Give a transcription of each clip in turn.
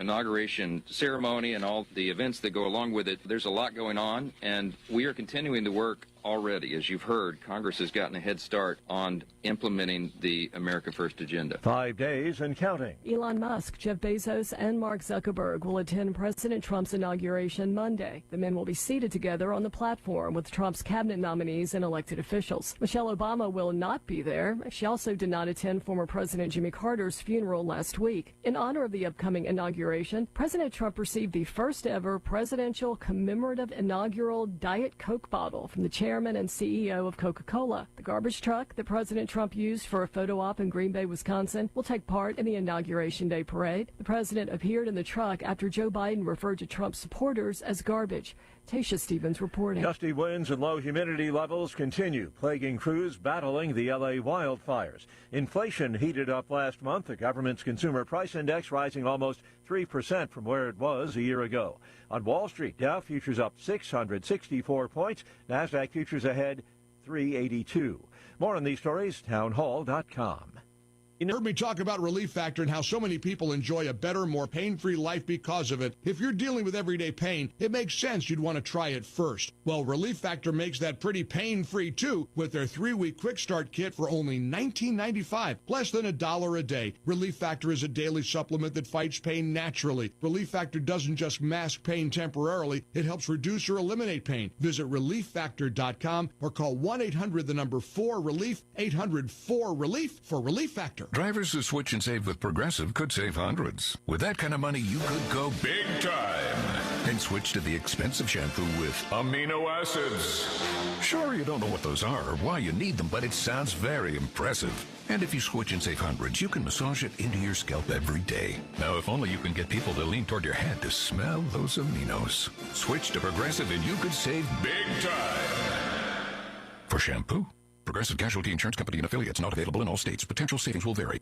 inauguration ceremony and all the events that go along with it. There's a lot going on, and we are continuing the work already. As you've heard, Congress has gotten a head start on implementing the America First agenda. 5 days and counting. Elon Musk, Jeff Bezos, and Mark Zuckerberg will attend President Trump's inauguration Monday. The men will be seated together on the platform with Trump's cabinet nominees and elected officials. Michelle Obama will not be there. She also did not attend former President Jimmy Carter's funeral last week. In honor of the upcoming inauguration, President Trump received the first ever presidential commemorative inaugural Diet Coke bottle from the chairman and CEO of Coca-Cola. The garbage truck that President Trump used for a photo op in Green Bay, Wisconsin, will take part in the Inauguration Day parade. The president appeared in the truck after Joe Biden referred to Trump's supporters as garbage. Tasha Stevens reporting. Gusty winds and low humidity levels continue, plaguing crews battling the L.A. wildfires. Inflation heated up last month, the government's consumer price index rising almost 3% from where it was a year ago. On Wall Street, Dow futures up 664 points, NASDAQ futures ahead 382. More on these stories, townhall.com. You heard me talk about Relief Factor and how so many people enjoy a better, more pain-free life because of it. If you're dealing with everyday pain, it makes sense you'd want to try it first. Well, Relief Factor makes that pretty pain-free, too, with their 3-week Quick Start Kit for only $19.95, less than $1 a day. Relief Factor is a daily supplement that fights pain naturally. Relief Factor doesn't just mask pain temporarily, it helps reduce or eliminate pain. Visit ReliefFactor.com or call 1-800-4RELIEF, 800-4RELIEF for Relief Factor. Drivers who switch and save with Progressive could save hundreds. With that kind of money, you could go big time and switch to the expensive shampoo with amino acids. Sure, you don't know what those are or why you need them, but it sounds very impressive. And if you switch and save hundreds, you can massage it into your scalp every day. Now, if only you can get people to lean toward your head to smell those aminos. Switch to Progressive and you could save big time. For shampoo, Progressive Casualty Insurance Company and affiliates, not available in all states. Potential savings will vary.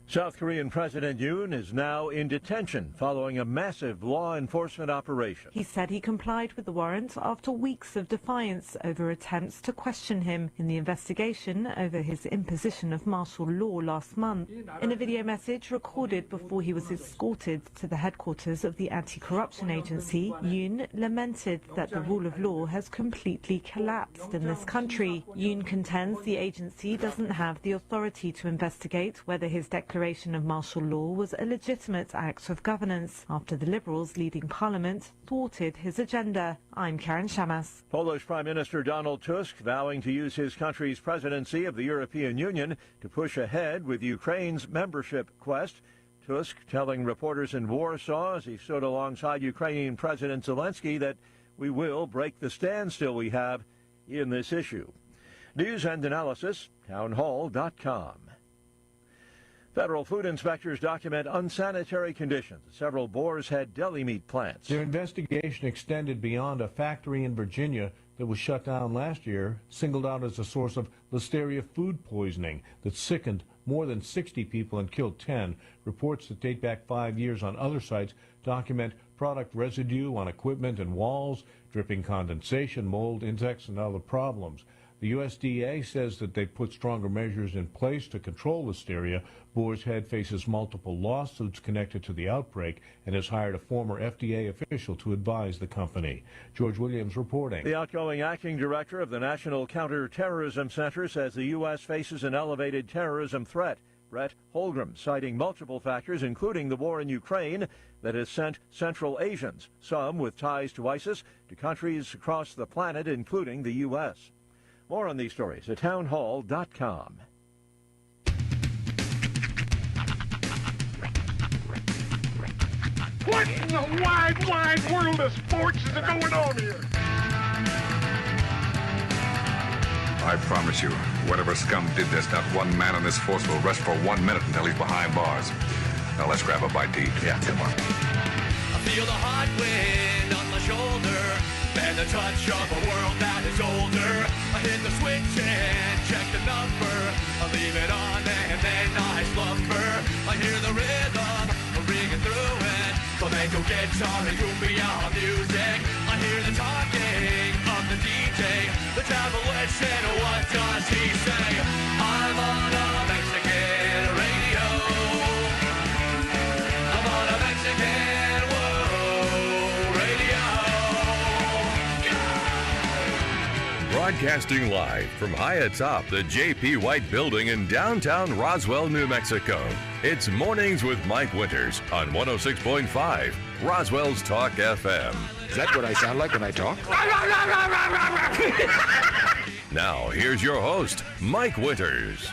South Korean President Yoon is now in detention following a massive law enforcement operation. He said he complied with the warrant after weeks of defiance over attempts to question him in the investigation over his imposition of martial law last month. In a video message recorded before he was escorted to the headquarters of the anti-corruption agency, Yoon lamented that the rule of law has completely collapsed in this country. Yoon contends the agency doesn't have the authority to investigate whether his declaration of martial law was a legitimate act of governance after the Liberals leading Parliament thwarted his agenda. I'm Karen Shamas. Polish Prime Minister Donald Tusk vowing to use his country's presidency of the European Union to push ahead with Ukraine's membership quest. Tusk telling reporters in Warsaw as he stood alongside Ukrainian President Zelensky that we will break the standstill we have in this issue. News and analysis, townhall.com. Federal food inspectors document unsanitary conditions at several Boar's Head deli meat plants. Their investigation extended beyond a factory in Virginia that was shut down last year, singled out as a source of Listeria food poisoning that sickened more than 60 people and killed 10. Reports that date back 5 years on other sites document product residue on equipment and walls, dripping condensation, mold, insects, and other problems. The USDA says that they've put stronger measures in place to control Listeria. Boar's Head faces multiple lawsuits connected to the outbreak and has hired a former FDA official to advise the company. George Williams reporting. The outgoing acting director of the National Counterterrorism Center says the U.S. faces an elevated terrorism threat. Brett Holgram citing multiple factors, including the war in Ukraine, that has sent Central Asians, some with ties to ISIS, to countries across the planet, including the U.S. More on these stories at townhall.com. What in the wide, wide world of sports is going on here? I promise you, whatever scum did this, not one man in this force will rest for 1 minute until he's behind bars. Now let's grab a bite to eat. Yeah, come on. I feel the hot wind on my shoulder and the touch of a world that is older. I hit the switch and check the number. I leave it on and then I slumber. I hear the rhythm ringing through it. Flamenco guitar and cumbia music. I hear the talking of the DJ. The tablet said, what does he say? I'm on a Mexican radio. Broadcasting live from high atop the J.P. White Building in downtown Roswell, New Mexico. It's Mornings with Mike Winters on 106.5 Roswell's Talk FM. Is that what I sound like when I talk? Now, here's your host, Mike Winters.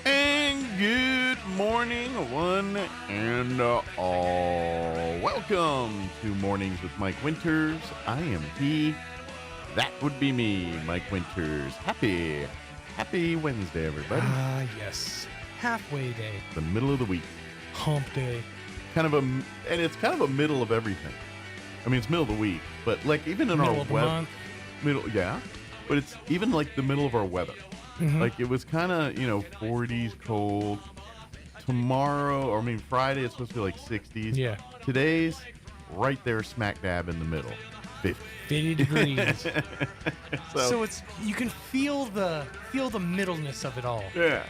And good morning, one and all. Welcome to Mornings with Mike Winters. I am he. That would be me, Mike Winters. Happy Wednesday, everybody. Yes. Halfway day. The middle of the week. Hump day. And it's kind of a middle of everything. I mean, it's middle of the week, but like even in middle our of the month. Yeah. But it's even like the middle of our weather. Mm-hmm. Like it was kind of, 40s cold. Friday it's supposed to be like 60s. Yeah. Today's right there smack dab in the middle. 50 degrees. so it's you can feel the middleness of it all. Yeah.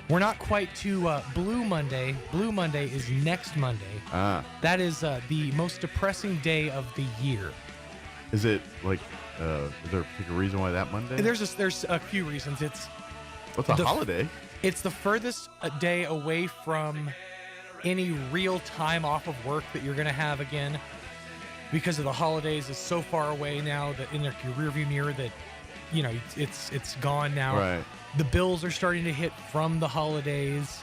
We're not quite to Blue Monday. Blue Monday is next Monday. That is the most depressing day of the year. Is it like is there a particular reason why that Monday? There's a few reasons. What's a holiday? It's the furthest day away from any real time off of work that you're going to have again. Because of the holidays, is so far away now that in your rearview mirror that, it's gone now. Right. The bills are starting to hit from the holidays.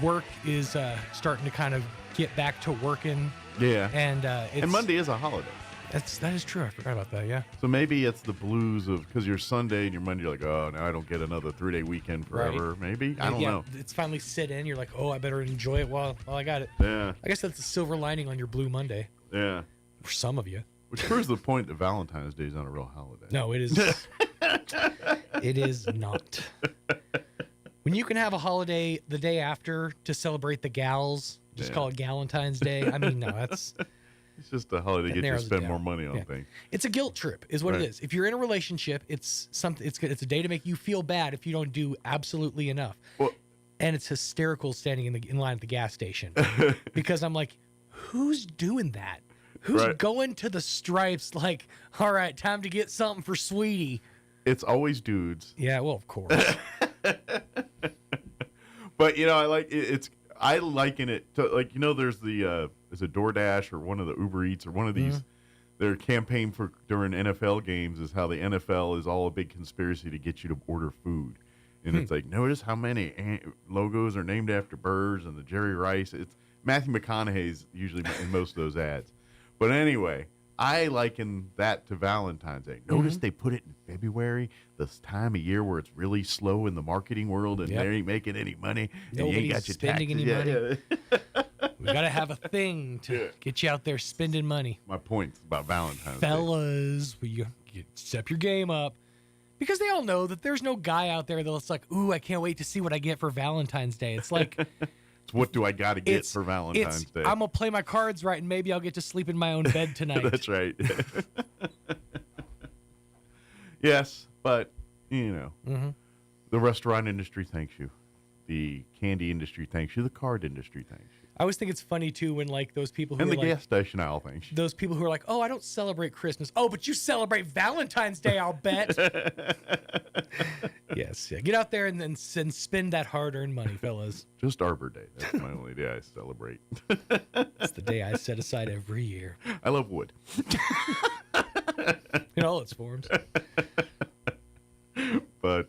Work is starting to kind of get back to working. Yeah. And Monday is a holiday. That is true. I forgot about that. Yeah. So maybe it's the blues of because you're Sunday and your Monday, you're like, oh, now I don't get another 3-day weekend forever. Right. Maybe I don't know. It's finally sit in. You're like, oh, I better enjoy it while I got it. Yeah. I guess that's the silver lining on your Blue Monday. Yeah. For some of you. Which proves the point that Valentine's Day is not a real holiday. No, it is. It is not. When you can have a holiday the day after to celebrate the gals, just call it Galentine's Day. I mean, no, that's. It's just a holiday to get you to spend more money on things. It's a guilt trip, is what it is. If you're in a relationship, it's something. It's a day to make you feel bad if you don't do absolutely enough. Well, and it's hysterical standing in line at the gas station because I'm like, who's doing that? Who's going to the stripes? Like, all right, time to get something for Sweetie. It's always dudes. Yeah, well, of course. But I like it. I liken it to there's the is it DoorDash or one of the Uber Eats or one of these. Their campaign for during NFL games is how the NFL is all a big conspiracy to get you to order food, and it's like notice how many logos are named after birds and the Jerry Rice. It's Matthew McConaughey's usually in most of those ads, but anyway. I liken that to Valentine's Day. Notice they put it in February, this time of year where it's really slow in the marketing world and they ain't making any money. And you ain't got your spending taxes. Any money. We got to have a thing to get you out there spending money. My point about Valentine's Day. Fellas, you step your game up. Because they all know that there's no guy out there that's like, ooh, I can't wait to see what I get for Valentine's Day. It's like... What do I got to get for Valentine's Day? I'm going to play my cards right, and maybe I'll get to sleep in my own bed tonight. That's right. Yes, but, the restaurant industry thanks you. The candy industry thanks you. The card industry thanks you. I always think it's funny, too, when, those people who and are the gas station aisle thanks you. Those people who are like, oh, I don't celebrate Christmas. Oh, but you celebrate Valentine's Day, I'll bet. Yes. Yeah. Get out there and spend that hard-earned money, fellas. Just Arbor Day. That's my only day I celebrate. It's the day I set aside every year. I love wood. In all its forms. But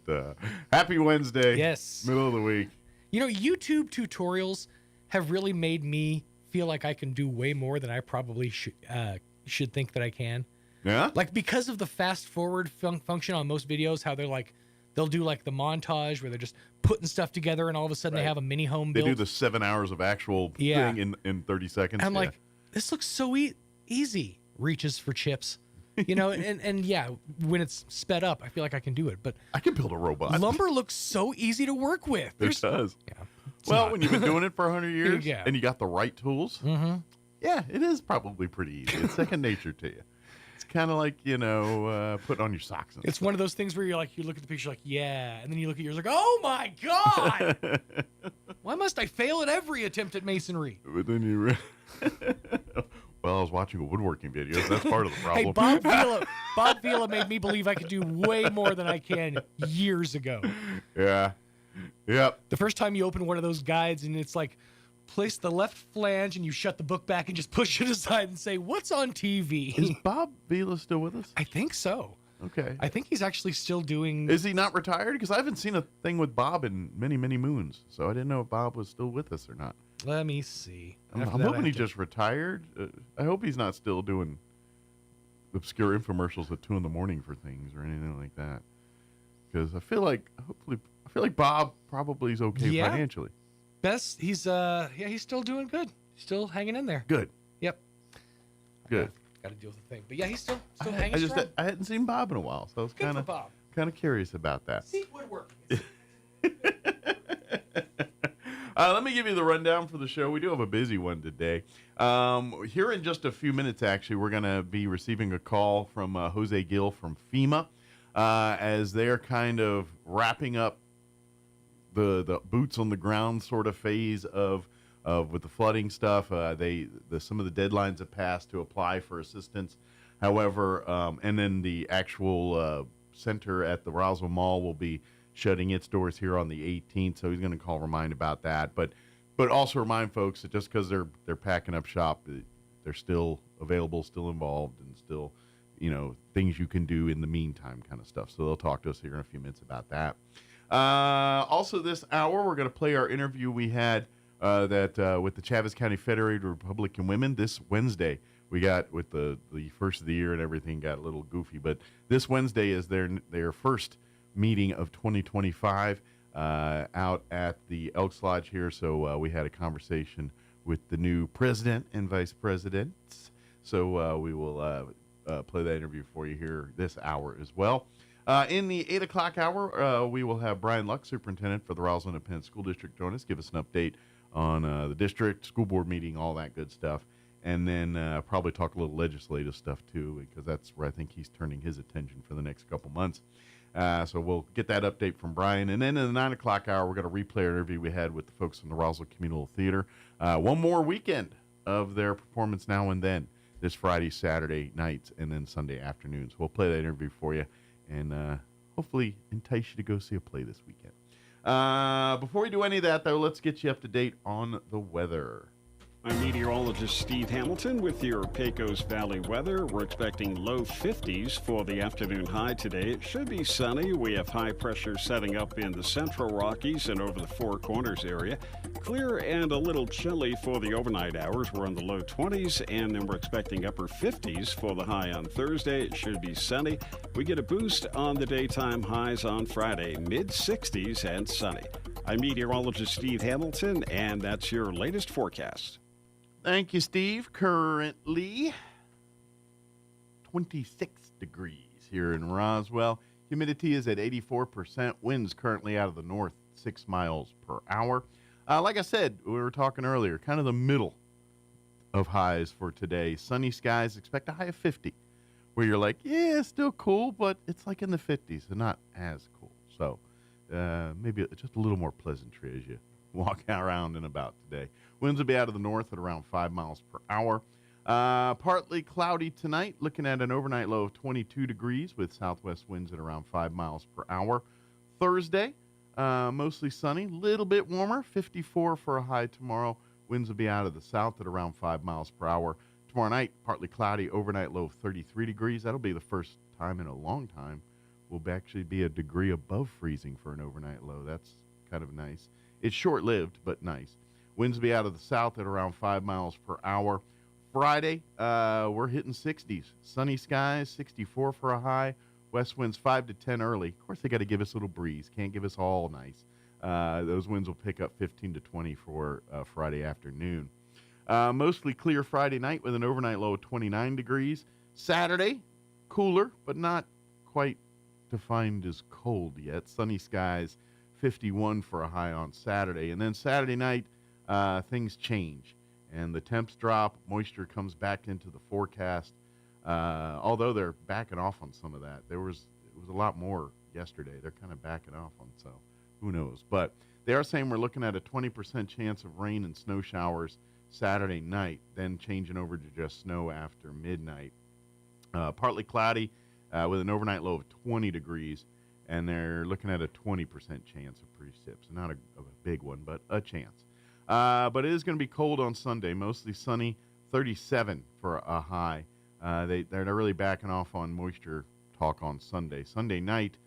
happy Wednesday. Yes. Middle of the week. YouTube tutorials have really made me feel like I can do way more than I probably should think that I can. Yeah? Like, because of the fast forward function on most videos, how they'll do the montage where they're just putting stuff together and all of a sudden they have a mini home built. They do the 7 hours of actual thing in 30 seconds. I'm like, this looks so easy. Reaches for chips. And when it's sped up, I feel like I can do it. But I can build a robot. Lumber looks so easy to work with. It does. Yeah. Well, when you've been doing it for 100 years and you got the right tools, yeah, it is probably pretty easy. It's second nature to you. It's kind of like, putting on your socks. It's one of those things where you look at the picture like, yeah, and then you look at yours like, oh my God! Why must I fail at every attempt at masonry? But then you Well, I was watching a woodworking video. That's part of the problem. Hey, Bob Vila made me believe I could do way more than I can years ago. Yeah. Yep. The first time you open one of those guides and it's like, place the left flange and you shut the book back and just push it aside and say, what's on TV? Is Bob Vila still with us? I think so. Okay. I think he's actually still doing... Is he not retired? Because I haven't seen a thing with Bob in many, many moons. So I didn't know if Bob was still with us or not. Let me see. I'm hoping he just retired. I hope he's not still doing obscure infomercials at 2 a.m. for things or anything like that. Because I feel like Bob probably is okay financially. He's still doing good. Still hanging in there. Good. Yep. Good. Got to deal with the thing. But yeah, he's still hanging strong. I hadn't seen Bob in a while, so I was kind of curious about that. See, woodworking. Let me give you the rundown for the show. We do have a busy one today. Here in just a few minutes, actually, we're going to be receiving a call from Jose Gil from FEMA as they're kind of wrapping up the boots on the ground sort of phase of with the flooding stuff. Some of the deadlines have passed to apply for assistance. However, and then the actual center at the Roswell Mall will be shutting its doors here on the 18th, so he's going to remind about that. But also remind folks that just because they're packing up shop, they're still available, still involved, and still, things you can do in the meantime kind of stuff. So they'll talk to us here in a few minutes about that. Also this hour, we're going to play our interview we had with the Chaves County Federated Republican Women this Wednesday. We got with the first of the year and everything got a little goofy, but this Wednesday is their first meeting of 2025 out at the Elks Lodge here. So we had a conversation with the new president and vice presidents. So we will play that interview for you here this hour as well. In the 8 o'clock hour, we will have Brian Luck, superintendent for the Roswell Independent School District, join us, give us an update on the district, school board meeting, all that good stuff. And then probably talk a little legislative stuff, too, because that's where I think he's turning his attention for the next couple months. So we'll get that update from Brian. And then in the 9 o'clock hour, we're going to replay our interview we had with the folks from the Roswell Communal Theater. One more weekend of their performance now and then, this Friday, Saturday nights, and then Sunday afternoons. We'll play that interview for you and hopefully entice you to go see a play this weekend. Before we do any of that, though, let's get you up to date on the weather. I'm meteorologist Steve Hamilton with your Pecos Valley weather. We're expecting low 50s for the afternoon high today. It should be sunny. We have high pressure setting up in the central Rockies and over the Four Corners area. Clear and a little chilly for the overnight hours. We're in the low 20s, and then we're expecting upper 50s for the high on Thursday. It should be sunny. We get a boost on the daytime highs on Friday, mid 60s and sunny. I'm meteorologist Steve Hamilton, and that's your latest forecast. Thank you, Steve. Currently 26 degrees here in Roswell. Humidity is at 84%. Winds currently out of the north, 6 miles per hour. Like I said, we were talking earlier, kind of the middle of highs for today. Sunny skies, expect a high of 50, where you're like, yeah, it's still cool, but it's like in the 50s and not as cool. So maybe just a little more pleasantry as you walk around and about today. Winds will be out of the north at around 5 miles per hour. Partly cloudy tonight, looking at an overnight low of 22 degrees with southwest winds at around 5 miles per hour. Thursday, mostly sunny, little bit warmer, 54 for a high tomorrow. Winds will be out of the south at around 5 miles per hour. Tomorrow night, partly cloudy, overnight low of 33 degrees. That'll be the first time in a long time we'll actually be a degree above freezing for an overnight low. That's kind of nice. It's short-lived, but nice. Winds will be out of the south at around 5 miles per hour. Friday, we're hitting 60s. Sunny skies, 64 for a high. West winds 5 to 10 early. Of course, they got to give us a little breeze. Can't give us all nice. Those winds will pick up 15 to 20 for Friday afternoon. Mostly clear Friday night with an overnight low of 29 degrees. Saturday, cooler, but not quite defined as cold yet. Sunny skies, 51 for a high on Saturday. And then Saturday night, things change. And the temps drop. Moisture comes back into the forecast. Although they're backing off on some of that. It was a lot more yesterday. They're kind of backing off on, so who knows. But they are saying we're looking at a 20% chance of rain and snow showers Saturday night, then changing over to just snow after midnight. Partly cloudy with an overnight low of 20 degrees, and they're looking at a 20% chance of precip. So not a big one, but a chance. But it is going to be cold on Sunday, mostly sunny, 37 for a high. They're really backing off on moisture talk on Sunday. Sunday night,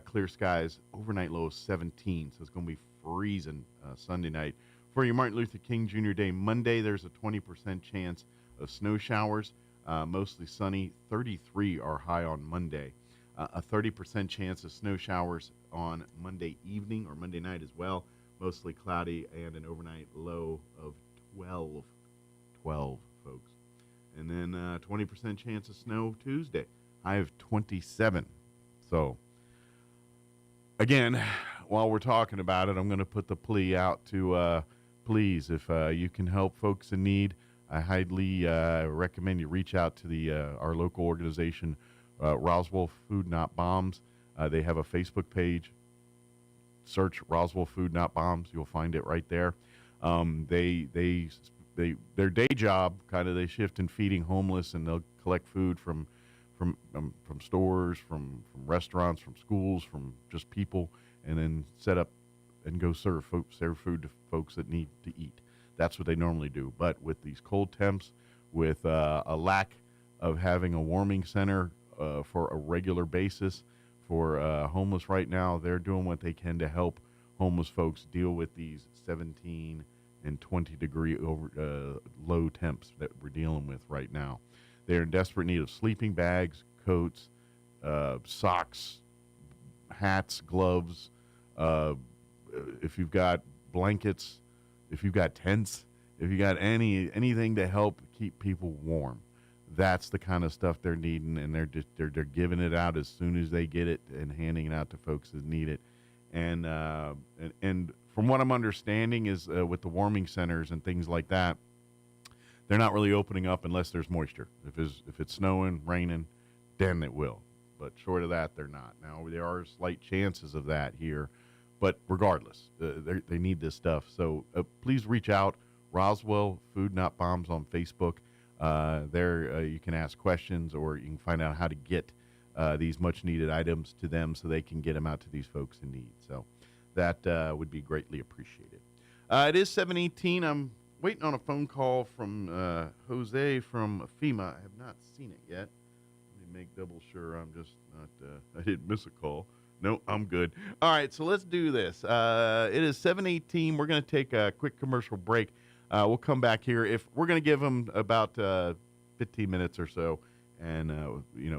clear skies, overnight low of 17, so it's going to be freezing Sunday night. For your Martin Luther King Jr. Day, Monday, there's a 20% chance of snow showers, mostly sunny, 33 are high on Monday. A 30% chance of snow showers on Monday evening or Monday night as well, mostly cloudy, and an overnight low of 12, folks. And then 20% chance of snow Tuesday, high of 27. So, again, while we're talking about it, I'm going to put the plea out to please, if you can help folks in need, I highly recommend you reach out to our local organization, Roswell Food Not Bombs. They have a Facebook page. Search Roswell Food Not Bombs. You'll find it right there. Their day job, kind of, they shift in feeding homeless, and they'll collect food from stores, from restaurants, from schools, from just people, and then set up and go serve food to folks that need to eat. That's what they normally do. But with these cold temps, with a lack of having a warming center for a regular basis for homeless right now, they're doing what they can to help homeless folks deal with these 17 and 20 degree low temps that we're dealing with right now. They're in desperate need of sleeping bags, coats, socks, hats, gloves. If you've got blankets, if you've got tents, if you got anything to help keep people warm, that's the kind of stuff they're needing, and they're giving it out as soon as they get it and handing it out to folks that need it. And from what I'm understanding is with the warming centers and things like that, they're not really opening up unless there's moisture. If it's snowing, raining, then it will. But short of that, they're not. Now, there are slight chances of that here, but regardless, they need this stuff. So please reach out. Roswell Food Not Bombs on Facebook. There you can ask questions, or you can find out how to get these much-needed items to them so they can get them out to these folks in need. So that would be greatly appreciated. It is 7:18. I'm waiting on a phone call from Jose from FEMA. I have not seen it yet. Let me make double sure I'm just not, I didn't miss a call. No, I'm good. All right, so let's do this. It is 7:18. We're going to take a quick commercial break. We'll come back here. If we're going to give them about 15 minutes or so, and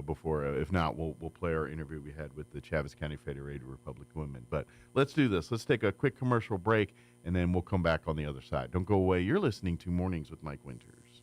before, if not, we'll play our interview we had with the Chaves County Federated Republican Women. But let's do this. Let's take a quick commercial break, and then we'll come back on the other side. Don't go away. You're listening to Mornings with Mike Winters.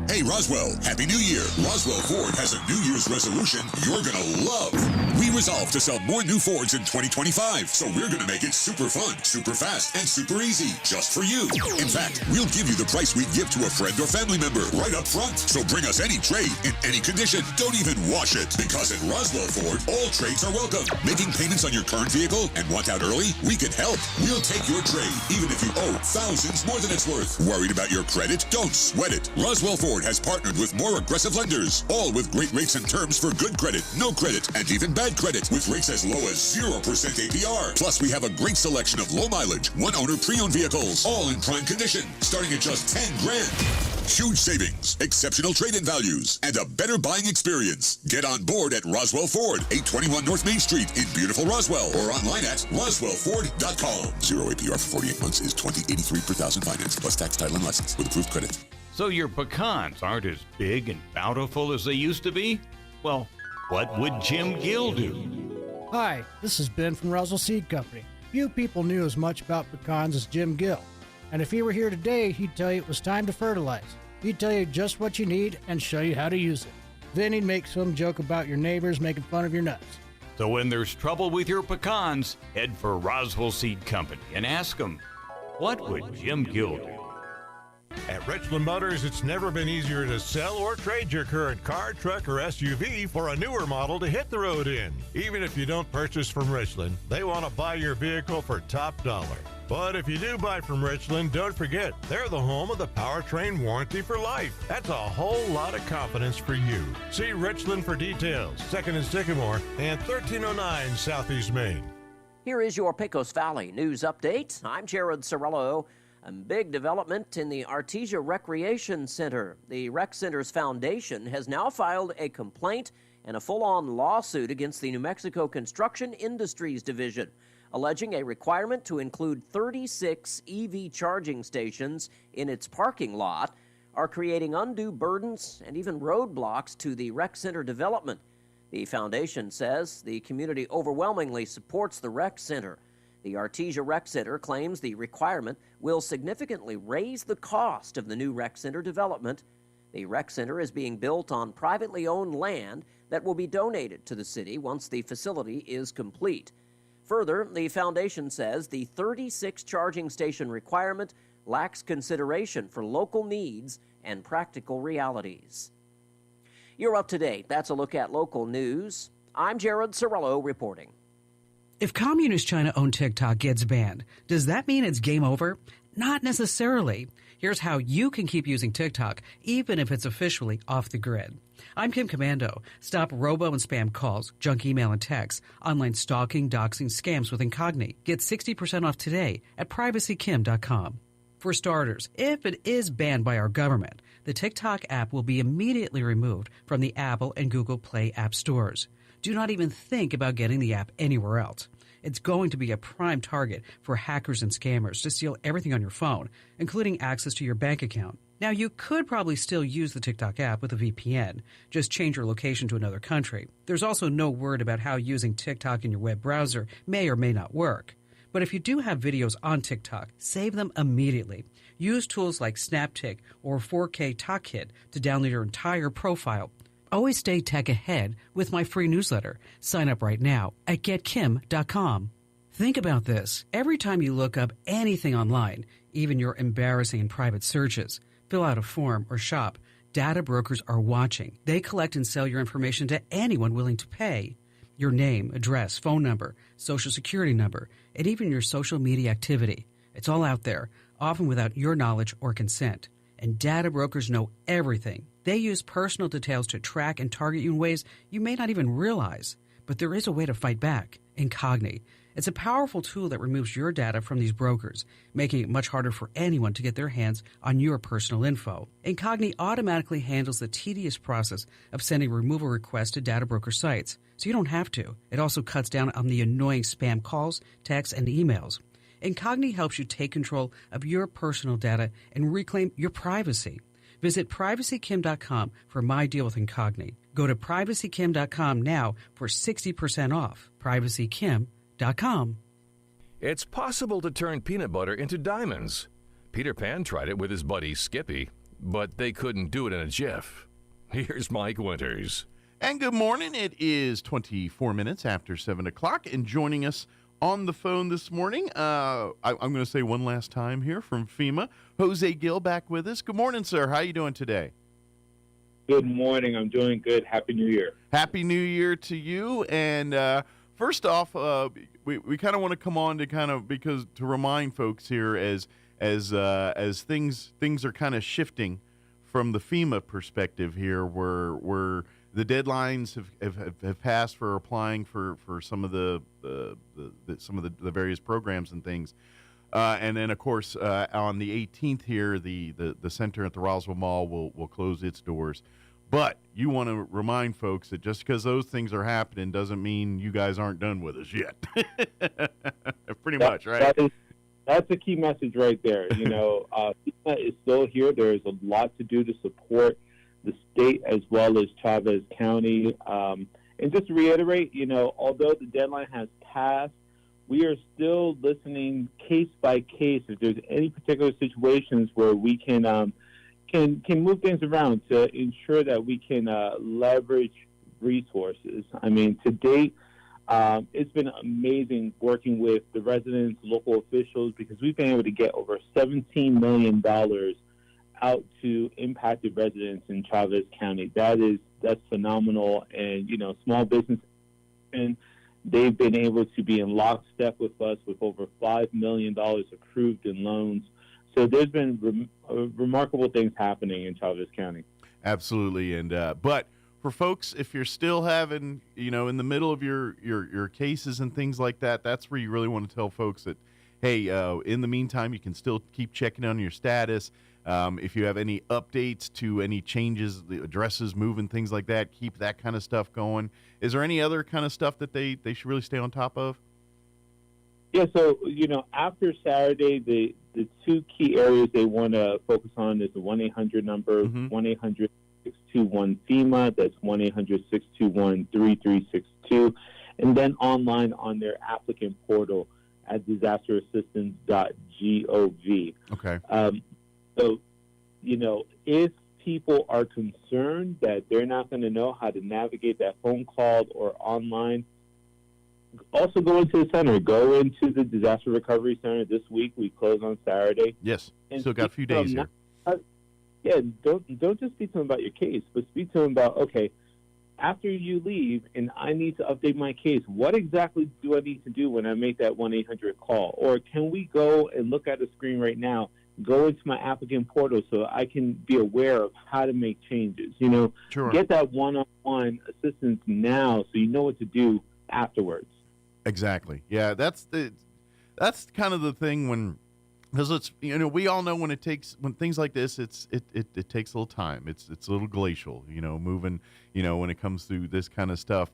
Hey, Roswell, Happy New Year. Roswell Ford has a New Year's resolution you're going to love. We resolve to sell more new Fords in 2025, so we're going to make it super fun, super fast, and super easy, just for you. In fact, we'll give you the price we'd give to a friend or family member right up front. So bring us any trade in any condition. Don't even wash it, because at Roswell Ford, all trades are welcome. Making payments on your current vehicle and want out early? We can help. We'll take your trade, even if you owe thousands more than it's worth. Worried about your credit? Don't sweat it. Roswell Ford has partnered with more aggressive lenders, all with great rates and terms for good credit, no credit, and even bad credit, with rates as low as 0% APR. Plus, we have a great selection of low mileage, one-owner pre-owned vehicles, all in prime condition, starting at just $10,000. Huge savings, exceptional trade-in values, and a better buying experience. Get on board at Roswell Ford, 821 North Main Street in beautiful Roswell, or online at roswellford.com. 0 APR for 48 months is $20.83 per thousand finance, plus tax, title, and license with approved credit. So your pecans aren't as big and bountiful as they used to be? Well, what would Jim Gill do? Hi, this is Ben from Roswell Seed Company. Few people knew as much about pecans as Jim Gill. And if he were here today, he'd tell you it was time to fertilize. He'd tell you just what you need and show you how to use it. Then he'd make some joke about your neighbors making fun of your nuts. So when there's trouble with your pecans, head for Roswell Seed Company and ask them, what would Jim Gill do? At Richland Motors, it's never been easier to sell or trade your current car, truck, or SUV for a newer model to hit the road in. Even if you don't purchase from Richland, they want to buy your vehicle for top dollar. But if you do buy from Richland, don't forget, they're the home of the powertrain warranty for life. That's a whole lot of confidence for you. See Richland for details. 2nd and Sycamore and 1309 Southeast Main. Here is your Pecos Valley News Update. I'm Jared Cirillo. A big development in the Artesia Recreation Center. The Rec Center's foundation has now filed a complaint and a full-on lawsuit against the New Mexico Construction Industries Division, alleging a requirement to include 36 EV charging stations in its parking lot are creating undue burdens and even roadblocks to the Rec Center development. The foundation says the community overwhelmingly supports the Rec Center. The Artesia Rec Center claims the requirement will significantly raise the cost of the new Rec Center development. The Rec Center is being built on privately owned land that will be donated to the city once the facility is complete. Further, the foundation says the 36 charging station requirement lacks consideration for local needs and practical realities. You're up to date. That's a look at local news. I'm Jared Cirillo reporting. If Communist China-owned TikTok gets banned, does that mean it's game over? Not necessarily. Here's how you can keep using TikTok, even if it's officially off the grid. I'm Kim Commando. Stop robo and spam calls, junk email and texts, online stalking, doxing, scams with Incogni. Get 60% off today at privacykim.com. For starters, if it is banned by our government, the TikTok app will be immediately removed from the Apple and Google Play app stores. Do not even think about getting the app anywhere else. It's going to be a prime target for hackers and scammers to steal everything on your phone, including access to your bank account. Now, you could probably still use the TikTok app with a VPN. Just change your location to another country. There's also no word about how using TikTok in your web browser may or may not work. But if you do have videos on TikTok, save them immediately. Use tools like SnapTik or 4K Talk Kit to download your entire profile. Always stay tech ahead with my free newsletter. Sign up right now at getkim.com. Think about this. Every time you look up anything online, even your embarrassing and private searches, fill out a form or shop, data brokers are watching. They collect and sell your information to anyone willing to pay. Your name, address, phone number, social security number, and even your social media activity. It's all out there, often without your knowledge or consent. And data brokers know everything. They use personal details to track and target you in ways you may not even realize. But there is a way to fight back. Incogni. It's a powerful tool that removes your data from these brokers, making it much harder for anyone to get their hands on your personal info. Incogni automatically handles the tedious process of sending removal requests to data broker sites, so you don't have to. It also cuts down on the annoying spam calls, texts, and emails. Incogni helps you take control of your personal data and reclaim your privacy. Visit privacykim.com for my deal with Incogni. Go to privacykim.com now for 60% off. privacykim.com. It's possible to turn peanut butter into diamonds. Peter Pan tried it with his buddy Skippy, but they couldn't do it in a jiff. Here's Mike Winters. And good morning. It is 24 minutes after 7 o'clock, and joining us on the phone this morning, I'm going to say one last time here from FEMA, Jose Gill back with us. Good morning, sir. How are you doing today? Good morning. I'm doing good. Happy New Year. Happy New Year to you. And first off, we kind of want to come on to to remind folks here as things are kind of shifting from the FEMA perspective here, where the deadlines have passed for applying for some of the various programs and things, and then of course on the 18th here the center at the Roswell Mall will close its doors. But you want to remind folks that just because those things are happening doesn't mean you guys aren't done with us yet. Pretty much, right? That's a key message right there. You know, FEMA is still here. There is a lot to do to support the state as well as Chavez County. And just to reiterate, you know, although the deadline has passed, we are still listening case by case if there's any particular situations where we can move things around to ensure that we can leverage resources. I mean, to date, it's been amazing working with the residents, local officials, because we've been able to get over $17 million out to impacted residents in Chavez County. That's phenomenal. And, you know, small business, and They've been able to be in lockstep with us with over $5 million approved in loans. So there's been remarkable things happening in Chavez County. Absolutely. And but for folks, if you're still having, in the middle of your cases and things like that, that's where you really want to tell folks that, hey, in the meantime, you can still keep checking on your status. If you have any updates to any changes, the addresses moving, things like that, keep that kind of stuff going. Is there any other kind of stuff that they should really stay on top of? Yeah, so, after Saturday, the two key areas they want to focus on is the 1-800 number, 1-800-621-FEMA, that's 1-800-621-3362, and then online on their applicant portal at disasterassistance.gov. Okay. So, if people are concerned that they're not going to know how to navigate that phone call or online, also go into the center. Go into the Disaster Recovery Center this week. We close on Saturday. Yes. Still got a few days here. Don't just speak to them about your case, but speak to them about, okay, after you leave and I need to update my case, what exactly do I need to do when I make that 1-800 call? Or can we go and look at the screen right now, go into my applicant portal so I can be aware of how to make changes? Sure. Get that one-on-one assistance now so you know what to do afterwards. Exactly. Yeah, that's kind of the thing because it's we all know when things like this it takes a little time. It's a little glacial, moving, when it comes to this kind of stuff.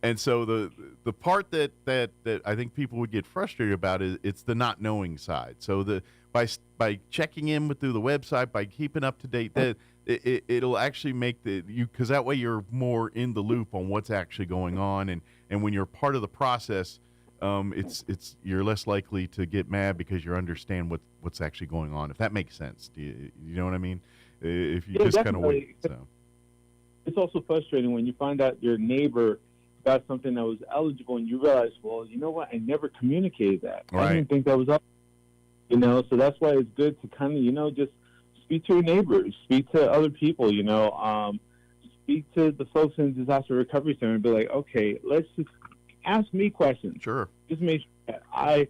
And so the part that I think people would get frustrated about is it's the not knowing side. So by checking in through the website, by keeping up to date, that it'll actually make because that way you're more in the loop on what's actually going on, and when you're part of the process, it's you're less likely to get mad because you understand what's actually going on. If that makes sense, you know what I mean? If you just kind of wait. So. It's also frustrating when you find out your neighbor got something that was eligible and you realize, well, you know what? I never communicated that. Right. I didn't think that was up. So that's why it's good to kind of, just speak to your neighbors, speak to other people, speak to the folks in the Disaster Recovery Center and be like, okay, let's just ask me questions. Sure. Just make sure that I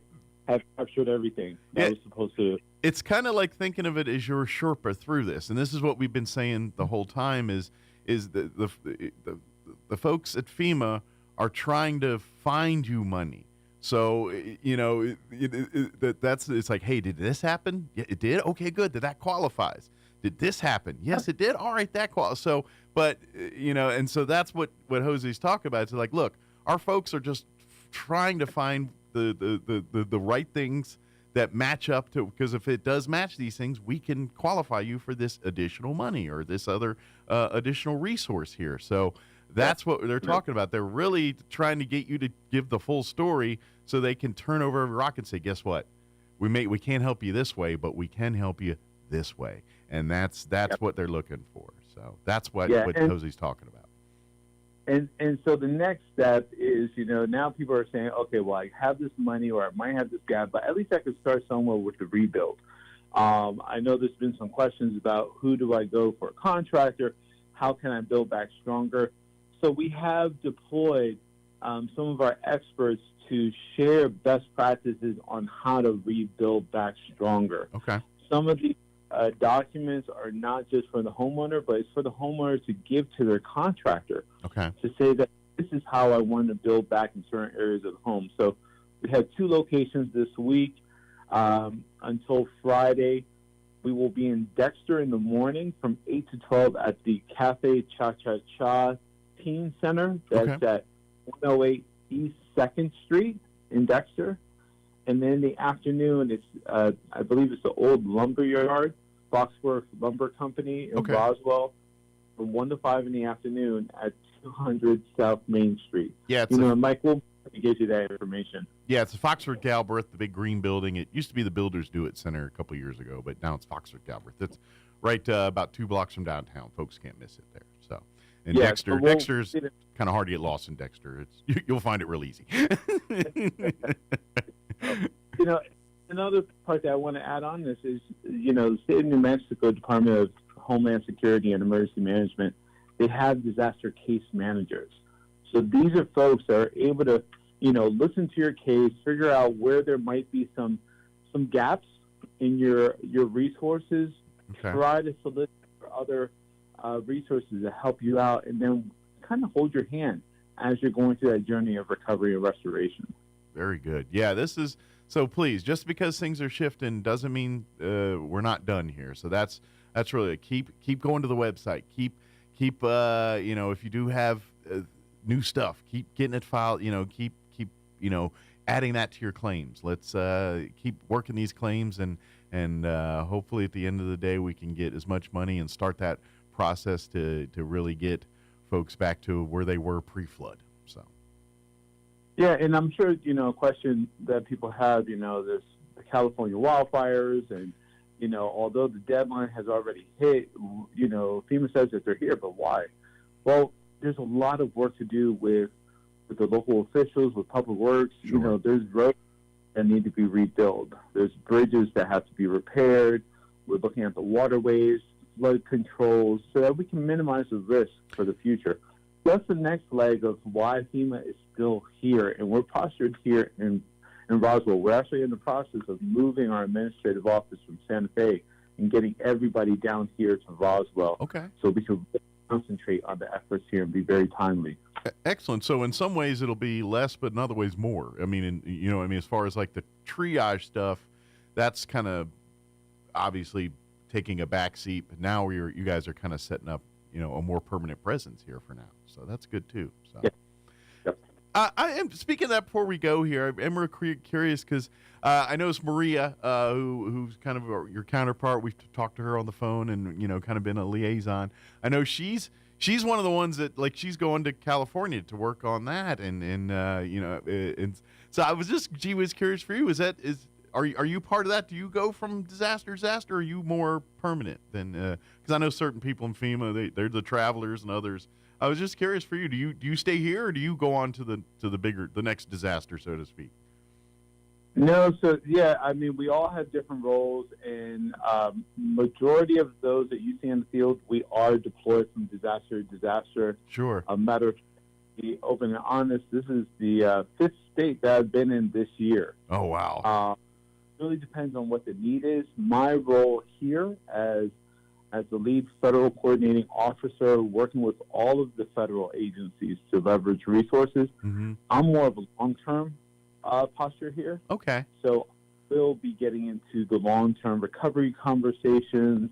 have captured everything that I was supposed to. It's kind of like thinking of it as your Sherpa through this. And this is what we've been saying the whole time is the folks at FEMA are trying to find you money. So, it's like, hey, did this happen? Yeah, it did? Okay, good. That qualifies. Did this happen? Yes, it did. All right, that qualifies. So, but, and so that's what Jose's talking about. It's like, look, our folks are just trying to find the right things that match up to, because if it does match these things, we can qualify you for this additional money or this other additional resource here. So that's what they're talking about. They're really trying to get you to give the full story so they can turn over every rock and say, guess what? We can't help you this way, but we can help you this way. And that's what they're looking for. So that's what Jose's talking about. And so the next step is, now people are saying, okay, well, I have this money or I might have this gap, but at least I could start somewhere with the rebuild. I know there's been some questions about who do I go for a contractor? How can I build back stronger? So we have deployed some of our experts to share best practices on how to rebuild back stronger. Okay. Some of the documents are not just for the homeowner, but it's for the homeowner to give to their contractor. Okay. To say that this is how I want to build back in certain areas of the home. So we have 2 locations this week. Until Friday, we will be in Dexter in the morning from 8 to 12 at the Cafe Cha-Cha-Cha Teen Center. That's at 108 East 2nd Street in Dexter. And then in the afternoon, it's I believe it's the old lumber yard, Foxworth Lumber Company in Roswell, from 1 to 5 in the afternoon at 200 South Main Street. Yeah, Mike will get you that information. Yeah, it's the Foxworth Galbraith, the big green building. It used to be the Builders Do It Center a couple years ago, but now it's Foxworth Galbraith. It's right about 2 blocks from downtown. Folks can't miss it there. So, and Dexter, so Dexter's kind of hard to get lost in Dexter. You'll find it real easy. Another part that I want to add on this is, the state of New Mexico Department of Homeland Security and Emergency Management, they have disaster case managers. So these are folks that are able to, listen to your case, figure out where there might be some gaps in your resources, try to solicit for other resources to help you out, and then kind of hold your hand as you're going through that journey of recovery and restoration. Very good. Yeah, this is so. Please, just because things are shifting doesn't mean we're not done here. So that's really keep going to the website. Keep if you do have new stuff, keep getting it filed. Keep adding that to your claims. Let's keep working these claims, and hopefully at the end of the day we can get as much money and start that process to really get folks back to where they were pre-flood. So. Yeah, and I'm sure, a question that people have, there's the California wildfires, and, although the deadline has already hit, FEMA says that they're here, but why? Well, there's a lot of work to do with the local officials, with public works. Sure. There's roads that need to be rebuilt. There's bridges that have to be repaired. We're looking at the waterways, flood controls, so that we can minimize the risk for the future. That's the next leg of why FEMA is still here, and we're postured here in Roswell. We're actually in the process of moving our administrative office from Santa Fe and getting everybody down here to Roswell. Okay. So we can concentrate on the efforts here and be very timely. Excellent. So in some ways it'll be less, but in other ways more. I mean, as far as like the triage stuff, that's kind of obviously taking a back seat. But now you guys are kind of setting up, a more permanent presence here for now. So that's good too. So. Yeah. Yep. I am speaking of that before we go here. I'm curious because I know it's Maria, who's kind of your counterpart. We've talked to her on the phone and kind of been a liaison. I know she's one of the ones that she's going to California to work on that, and so I was curious for you. Are you part of that? Do you go from disaster to disaster, or are you more permanent than? Because I know certain people in FEMA, they're the travelers, and others. I was just curious for you. Do you stay here, or do you go on to the next disaster, so to speak? No, so yeah, I mean, we all have different roles, and majority of those that you see in the field, we are deployed from disaster to disaster. Sure. A matter of be open and honest, this is the fifth state that I've been in this year. Oh wow. Really depends on what the need is. My role here as the lead federal coordinating officer, working with all of the federal agencies to leverage resources. Mm-hmm. I'm more of a long-term posture here. Okay. So we'll be getting into the long-term recovery conversations.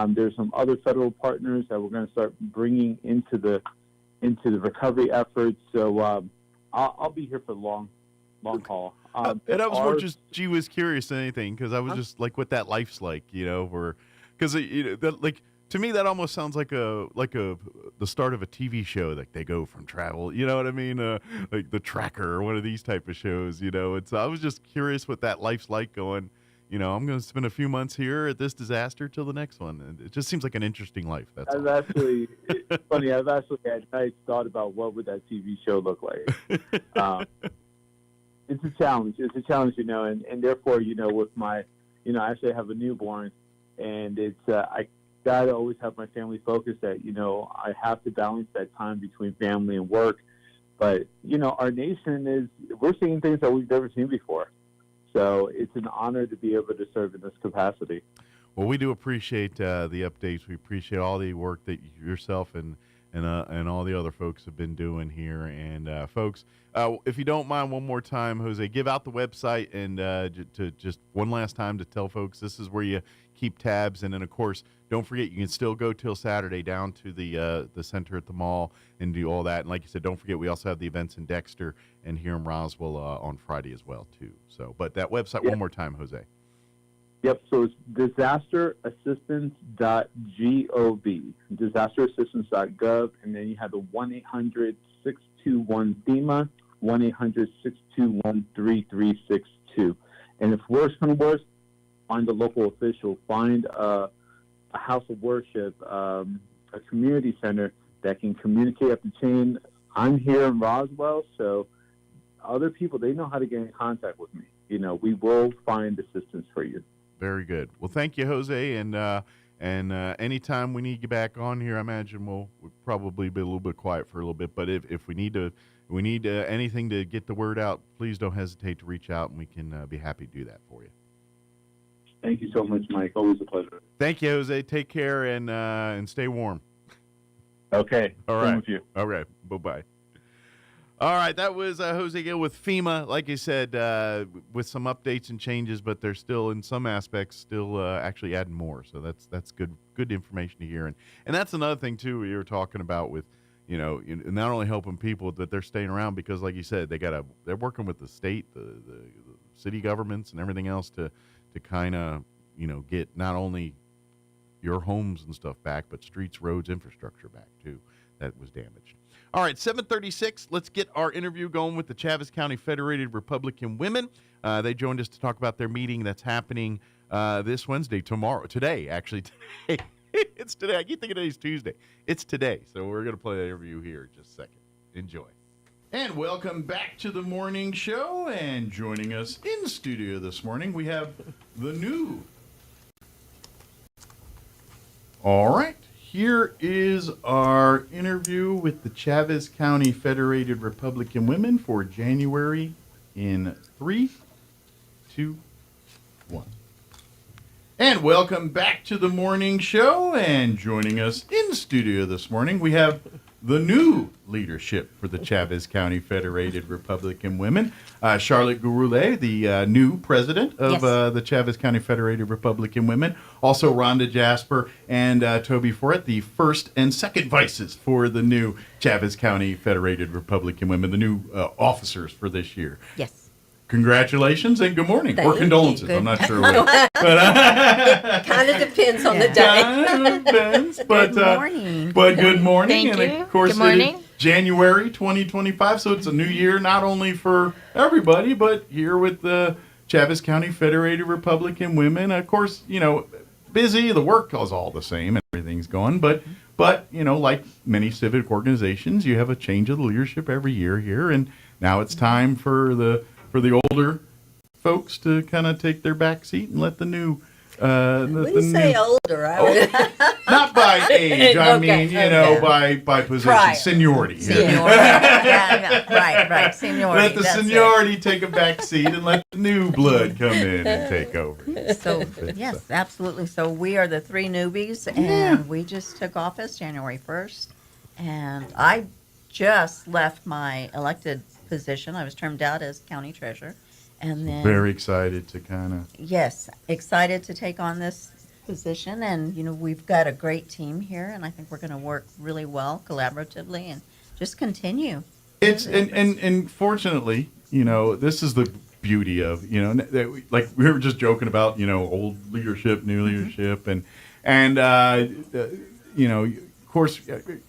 There's some other federal partners that we're going to start bringing into the recovery efforts. So I'll be here for the long haul. And I was more just was curious than anything, because I was just like what that life's like, because to me that almost sounds like the start of a TV show. Like they go from travel, you know what I mean? Like The Tracker or one of these type of shows, And so I was just curious what that life's like going. I'm going to spend a few months here at this disaster till the next one. And it just seems like an interesting life. That's it's funny. I've actually at night thought about what would that TV show look like. It's a challenge. And therefore, with my, I actually have a newborn, and it's I got to always have my family focused. That I have to balance that time between family and work. But our nation we're seeing things that we've never seen before. So it's an honor to be able to serve in this capacity. Well, we do appreciate the updates. We appreciate all the work that yourself and all the other folks have been doing here. And folks, if you don't mind, one more time, Jose, give out the website and to just one last time to tell folks this is where you keep tabs. And then, of course, don't forget you can still go till Saturday down to the center at the mall and do all that. And like you said, don't forget we also have the events in Dexter and here in Roswell on Friday as well too. So, but that website one more time, Jose. Yep, so it's disasterassistance.gov, disasterassistance.gov, and then you have the 1-800-621-FEMA, 1-800-621-3362. And if worse comes to worse, find a local official, find a house of worship, a community center that can communicate up the chain. I'm here in Roswell, so other people, they know how to get in contact with me. We will find assistance for you. Very good. Well, thank you, Jose, and And anytime we need you back on here, I imagine we'll probably be a little bit quiet for a little bit. But if we need anything to get the word out, please don't hesitate to reach out, and we can be happy to do that for you. Thank you so much, Mike. Always a pleasure. Thank you, Jose. Take care and stay warm. Okay. All Same right. with you. All right. Bye-bye. All right. That was Jose Gill with FEMA. Like you said, with some updates and changes, but they're still, in some aspects, still actually adding more. So that's good information to hear. And that's another thing, too, we were talking about with, not only helping people, but they're staying around because, like you said, they're working with the state, the city governments and everything else to kind of, get not only your homes and stuff back, but streets, roads, infrastructure back, too, that was damaged. All right, 7:36. Let's get our interview going with the Chaves County Federated Republican Women. They joined us to talk about their meeting that's happening this Wednesday, today. It's today. I keep thinking today's Tuesday. It's today. So we're going to play the interview here in just a second. Enjoy. And welcome back to the morning show. And joining us in studio this morning, we have the new. All right. Here is our interview with the Chaves County Federated Republican Women for January in 3, 2, 1. And welcome back to the morning show. And joining us in studio this morning, we have the new leadership for the Chaves County Federated Republican Women. Charlotte Gouroulet, the new president of the Chaves County Federated Republican Women. Also Rhonda Jasper and Toby Forret, the first and second vices for the new Chaves County Federated Republican Women, the new officers for this year. Yes. Congratulations and good morning. Thank or condolences. you. I'm not sure what. It kind of depends on the day. Kind of depends. But, good morning. But good morning. Thank and you. Of course, Good morning. It is January 2025, so it's a new year not only for everybody, but here with the Chaves County Federated Republican Women. Of course, busy. The work is all the same and everything's going. But like many civic organizations, you have a change of the leadership every year here. And now it's time for the older folks to kind of take their back seat and let the new older. I would. Not by age. I mean, by position, Prior. seniority. Right. Seniority. Let the seniority take a back seat and let the new blood come in and take over. So yes, absolutely. So we are the three newbies, and we just took office January 1st, and I just left my elected position. I was termed out as county treasurer, and then very excited to kind of excited to take on this position. And we've got a great team here, and I think we're going to work really well collaboratively and just continue. It's and fortunately, this is the beauty of like we were just joking about old leadership, new leadership, and of course,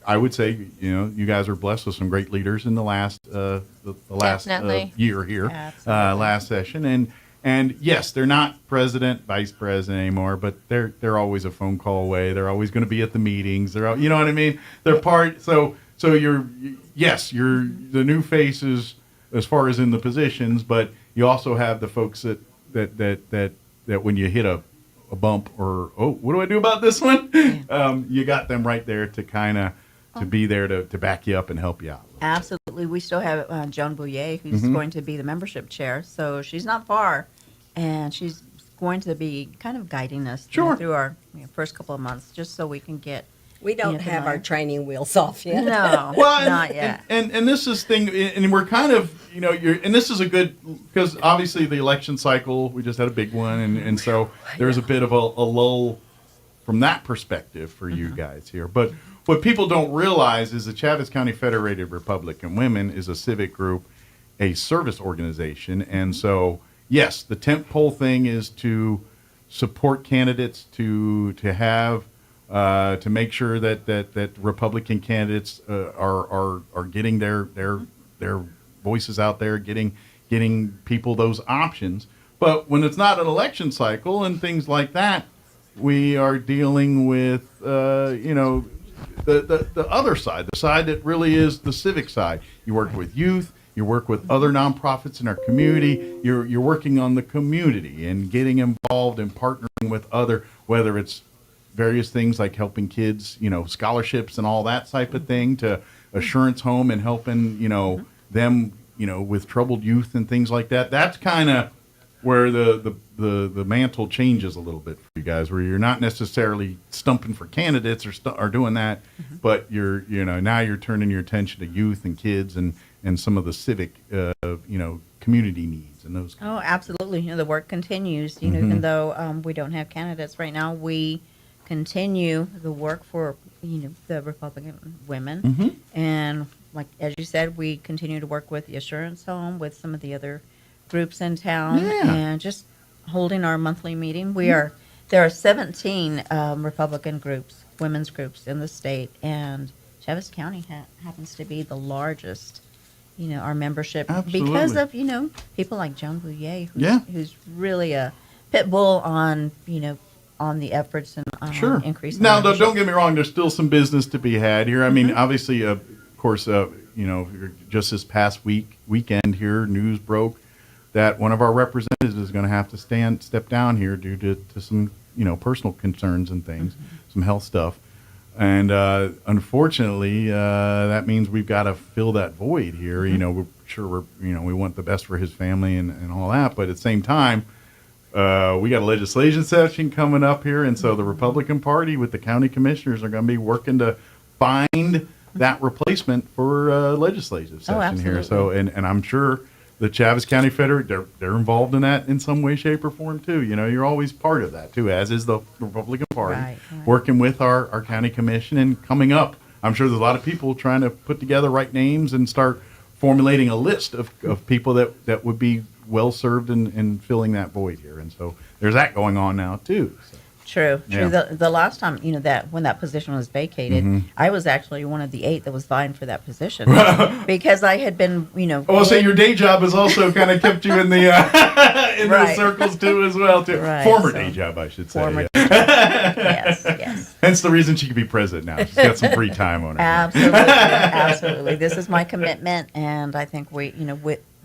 I would say, you guys are blessed with some great leaders in the last year here, last session, and yes, they're not president, vice president anymore, but they're always a phone call away. They're always going to be at the meetings. They're, you know what I mean? They're part. So you're the new faces as far as in the positions, but you also have the folks that when you hit a bump or what do I do about this one? You got them right there to kind of to be there to back you up and help you out. Absolutely. We still have Joan Bouillet, who's going to be the membership chair, so she's not far, and she's going to be kind of guiding us through our first couple of months, just so we can get. We don't have our training wheels off yet. No, well, not yet. And this is thing, and we're kind of, and this is a good, because obviously the election cycle, we just had a big one, and so there's a bit of a lull from that perspective for you guys here. But what people don't realize is the Chaves County Federated Republican Women is a civic group, a service organization, and so, yes, the tentpole thing is to support candidates, to have, to make sure that Republican candidates are getting their voices out there, getting people those options. But when it's not an election cycle and things like that, we are dealing with the other side, the side that really is the civic side. You work with youth. You work with other nonprofits in our community. You're working on the community and getting involved and partnering with other, whether it's various things like helping kids, scholarships and all that type of thing, to Assurance Home and helping, them, with troubled youth and things like that. That's kind of where the mantle changes a little bit for you guys, where you're not necessarily stumping for candidates or doing that, but now you're turning your attention to youth and kids and some of the civic, community needs and those. Oh, absolutely. The work continues. Even though we don't have candidates right now, we continue the work for the Republican women, and like as you said, we continue to work with the Assurance Home, with some of the other groups in town, and just holding our monthly meeting. There are 17 Republican groups, women's groups in the state, and Chaves County happens to be the largest. Our membership, because of people like Joan Bouillet, who's really a pit bull on on the efforts and increasing. Now, don't get me wrong. There's still some business to be had here. I mean, obviously, of course, just this past weekend here, news broke that one of our representatives is going to have to step down here due to some personal concerns and things, some health stuff. And unfortunately, that means we've got to fill that void here. We're sure we want the best for his family and all that, but at the same time, we got a legislation session coming up here, and so the Republican Party with the county commissioners are going to be working to find that replacement for legislative session here. So, and I'm sure the Chaves County Federation, they're involved in that in some way, shape, or form too. You're always part of that too, as is the Republican Party, working with our county commission and coming up. I'm sure there's a lot of people trying to put together right names and start formulating a list of people that would be well served in filling that void here. And so there's that going on now too. So. True. Yeah. The last time, that when that position was vacated, I was actually one of the 8 that was vying for that position because I had been, Oh, so your day job has also kind of kept you in the those circles too, as well too. Right, former day job, I should say. Yes. Hence the reason she could be president now. She's got some free time on her. Absolutely. This is my commitment, and I think we,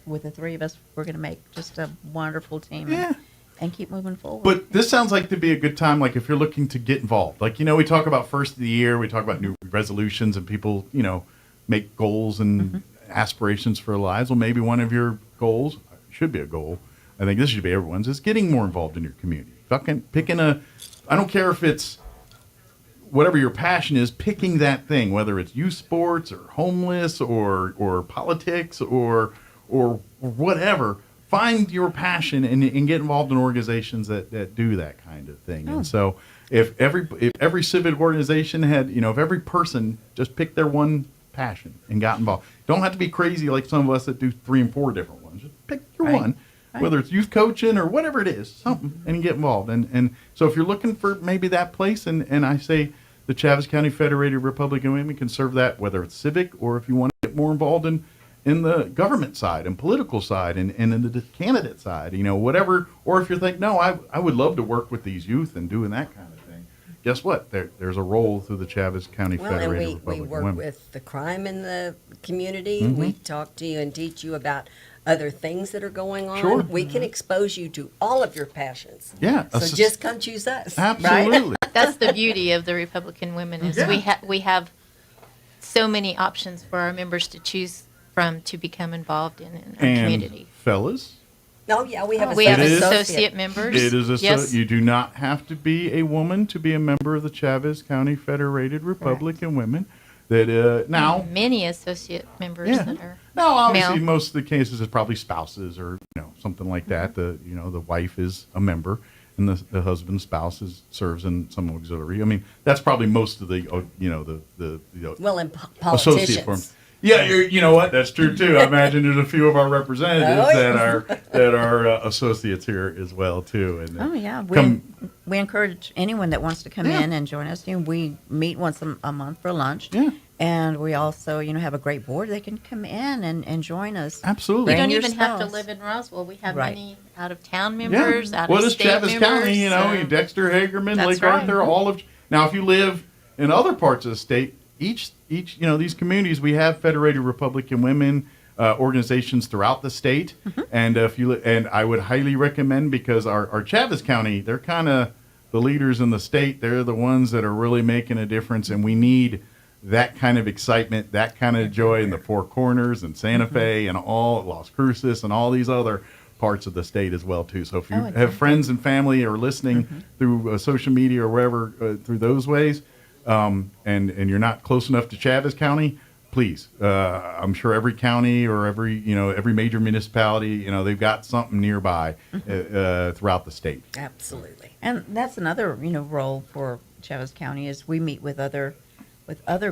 with the 3 of us, we're going to make just a wonderful team. Yeah. And keep moving forward. But this sounds like to be a good time, like if you're looking to get involved. Like, we talk about first of the year, we talk about new resolutions, and people, make goals and aspirations for their lives. Well, maybe one of your goals, should be a goal, I think this should be everyone's, is getting more involved in your community. Picking I don't care if it's whatever your passion is, picking that thing, whether it's youth sports or homeless or politics or whatever. Find your passion and get involved in organizations that do that kind of thing. And so if every civic organization had, if every person just picked their one passion and got involved, don't have to be crazy like some of us that do 3 and 4 different ones. Just pick your one, whether it's youth coaching or whatever it is, something, and get involved. And so if you're looking for maybe that place, and I say the Chaves County Federated Republican Women can serve that, whether it's civic or if you want to get more involved in the government side and political side and in the candidate side, whatever. Or if you think, no, I would love to work with these youth and doing that kind of thing. Guess what? There's a role through the Chaves County Federated Republican we work Women. with the crime in the community. We talk to you and teach you about other things that are going on. Sure. We can expose you to all of your passions. Yeah. So just come choose us. Absolutely. Right? That's the beauty of the Republican Women is we have so many options for our members to choose from to become involved in our community. Fellas? Oh, yeah, we have associate members. It is yes. You do not have to be a woman to be a member of the Chaves County Federated Republican Women. That now many associate members that are now obviously male. most of the cases is probably spouses or something like that. The the wife is a member and the husband spouse serves in some auxiliary. I mean that's probably most of the well in associate politicians. forms. Yeah, you know what? That's true too. I imagine there's a few of our representatives that are associates here as well too. And we encourage anyone that wants to come in and join us. We meet once a month for lunch. Yeah. And we also, have a great board. They can come in and join us. Absolutely. You don't even have to live in Roswell. We have many out-of-town members, out-of-state members. Well, this Chaves County, so Dexter, Hagerman, Lake right. Arthur, all of. Now, if you live in other parts of the state, each these communities, we have Federated Republican Women organizations throughout the state, and I would highly recommend because our Chaves County, they're kind of the leaders in the state. They're the ones that are really making a difference, and we need that kind of excitement, that kind of joy in the Four Corners and Santa Fe and all Las Cruces and all these other parts of the state as well too. So if you have friends and family or listening through social media or wherever through those ways, and you're not close enough to Chaves County, please. I'm sure every county or every major municipality, they've got something nearby throughout the state. Absolutely. And that's another role for Chaves County is we meet with other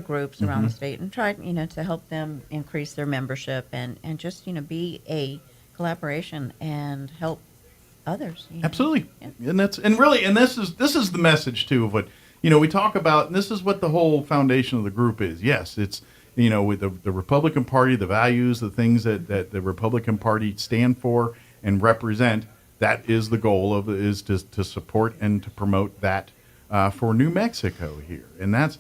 groups around the state and try to help them increase their membership and just be a collaboration and help others. Absolutely. Yeah. And this is the message too of what we talk about, and this is what the whole foundation of the group is. Yes, it's with the Republican Party, the values, the things that the Republican Party stand for and represent. That is the goal is to support and to promote that for New Mexico here, and that's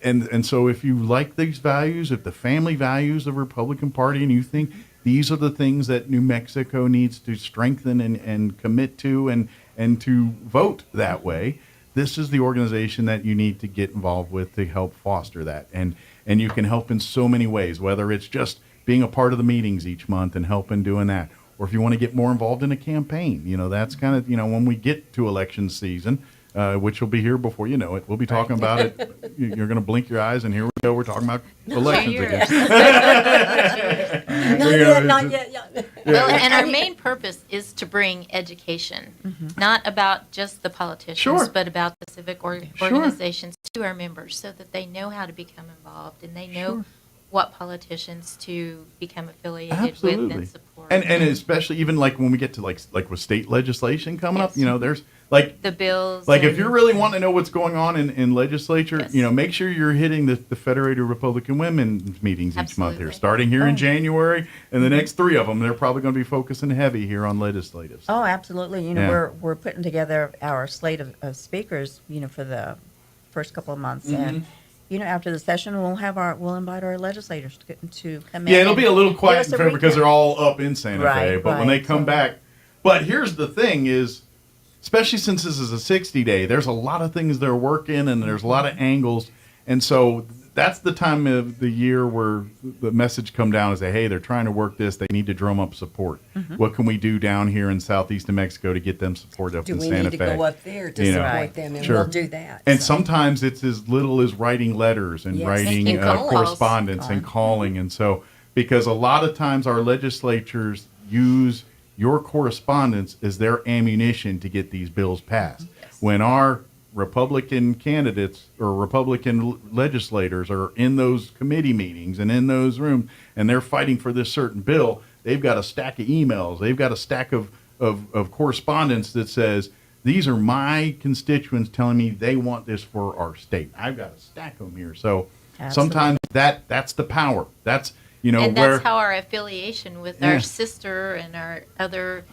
and so if you like these values, if the family values the Republican Party, and you think these are the things that New Mexico needs to strengthen and commit to and to vote that way, this is the organization that you need to get involved with to help foster that. And you can help in so many ways, whether it's just being a part of the meetings each month and helping doing that, or if you want to get more involved in a campaign, that's kind of, when we get to election season, which will be here before you know it. We'll be talking about it. You're going to blink your eyes, and here we go. We're talking about elections again. Not yet. Well, and our main purpose is to bring education, not about just the politicians, but about the civic organizations to our members so that they know how to become involved and they know what politicians to become affiliated with and support. And especially even like when we get to like with state legislation coming up, there's like the bills. Like if you're really wanting to know what's going on in legislature, make sure you're hitting the Federated Republican Women's meetings each month here, starting here in January, and the next 3 of them, they're probably going to be focusing heavy here on legislative stuff. Oh, absolutely. We're putting together our slate of speakers, for the first couple of months, and after the session, we'll invite our legislators to come in. Yeah, it'll be a little quiet because they're all up in Santa Fe, but when they come back. But here's the thing is, especially since this is a 60-day, there's a lot of things they're working and there's a lot of angles. And so that's the time of the year where the message come down and say, hey, they're trying to work this. They need to drum up support. What can we do down here in southeast New Mexico to get them support up in Santa Fe? Do we need to go up there to support them? And we'll do that. And sometimes it's as little as writing letters and writing correspondence and calling. And so because a lot of times our legislatures use your correspondence as their ammunition to get these bills passed. When our Republican candidates or Republican legislators are in those committee meetings and in those rooms and they're fighting for this certain bill, they've got a stack of emails. They've got a stack of correspondence that says, these are my constituents telling me they want this for our state. I've got a stack of them here. So sometimes that's the power. That's and that's how our affiliation with our sister and our other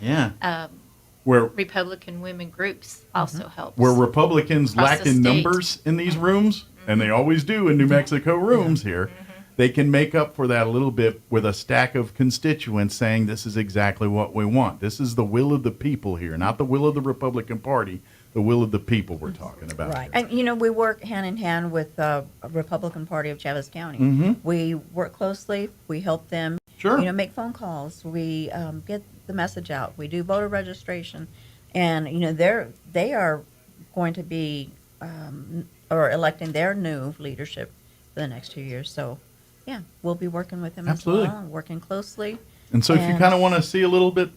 where Republican women groups also helps. Where Republicans lack in numbers in these rooms, and they always do in New Mexico rooms here, they can make up for that a little bit with a stack of constituents saying this is exactly what we want. This is the will of the people here, not the will of the Republican Party, the will of the people we're talking about. Right. And, we work hand in hand with the Republican Party of Chaves County. We work closely. We help them, make phone calls. We get the message out. We do voter registration. And, they are going to be or electing their new leadership for the next 2 years. So, we'll be working with them as well, working closely. And so if you kind of want to see a little bit,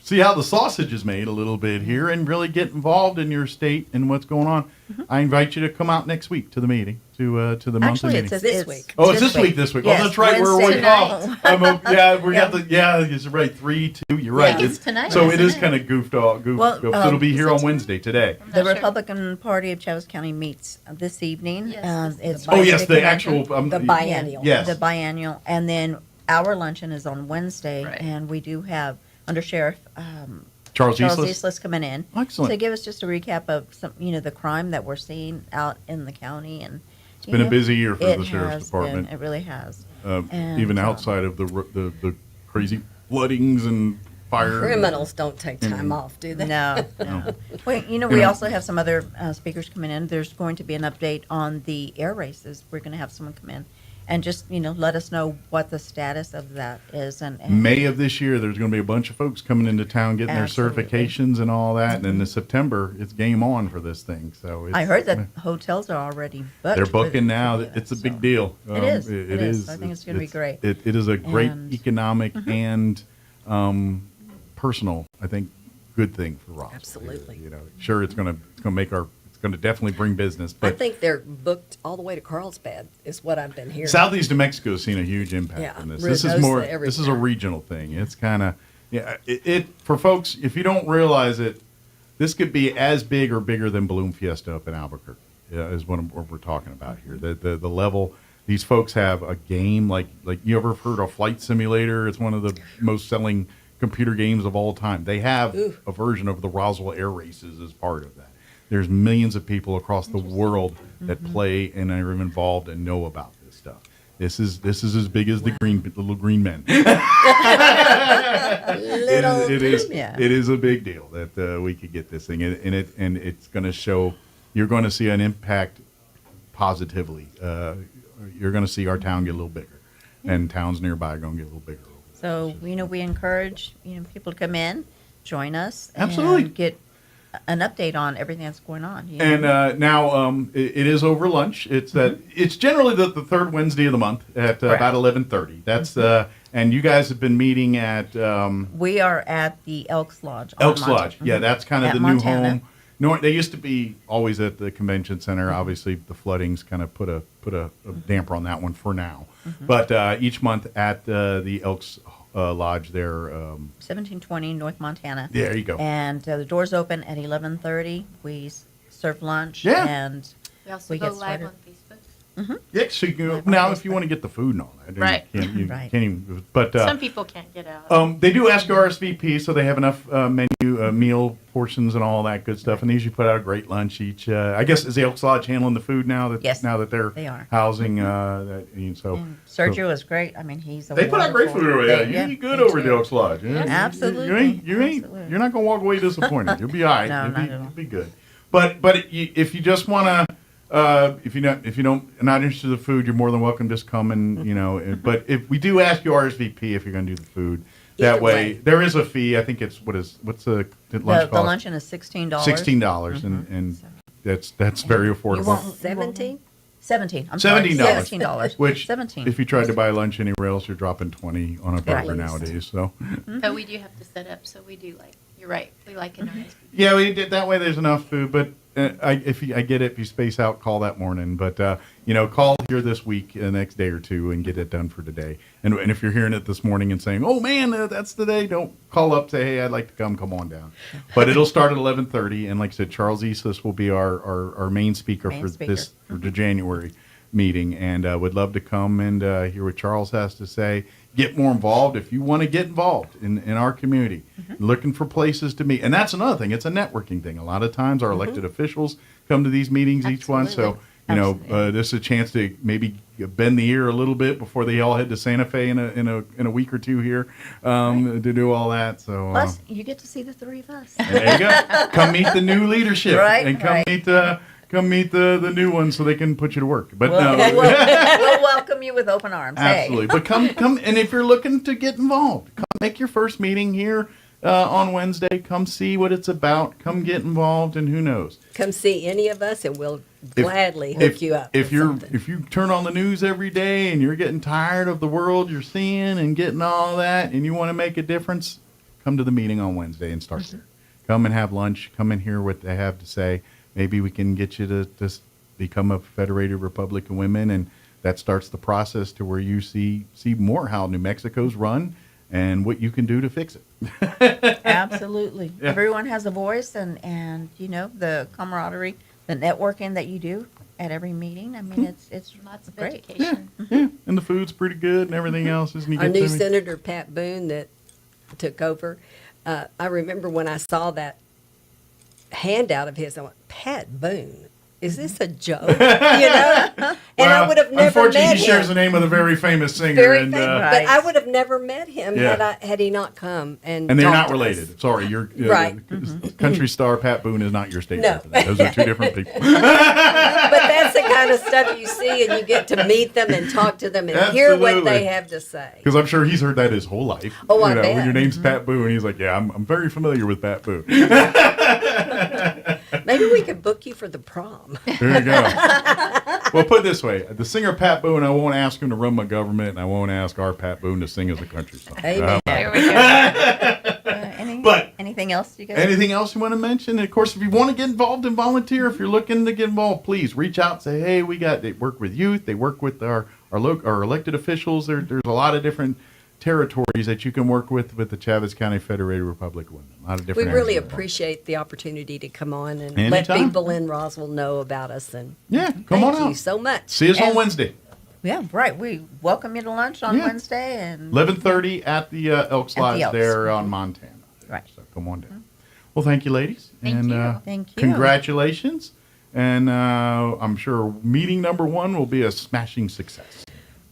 see how the sausage is made a little bit here and really get involved in your state and what's going on, I invite you to come out next week to the meeting, to the monthly meeting. It's this week. Oh, it's this week. Yes, Oh, that's right. We're away off. It's right. 3-2. You're right. It's tonight. So it is kind of goofed off. So it'll be here on Wednesday today. The Republican Party of Chaves County meets this evening. It's the actual the biennial. Yes, the biennial, and then our luncheon is on Wednesday, and we do have Under Sheriff Charles Eastlis coming in. Excellent. To give us just a recap of some, the crime that we're seeing out in the county, and it's been a busy year for the sheriff's department. It really has. Even outside of the crazy floodings and fire. Criminals don't take time off, do they? No. Well, we also have some other speakers coming in. There's going to be an update on the air races. We're going to have someone come in and just, let us know what the status of that is. And May of this year, there's going to be a bunch of folks coming into town getting Absolutely. their certifications and all that. And then in September, it's game on for this thing. So I heard that hotels are already booked. they're for booking now. the event, It's a big deal. It is. It It is. is. I think it's gonna be great. It is a great And- economic and personal, I think, good thing for Roswell. Absolutely. Sure, it's going to definitely bring business, I but think they're booked all the way to Carlsbad, is what I've been hearing. Southeast New Mexico has seen a huge impact Yeah, in this. most This is of more. every This is a town. regional thing. It's kind of It for folks. If you don't realize it, this could be as big or bigger than Balloon Fiesta up in Albuquerque. Is what we're talking about here. The level. These folks have a game like you ever heard of Flight Simulator? It's one of the most selling computer games of all time. They have a version of the Roswell Air Races as part of that. There's millions of people across the world that play and are involved and know about this stuff. This is as big as the little green men. It is a big deal that we could get this thing, and it's going to show. You're going to see an impact positively. You're going to see our town get a little bigger, and towns nearby are going to get a little bigger. So, we encourage, people to come in, join us, Absolutely. and get an update on everything that's going on. And now it is over lunch. It's it's generally the third Wednesday of the month at about 11:30. That's and you guys have been meeting at we are at the Elks Lodge. Elks Lodge. Yeah, that's kind of At the Montana. new home. No, they used to be always at the convention center. Obviously, the floodings kind of put a damper on that one for now. But each month at the Elks Lodge there. 1720 North Montana. There you go. And the doors open at 11:30. We serve lunch. Yeah. And We also we go get live started. on Facebook. Yeah, so you can, now if you want to get the food and all that, Right. you Right. can't even. But Some people can't get out. they do ask RSVP, so they have enough meal portions and all that good stuff. And they usually put out a great lunch each. I guess is the Elks Lodge handling the food now that Yes, now that they're they are. housing that. And so Sergio is great. I mean, he's a they put out great wonderful- food over there. They- You yeah, eat good they over at do. the Elks Lodge. You Absolutely. You're not gonna walk away disappointed. You'll be all right. No, you'll not at all. you'll be good. But if you just wanna. If you don't not interested in the food, you're more than welcome. Just come and But if we do ask you RSVP if you're going to do the food, that Either way way. there is a fee. I think it's what's the lunch cost? The luncheon is $16. $16, and that's very affordable. 17? 17. I'm sorry. $17. Which 17. if you tried to buy lunch anywhere else, you're dropping 20 on a burger Right. nowadays. So But we do have to set up, so we do you're right. We like an RSVP. yeah, we did that way. There's enough food, but I get it. If you space out, call that morning. But call here this week, the next day or two, and get it done for today. And if you're hearing it this morning and saying, "Oh man, that's the day," don't call up. Say, "Hey, I'd like to come. Come on down." But it'll start at 11:30, and like I said, Charles Isis will be our main speaker for the January meeting, and would love to come and hear what Charles has to say. Get more involved if you want to get involved in our community. Looking for places to meet, and that's another thing. It's a networking thing. A lot of times, our elected officials come to these meetings each one. So this is a chance to maybe bend the ear a little bit before they all head to Santa Fe in a week or two here to do all that. So Plus, you get to see the three of us. there you go. Come meet the new leadership, Right, and come meet the new ones so they can put you to work. But We'll welcome you with open arms. absolutely. Hey. But come, and if you're looking to get involved, come make your first meeting here on Wednesday. Come see what it's about. Come get involved, and who knows? Come see any of us, and we'll gladly hook you up. If you turn on the news every day and you're getting tired of the world you're seeing and getting all that, and you want to make a difference, come to the meeting on Wednesday and start there. Come and have lunch. Come and hear what they have to say. Maybe we can get you to just become a Federated Republic of Women, and that starts the process to where you see more how New Mexico's run and what you can do to fix it. Absolutely. Yeah. Everyone has a voice, and the camaraderie, the networking that you do at every meeting. I mean, it's Lots of great. education. Yeah, and the food's pretty good and everything else. Isn't Our new Senator Pat Boone that took over, I remember when I saw that handout of his, I went, Pat Boone, is this a joke? You know? And I would have never unfortunately, met he shares him. the name of the very famous singer. Very and, famous, but I would have never met him had he not come. And they're talked not to related. us. Sorry, you're Right. country star Pat Boone is not your state No. representative. Those are two different people. But that's the kind of stuff you see, and you get to meet them and talk to them and hear what they have to say. Because I'm sure he's heard that his whole life. Oh, I When bet. your name's Pat Boone, he's like, yeah, I'm very familiar with Pat Boone. Maybe we could book you for the prom. There you go. Well, put it this way: the singer Pat Boone, I won't ask him to run my government, and I won't ask our Pat Boone to sing as a country song. Amen. There we go. But anything else you guys? anything else you want to mention? And of course, if you want to get involved and volunteer, if you're looking to get involved, please reach out. Say, hey, they work with youth. They work with our elected officials. There's a lot of different territories that you can work with the Chavez County Federated Republic. A lot of We different. really areas. appreciate the opportunity to come on and Anytime. let people in Roswell know about us. And come on thank you out. so much. See us on Wednesday, Yeah, right. We welcome you to lunch on Wednesday and 11:30 at the Elks the Lodge Elks. there on Montana. Right. So come on down. Well, thank you, ladies. Thank you. Thank you. Congratulations. And I'm sure meeting number 1 will be a smashing success.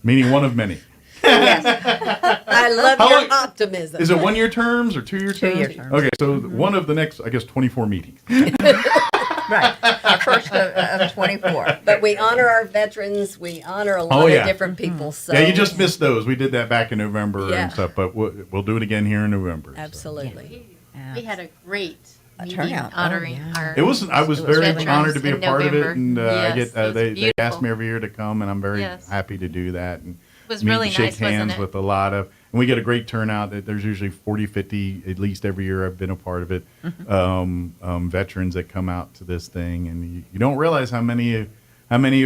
Meeting one of many. I love How your long- optimism. Is it 1-year terms or 2-year terms? 2-year terms. Okay, so one of the next, I guess, 24 meetings. right. Our first of 24. But we honor our veterans. We honor a lot of different people. So Yeah, you just missed those. We did that back in November Yeah. and stuff, but we'll do it again here in November. Absolutely. We had a great meeting turnout. honoring our I was very veterans honored to be a in part November. of it, and Yes, it was they asked beautiful. me every year to come, and I'm very Yes. happy to do that. And It was meet really and shake nice, wasn't hands it? with a lot of, and we get a great turnout. There's usually 40, 50 at least every year I've been a part of it. Veterans that come out to this thing, and you don't realize how many of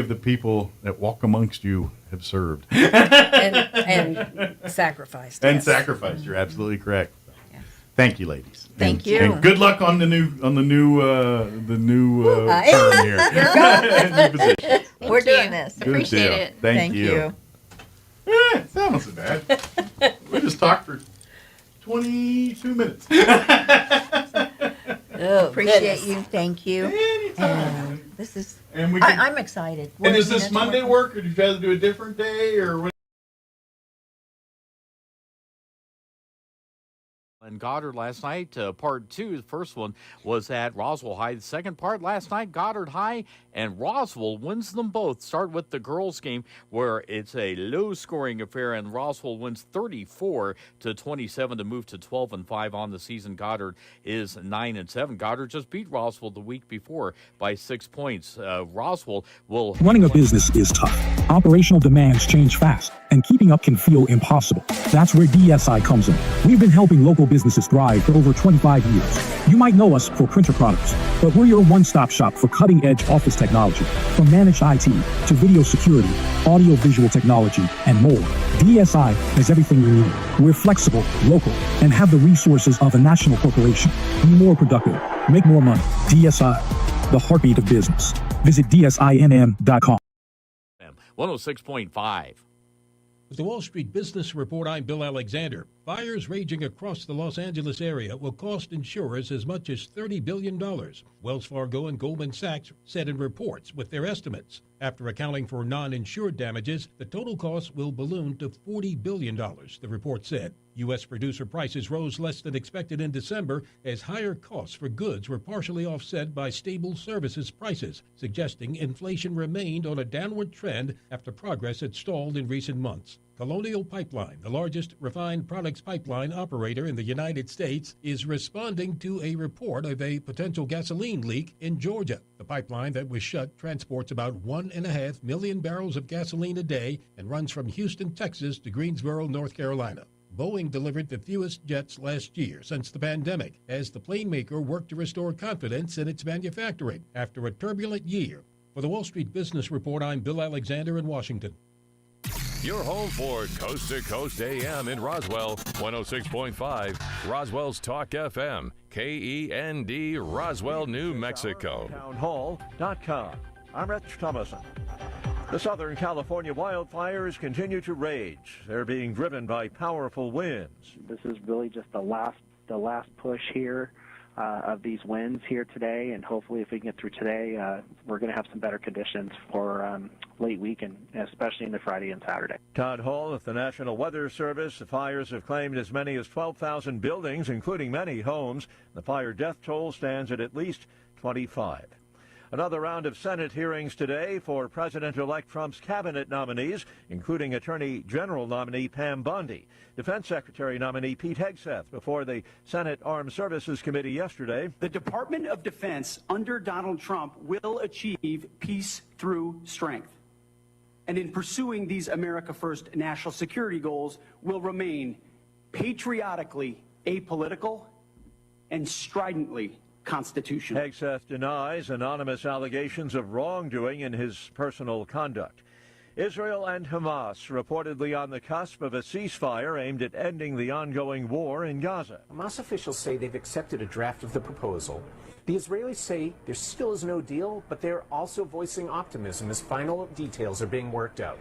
the people that walk amongst you have served and sacrificed. and yes. sacrificed. You're absolutely correct. Thank you, ladies. Thank you. And good luck on the new Hey, term here. New position. We're doing this. Good Appreciate deal. it. Thank you. That wasn't so bad. We just talked for 22 minutes. Oh, Appreciate goodness. you. Thank you. And this is. And we can, I'm excited. and does We're this gonna Monday work, or did you rather do a different day, or what? And Goddard last night, part 2. The first one was at Roswell High. The second part last night, Goddard High and Roswell wins them both. Start with the girls' game, where it's a low-scoring affair, and Roswell wins 34-27 to move to 12-5 on the season. Goddard is 9-7. Goddard just beat Roswell the week before by 6 points. Roswell will. Running a business is tough. Operational demands change fast, and keeping up can feel impossible. That's where DSI comes in. We've been helping local businesses thrive for over 25 years. You might know us for printer products, but we're your one-stop shop for cutting-edge office technology, from managed IT to video security, audio-visual technology, and more. DSI has everything you need. We're flexible, local, and have the resources of a national corporation. Be more productive. Make more money. DSI, the heartbeat of business. Visit DSINM.com. 106.5. With the Wall Street Business Report, I'm Bill Alexander. Fires raging across the Los Angeles area will cost insurers as much as $30 billion. Wells Fargo and Goldman Sachs said in reports with their estimates. After accounting for non-insured damages, the total cost will balloon to $40 billion, the report said. U.S. producer prices rose less than expected in December as higher costs for goods were partially offset by stable services prices, suggesting inflation remained on a downward trend after progress had stalled in recent months. Colonial Pipeline, the largest refined products pipeline operator in the United States, is responding to a report of a potential gasoline leak in Georgia. The pipeline that was shut transports about 1.5 million barrels of gasoline a day and runs from Houston, Texas to Greensboro, North Carolina. Boeing delivered the fewest jets last year since the pandemic as the plane maker worked to restore confidence in its manufacturing after a turbulent year. For the Wall Street Business Report, I'm Bill Alexander in Washington. Your home for Coast to Coast AM in Roswell, 106.5, Roswell's Talk FM, KEND, Roswell, New Mexico. Townhall.com. I'm Rich Thomason. The Southern California wildfires continue to rage. They're being driven by powerful winds. This is really just the last push here. of these winds here today, and hopefully if we can get through today, we're going to have some better conditions for late week, and especially into Friday and Saturday. Todd Hall of the National Weather Service. The fires have claimed as many as 12,000 buildings, including many homes. The fire death toll stands at least 25. Another round of Senate hearings today for President-elect Trump's cabinet nominees, including Attorney General nominee Pam Bondi, Defense Secretary nominee Pete Hegseth before the Senate Armed Services Committee yesterday. The Department of Defense under Donald Trump will achieve peace through strength. And in pursuing these America First national security goals will remain patriotically apolitical and stridently constitutional. Hegseth denies anonymous allegations of wrongdoing in his personal conduct. Israel and Hamas reportedly on the cusp of a ceasefire aimed at ending the ongoing war in Gaza. Hamas officials say they've accepted a draft of the proposal. The Israelis say there still is no deal, but they're also voicing optimism as final details are being worked out.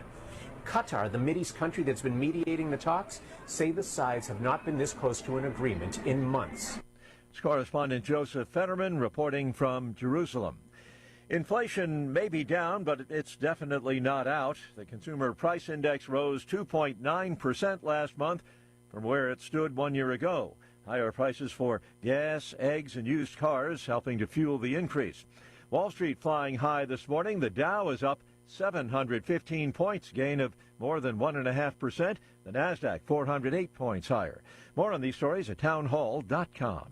Qatar, the Mideast country that's been mediating the talks, say the sides have not been this close to an agreement in months. It's correspondent Joseph Fetterman reporting from Jerusalem. Inflation may be down, but it's definitely not out. The Consumer Price Index rose 2.9% last month from where it stood 1 year ago. Higher prices for gas, eggs, and used cars helping to fuel the increase. Wall Street flying high this morning. The Dow is up 715 points, gain of more than 1.5%. The Nasdaq 408 points higher. More on these stories at townhall.com.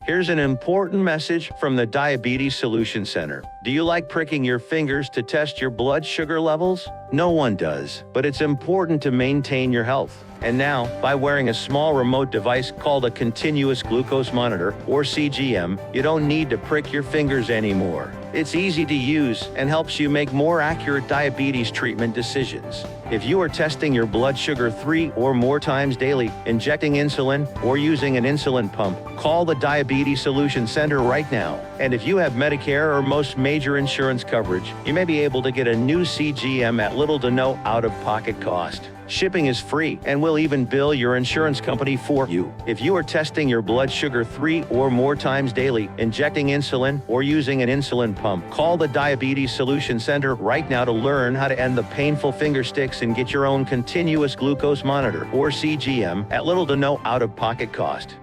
Here's an important message from the Diabetes Solution Center. Do you like pricking your fingers to test your blood sugar levels? No one does, but it's important to maintain your health. And now, by wearing a small remote device called a continuous glucose monitor, or CGM, you don't need to prick your fingers anymore. It's easy to use and helps you make more accurate diabetes treatment decisions. If you are testing your blood sugar 3 or more times daily, injecting insulin, or using an insulin pump, call the Diabetes Solution Center right now. And if you have Medicare or most major insurance coverage, you may be able to get a new CGM at little to no out-of-pocket cost. Shipping is free, and we'll even bill your insurance company for you. If you are testing your blood sugar 3 or more times daily, injecting insulin, or using an insulin pump, call the Diabetes Solution Center right now to learn how to end the painful finger sticks and get your own continuous glucose monitor, or CGM, at little to no out-of-pocket cost.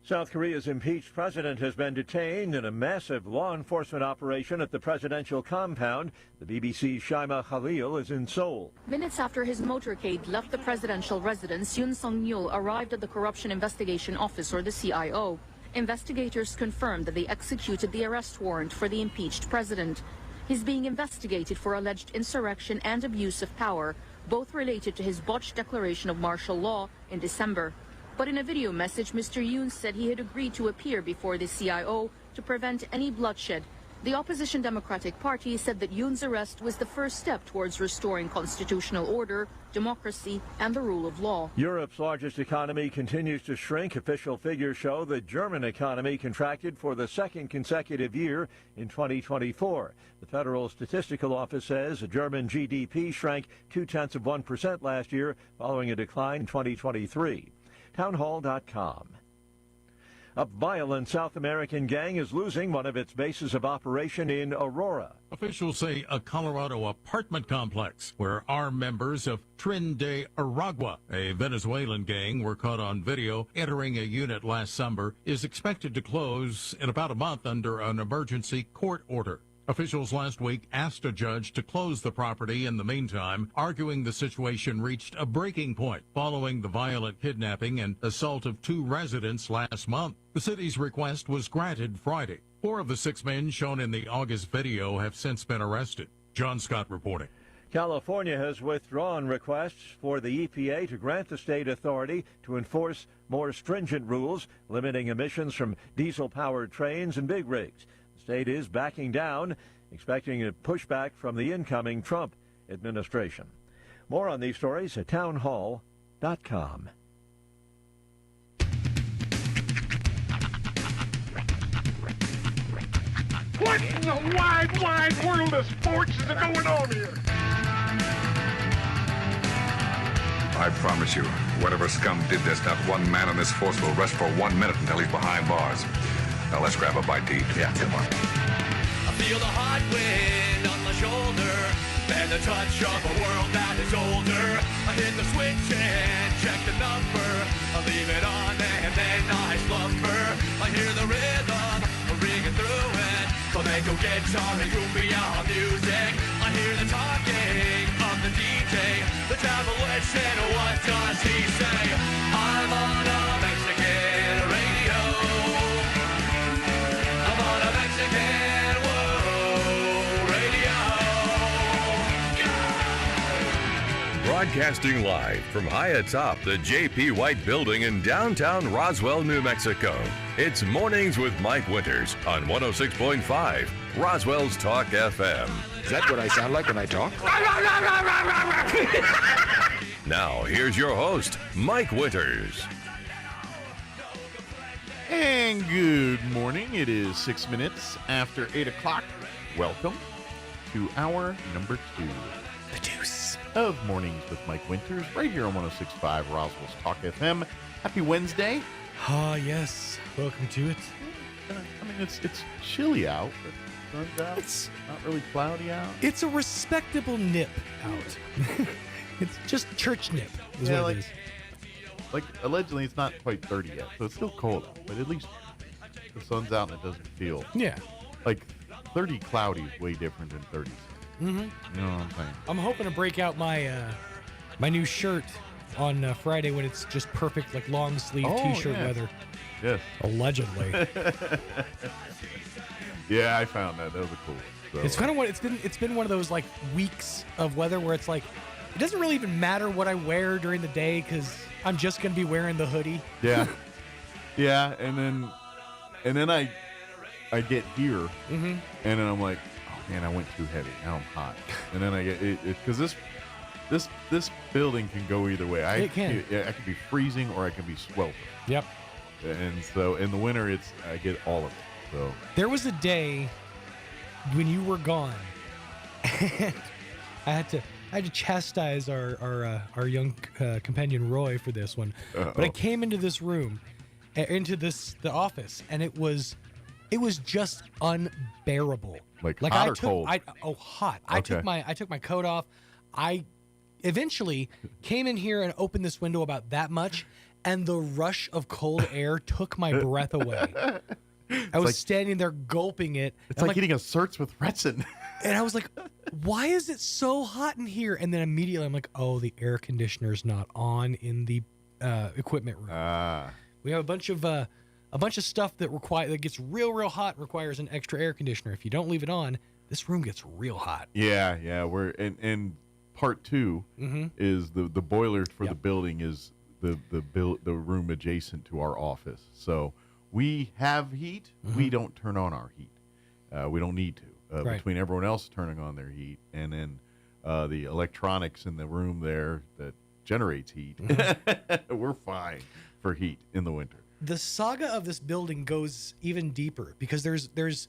South Korea's impeached president has been detained in a massive law enforcement operation at the presidential compound. The BBC's Shaima Khalil is in Seoul. Minutes after his motorcade left the presidential residence, Yoon Sung-yeol arrived at the Corruption Investigation Office, or the CIO. Investigators confirmed that they executed the arrest warrant for the impeached president. He's being investigated for alleged insurrection and abuse of power, both related to his botched declaration of martial law in December. But in a video message, Mr. Yoon said he had agreed to appear before the CIO to prevent any bloodshed. The opposition Democratic Party said that Yoon's arrest was the first step towards restoring constitutional order, democracy, and the rule of law. Europe's largest economy continues to shrink. Official figures show the German economy contracted for the second consecutive year in 2024. The Federal Statistical Office says the German GDP shrank 0.2% last year, following a decline in 2023. Townhall.com. A violent South American gang is losing one of its bases of operation in Aurora. Officials say a Colorado apartment complex where armed members of Tren de Aragua, a Venezuelan gang, were caught on video entering a unit last summer, is expected to close in about a month under an emergency court order. Officials last week asked a judge to close the property in the meantime, arguing the situation reached a breaking point following the violent kidnapping and assault of 2 residents last month. The city's request was granted Friday. 4 of the 6 men shown in the August video have since been arrested. John Scott reporting. California has withdrawn requests for the EPA to grant the state authority to enforce more stringent rules limiting emissions from diesel-powered trains and big rigs. The state is backing down, expecting a pushback from the incoming Trump administration. More on these stories at townhall.com. What in the wide world of sports is going on here? I promise you, whatever scum did this, not one man on this force will rest for 1 minute until he's behind bars. Now let's grab a bite to eat. Yeah, come on. I feel the hot wind on my shoulder and the touch of a world that is older. I hit the switch and check the number. I leave it on and then I slumber. I hear the rhythm ringing through it. Flamenco guitar and cumbia music. I hear the talking of the DJ. The devil wishing, what does he say? I'm on a Mexican radio. I'm on a Mexican world radio. Broadcasting live from high atop the J.P. White Building in downtown Roswell, New Mexico. It's Mornings with Mike Winters on 106.5 Roswell's Talk FM. Is that what I sound like when I talk? Now, here's your host, Mike Winters. And good morning. It is 6 minutes after 8 o'clock. Welcome to hour number 2. The deuce of Mornings with Mike Winters, right here on 106.5 Roswell's Talk FM. Happy Wednesday. Ah, yes. Welcome to it. I mean, it's chilly out, but sun's out. It's not really cloudy out. It's a respectable nip out. It's just church nip is what it is. Like, allegedly, it's not quite 30 yet, so it's still cold out, but at least the sun's out and it doesn't feel. Yeah. Like, 30 cloudy is way different than 30. Mm-hmm. You know what I'm saying? I'm hoping to break out my my new shirt on Friday when it's just perfect, like long sleeve t-shirt weather. Yes. Allegedly. Yeah, I found that. That was cool. So, It's kind of what it's been one of those like weeks of weather where it's like it doesn't really even matter what I wear during the day because I'm just gonna be wearing the hoodie. Yeah. Yeah, and then I get here, Mm-hmm. and then I'm like, oh man, I went too heavy. Now I'm hot. And then I get it because this building can go either way. I could be freezing or I can be sweltering. Yep. And so in the winter, I get all of it. So There was a day when you were gone, and I had to chastise our young companion Roy for this one. Uh-oh. But I came into this room, into the office, and it was just unbearable. Like hot or cold? Okay. Hot. I took my coat off. I eventually came in here and opened this window about that much, and the rush of cold air took my breath away. I was standing there gulping it. It's like eating a Certs with Retsin. And I was like, why is it so hot in here? And then immediately I'm like, oh, the air conditioner's not on in the equipment room. We have a bunch of stuff that gets real hot and requires an extra air conditioner. If you don't leave it on, this room gets real hot. Yeah. We're and part 2 is the boiler for the building is the room adjacent to our office. So we have heat. We don't turn on our heat. We don't need to. Right. Between everyone else turning on their heat and then the electronics in the room there that generates heat, we're fine for heat in the winter. The saga of this building goes even deeper because there's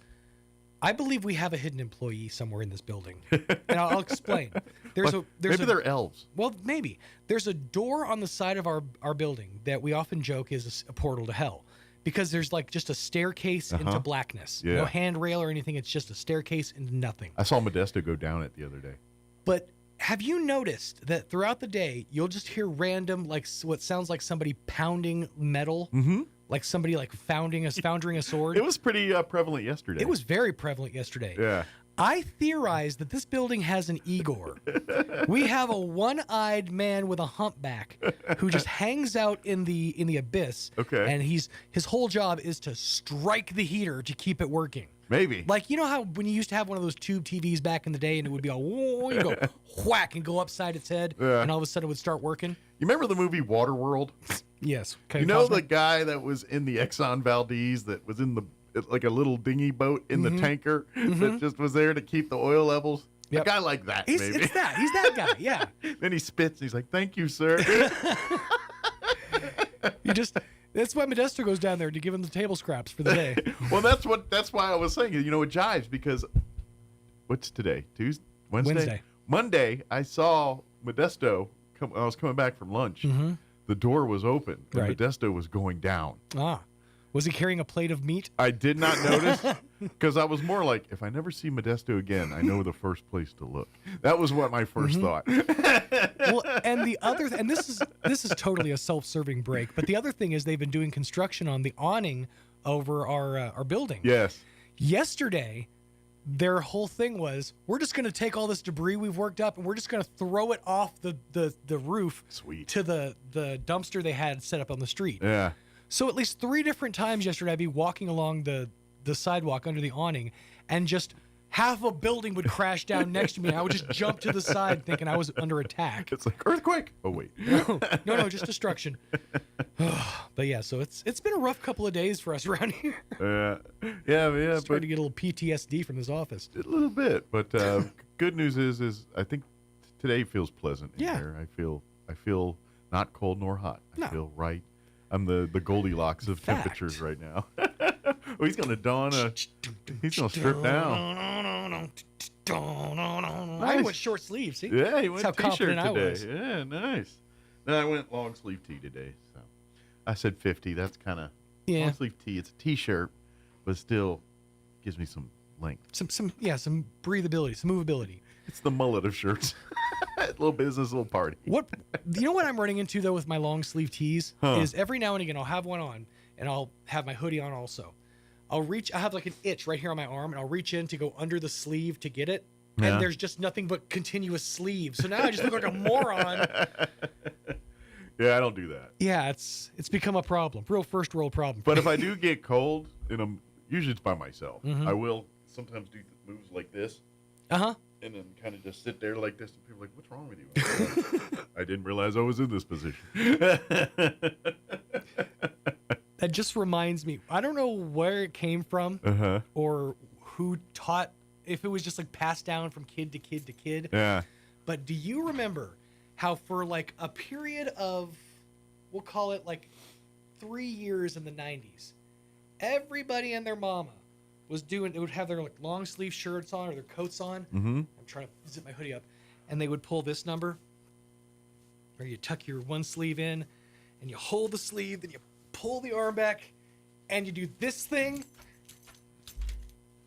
I believe we have a hidden employee somewhere in this building, and I'll explain. Maybe they're elves. Well, maybe there's a door on the side of our building that we often joke is a portal to hell. Because there's like just a staircase into blackness. Yeah. No handrail or anything. It's just a staircase into nothing. I saw Modesto go down it the other day. But have you noticed that throughout the day, you'll just hear random, like what sounds like somebody pounding metal? Mm-hmm. Like somebody like foundering a sword? It was pretty prevalent yesterday. It was very prevalent yesterday. Yeah. I theorize that this building has an Igor. We have a one-eyed man with a humpback who just hangs out in the abyss. Okay. And his whole job is to strike the heater to keep it working. Maybe. Like, you know how when you used to have one of those tube TVs back in the day and it would be all, whoa, you go whack and go upside its head, and all of a sudden it would start working? You remember the movie Waterworld? Yes. You know the guy that was in the Exxon Valdez that was in like a little dinghy boat in the tanker that just was there to keep the oil levels? Yep. A guy like that, maybe. He's that guy, yeah. Then he spits and he's like, "Thank you, sir." That's why Modesto goes down there to give him the table scraps for the day. Well, that's why I was saying, it jives because what's today? Wednesday? Wednesday. Monday, I saw Modesto I was coming back from lunch. The door was open, and Right. Modesto was going down. Was he carrying a plate of meat? I did not notice because I was more like, if I never see Modesto again, I know the first place to look. That was what my first thought. Well, and the other, and this is totally a self-serving break. But the other thing is they've been doing construction on the awning over our building. Yes. Yesterday, their whole thing was, we're just going to take all this debris we've worked up and we're just going to throw it off the roof to the dumpster they had set up on the street. Yeah. So at least 3 different times yesterday, I'd be walking along the sidewalk under the awning, and just half a building would crash down next to me. I would just jump to the side thinking I was under attack. It's like earthquake. Oh, wait. No, just destruction. But yeah, so it's been a rough couple of days for us around here. Yeah. Starting to get a little PTSD from this office. A little bit, but good news is I think today feels pleasant in here. I feel not cold nor hot. I feel right. I'm the Goldilocks of temperatures right now. Oh, he's gonna he's gonna strip down. I went short sleeve. See? Yeah, he went That's how t-shirt confident today. I was. Yeah, nice. No, I went long sleeve tee today. So I said 50. That's kind of long sleeve tee. It's a t-shirt, but still gives me some length. Some breathability, some movability. It's the mullet of shirts. Little business, little party. You know what I'm running into though with my long sleeve tees is every now and again I'll have one on and I'll have my hoodie on also. I have like an itch right here on my arm, and I'll reach in to go under the sleeve to get it, and there's just nothing but continuous sleeve. So now I just look like a moron. Yeah, I don't do that. Yeah, it's become a problem, real first world problem. But if I do get cold, usually it's by myself. I will sometimes do moves like this. And then kind of just sit there like this, and people are like, "What's wrong with you?" I didn't realize I was in this position. That just reminds me. I don't know where it came from, or who taught. If it was just like passed down from kid to kid to kid. Yeah. But do you remember how for like a period of, we'll call it like 3 years in the 90s, everybody and their mama they would have their like long sleeve shirts on or their coats on. I'm trying to zip my hoodie up, and they would pull this number, where you tuck your one sleeve in, and you hold the sleeve, then you pull the arm back, and you do this thing.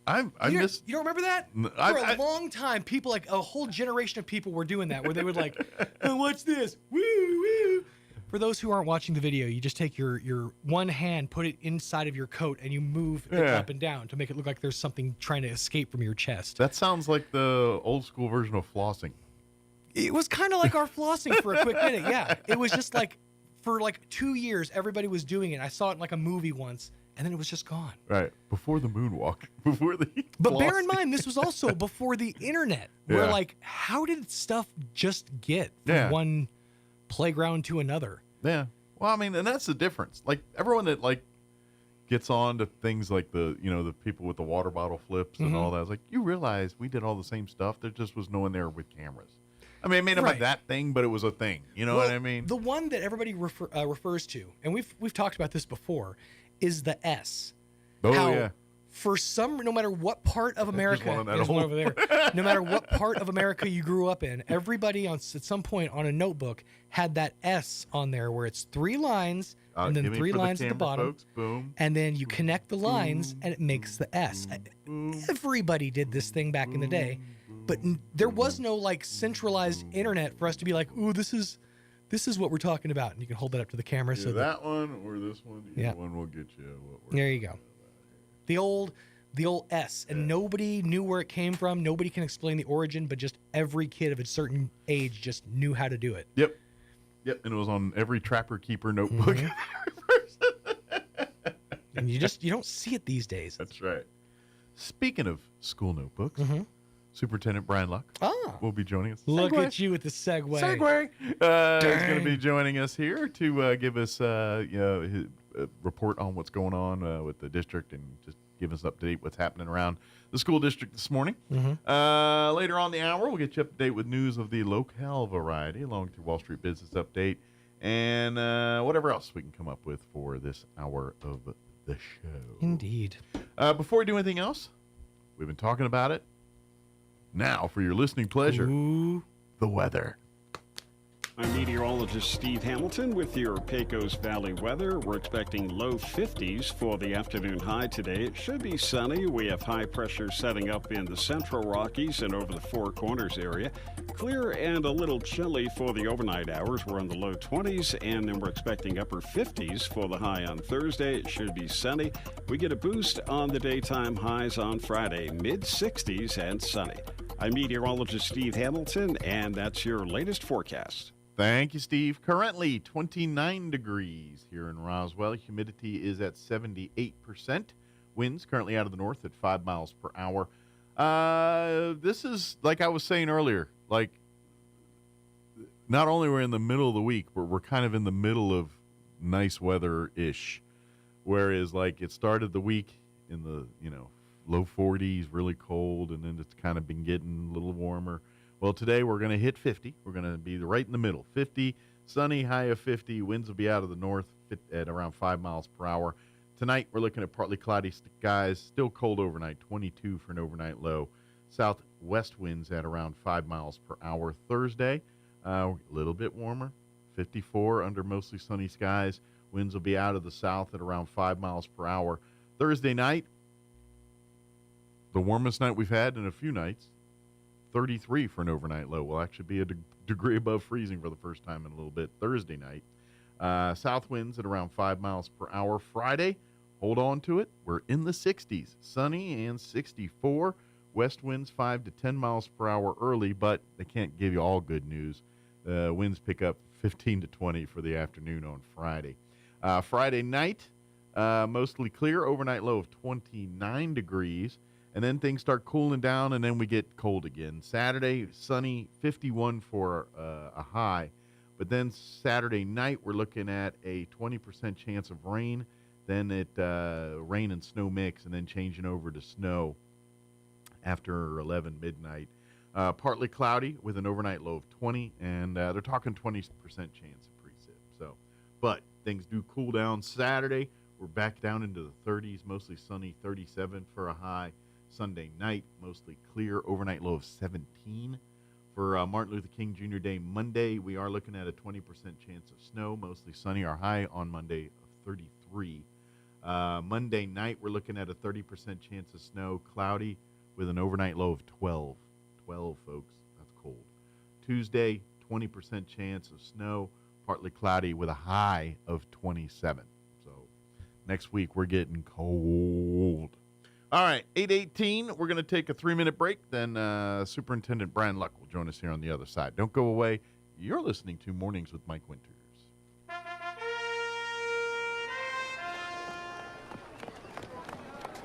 You don't remember that? For a long time, people, like a whole generation of people were doing that, where they would like, oh, what's this? Woo, woo. For those who aren't watching the video, you just take your one hand, put it inside of your coat, and you move it up and down to make it look like there's something trying to escape from your chest. That sounds like the old school version of flossing. It was kind of like our flossing for a quick minute, yeah. It was just like, for like 2 years, everybody was doing it. I saw it in like a movie once, and then it was just gone. Right. Before the moonwalk. Before the But flossing. bear in mind, this was also before the internet. Where like, how did stuff just get from one playground to another? Yeah. Well, I mean, and that's the difference. Like, everyone that like gets on to things like the people with the water bottle flips and all that, it's like, you realize we did all the same stuff. There just was no one there with cameras. I mean, it may not be that thing, but it was a thing. You know what I mean? The one that everybody refers to, and we've talked about this before, is the S. Oh, yeah. For no matter what part of America, there's one over there. No matter what part of America you grew up in, everybody at some point on a notebook had that S on there, where it's 3 lines and then 3 lines at the bottom, folks. Boom. And then you connect the lines and it makes the S. Everybody did this thing back in the day, but there was no like centralized internet for us to be like, ooh, this is what we're talking about, and you can hold that up to the camera. So that one or this one, either one will get you. There you go. The old S, and nobody knew where it came from. Nobody can explain the origin, but just every kid of a certain age just knew how to do it. Yep. And it was on every Trapper Keeper notebook. And you don't see it these days. That's right. Speaking of school notebooks, Superintendent Brian Luck will be joining us. Look at you with the segue. He's going to be joining us here to give us his report on what's going on with the district, and just give us up to date what's happening around the school district this morning. Later on the hour, we'll get you up to date with news of the locale variety, along with your Wall Street Business Update, and whatever else we can come up with for this hour of the show. Indeed. Before we do anything else, we've been talking about it. Now, for your listening pleasure, the weather. I'm meteorologist Steve Hamilton with your Pecos Valley weather. We're expecting low 50s for the afternoon high today. It should be sunny. We have high pressure setting up in the central Rockies and over the Four Corners area. Clear and a little chilly for the overnight hours. We're in the low 20s, and then we're expecting upper 50s for the high on Thursday. It should be sunny. We get a boost on the daytime highs on Friday, mid 60s and sunny. I'm meteorologist Steve Hamilton, and that's your latest forecast. Thank you, Steve. Currently 29 degrees here in Roswell. Humidity is at 78%. Winds currently out of the north at 5 miles per hour. This is, like I was saying earlier, like not only we're in the middle of the week, but we're kind of in the middle of nice weather-ish. Whereas, like, it started the week in the, low 40s, really cold, and then it's kind of been getting a little warmer. Well, today we're going to hit 50. We're going to be right in the middle. 50, sunny, high of 50. Winds will be out of the north at around 5 miles per hour. Tonight we're looking at partly cloudy skies. Still cold overnight, 22 for an overnight low. Southwest winds at around 5 miles per hour. Thursday, a little bit warmer, 54 under mostly sunny skies. Winds will be out of the south at around 5 miles per hour. Thursday night, the warmest night we've had in a few nights. 33 for an overnight low. Will actually be a degree above freezing for the first time in a little bit. Thursday night, south winds at around 5 miles per hour. Friday, hold on to it. We're in the 60s, sunny and 64. West winds 5 to 10 miles per hour early, but they can't give you all good news. Winds pick up 15 to 20 for the afternoon on Friday. Friday night, mostly clear. Overnight low of 29 degrees. And then things start cooling down, and then we get cold again. Saturday, sunny, 51 for a high. But then Saturday night, we're looking at a 20% chance of rain. Then rain and snow mix, and then changing over to snow after 11 midnight. Partly cloudy with an overnight low of 20, and they're talking 20% chance of precip. But things do cool down Saturday. We're back down into the 30s, mostly sunny, 37 for a high. Sunday night, mostly clear, overnight low of 17. For Martin Luther King Jr. Day Monday, we are looking at a 20% chance of snow, mostly sunny. Our high on Monday of 33. Monday night, we're looking at a 30% chance of snow, cloudy, with an overnight low of 12. 12, folks. That's cold. Tuesday, 20% chance of snow, partly cloudy, with a high of 27. So next week, we're getting cold. All right, 8:18. We're going to take a 3-minute break. Then Superintendent Brian Luck will join us here on the other side. Don't go away. You're listening to Mornings with Mike Winters.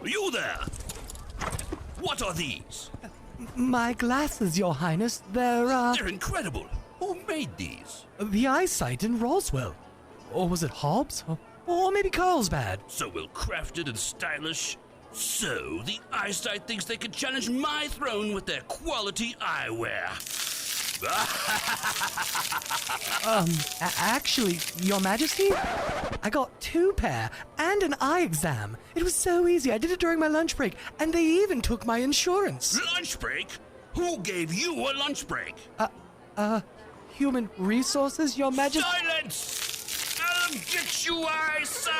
You there! What are these? My glasses, Your Highness. They're incredible. Who made these? The eyesight in Roswell. Or was it Hobbs? Or maybe Carlsbad. So well crafted and stylish. So, the eyesight thinks they can challenge my throne with their quality eyewear. Actually, Your Majesty, I got 2 pair and an eye exam. It was so easy. I did it during my lunch break, and they even took my insurance. Lunch break? Who gave you a lunch break? Human resources, Your Majesty. Silence! I'll get you eyesight!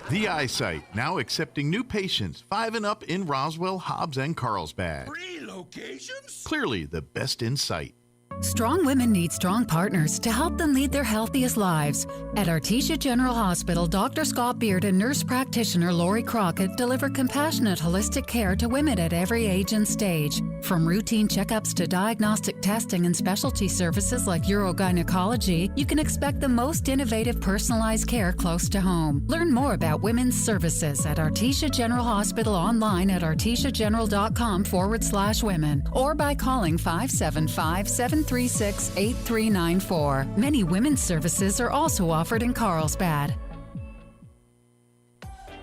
The Eyesight, now accepting new patients 5 and up in Roswell, Hobbs, and Carlsbad. 3 locations? Clearly the best in sight. Strong women need strong partners to help them lead their healthiest lives. At Artesia General Hospital, Dr. Scott Beard and nurse practitioner Lori Crockett deliver compassionate, holistic care to women at every age and stage. From routine checkups to diagnostic testing and specialty services like urogynecology, you can expect the most innovative, personalized care close to home. Learn more about women's services at Artesia General Hospital online at artesiageneral.com/women or by calling 575-736-8394. Many women's services are also offered in Carlsbad.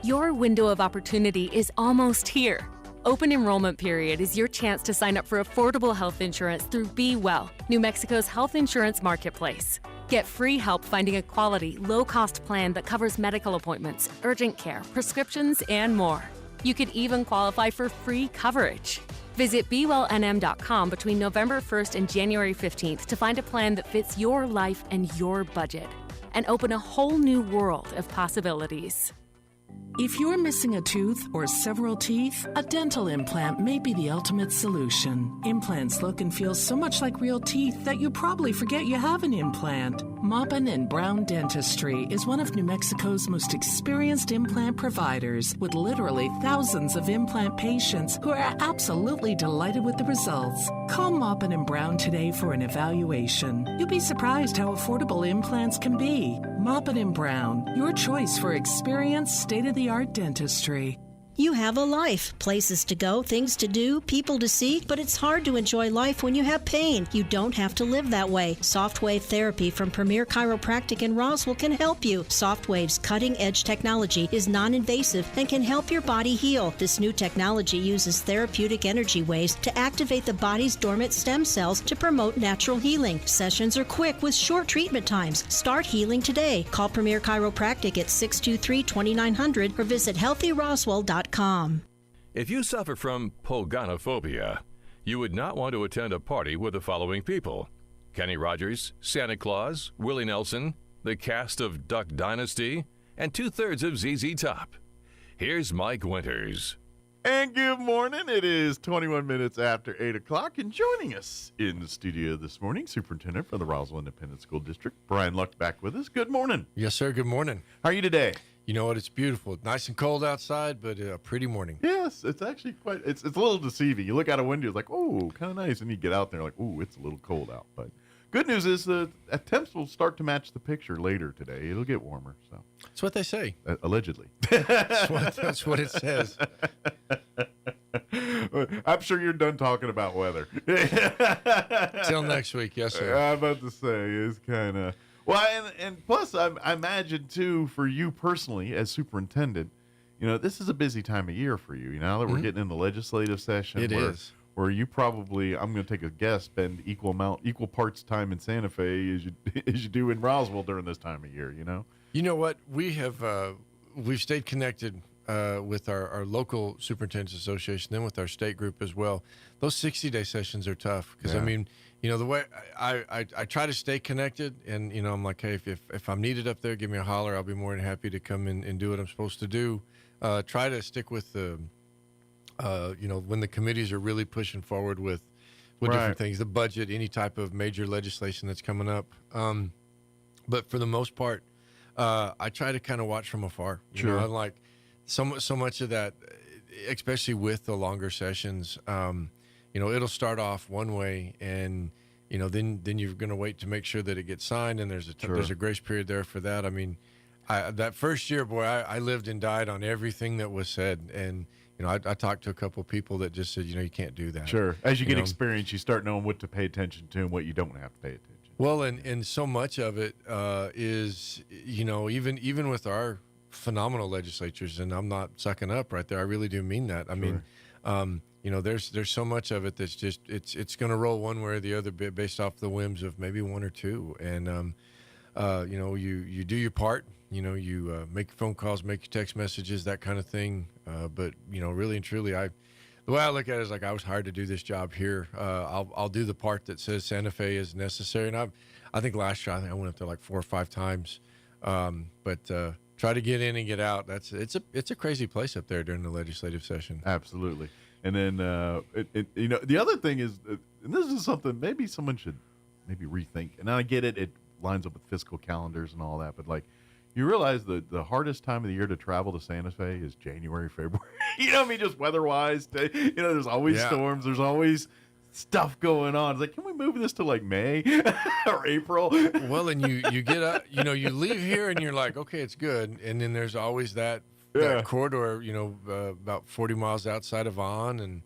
Your window of opportunity is almost here. Open enrollment period is your chance to sign up for affordable health insurance through Be Well, New Mexico's health insurance marketplace. Get free help finding a quality, low-cost plan that covers medical appointments, urgent care, prescriptions, and more. You could even qualify for free coverage. Visit BeWellNM.com between November 1st and January 15th to find a plan that fits your life and your budget and open a whole new world of possibilities. If you're missing a tooth or several teeth, a dental implant may be the ultimate solution. Implants look and feel so much like real teeth that you probably forget you have an implant. Maupin and Brown Dentistry is one of New Mexico's most experienced implant providers, with literally thousands of implant patients who are absolutely delighted with the results. Call Maupin and Brown today for an evaluation. You'll be surprised how affordable implants can be. Maupin and Brown, your choice for experienced, state-of-the-art dentistry. You have a life, places to go, things to do, people to see, but it's hard to enjoy life when you have pain. You don't have to live that way. Softwave Therapy from Premier Chiropractic in Roswell can help you. Softwave's cutting-edge technology is non-invasive and can help your body heal. This new technology uses therapeutic energy waves to activate the body's dormant stem cells to promote natural healing. Sessions are quick with short treatment times. Start healing today. Call Premier Chiropractic at 623-2900 or visit healthyroswell.com. If you suffer from pogonophobia, you would not want to attend a party with the following people: Kenny Rogers, Santa Claus, Willie Nelson, the cast of Duck Dynasty, and 2/3 of ZZ Top. Here's Mike Winters. And good morning. It is 21 minutes after 8 o'clock, and joining us in the studio this morning, Superintendent for the Roswell Independent School District, Brian Luck, back with us. Good morning. Yes, sir. Good morning. How are you today? You know what? It's beautiful. Nice and cold outside, but a pretty morning. Yes, it's actually quite, it's a little deceiving. You look out a window, it's like, oh, kind of nice. And you get out there like, oh, it's a little cold out. But good news is the temps will start to match the picture later today. It'll get warmer. So that's what they say. Allegedly. That's what it says. I'm sure you're done talking about weather. Till next week. Yes, sir. I'm about to say, it's kind of... Well, and plus, I imagine, too, for you personally as superintendent, you know, this is a busy time of year for you. Now that we're getting in the legislative session. It is. Where you probably, I'm going to take a guess, spend equal parts time in Santa Fe as you do in Roswell during this time of year, you know? You know what? We've stayed connected with our local superintendents association, then with our state group as well. Those 60-day sessions are tough because, I mean, you know, the way I try to stay connected, and, you know, I'm like, hey, if I'm needed up there, give me a holler. I'll be more than happy to come in and do what I'm supposed to do. Try to stick with the, you know, when the committees are really pushing forward with different things, the budget, any type of major legislation that's coming up. But for the most part, I try to kind of watch from afar. You know, I'm like so much of that, especially with the longer sessions. You know, it'll start off one way, and you know, then you're going to wait to make sure that it gets signed, and there's a grace period there for that. I mean, that first year, boy, I lived and died on everything that was said, and you know, I talked to a couple of people that just said, you know, you can't do that. Sure. As you get experience, you start knowing what to pay attention to and what you don't have to pay attention. Well, and so much of it is, you know, even with our phenomenal legislatures, and I'm not sucking up right there. I really do mean that. I mean, you know, there's so much of it that's just it's going to roll one way or the other based off the whims of maybe one or two. And you know, you do your part. You know, you make phone calls, make your text messages, that kind of thing. But you know, really and truly, the way I look at it is like I was hired to do this job here. I'll do the part that says Santa Fe is necessary. And I think last year I went up there like 4 or 5 times. But try to get in and get out. It's a crazy place up there during the legislative session. Absolutely. And then, you know, the other thing is, and this is something maybe someone should maybe rethink. And I get it; it lines up with fiscal calendars and all that. But like, you realize the hardest time of the year to travel to Santa Fe is January, February. You know what I mean? Just weather-wise, you know, there's always storms. There's always stuff going on. It's like, can we move this to like May or April? Well, and you get up, you know, you leave here and you're like, okay, it's good. And then there's always that corridor, you know, about 40 miles outside of Vaughn and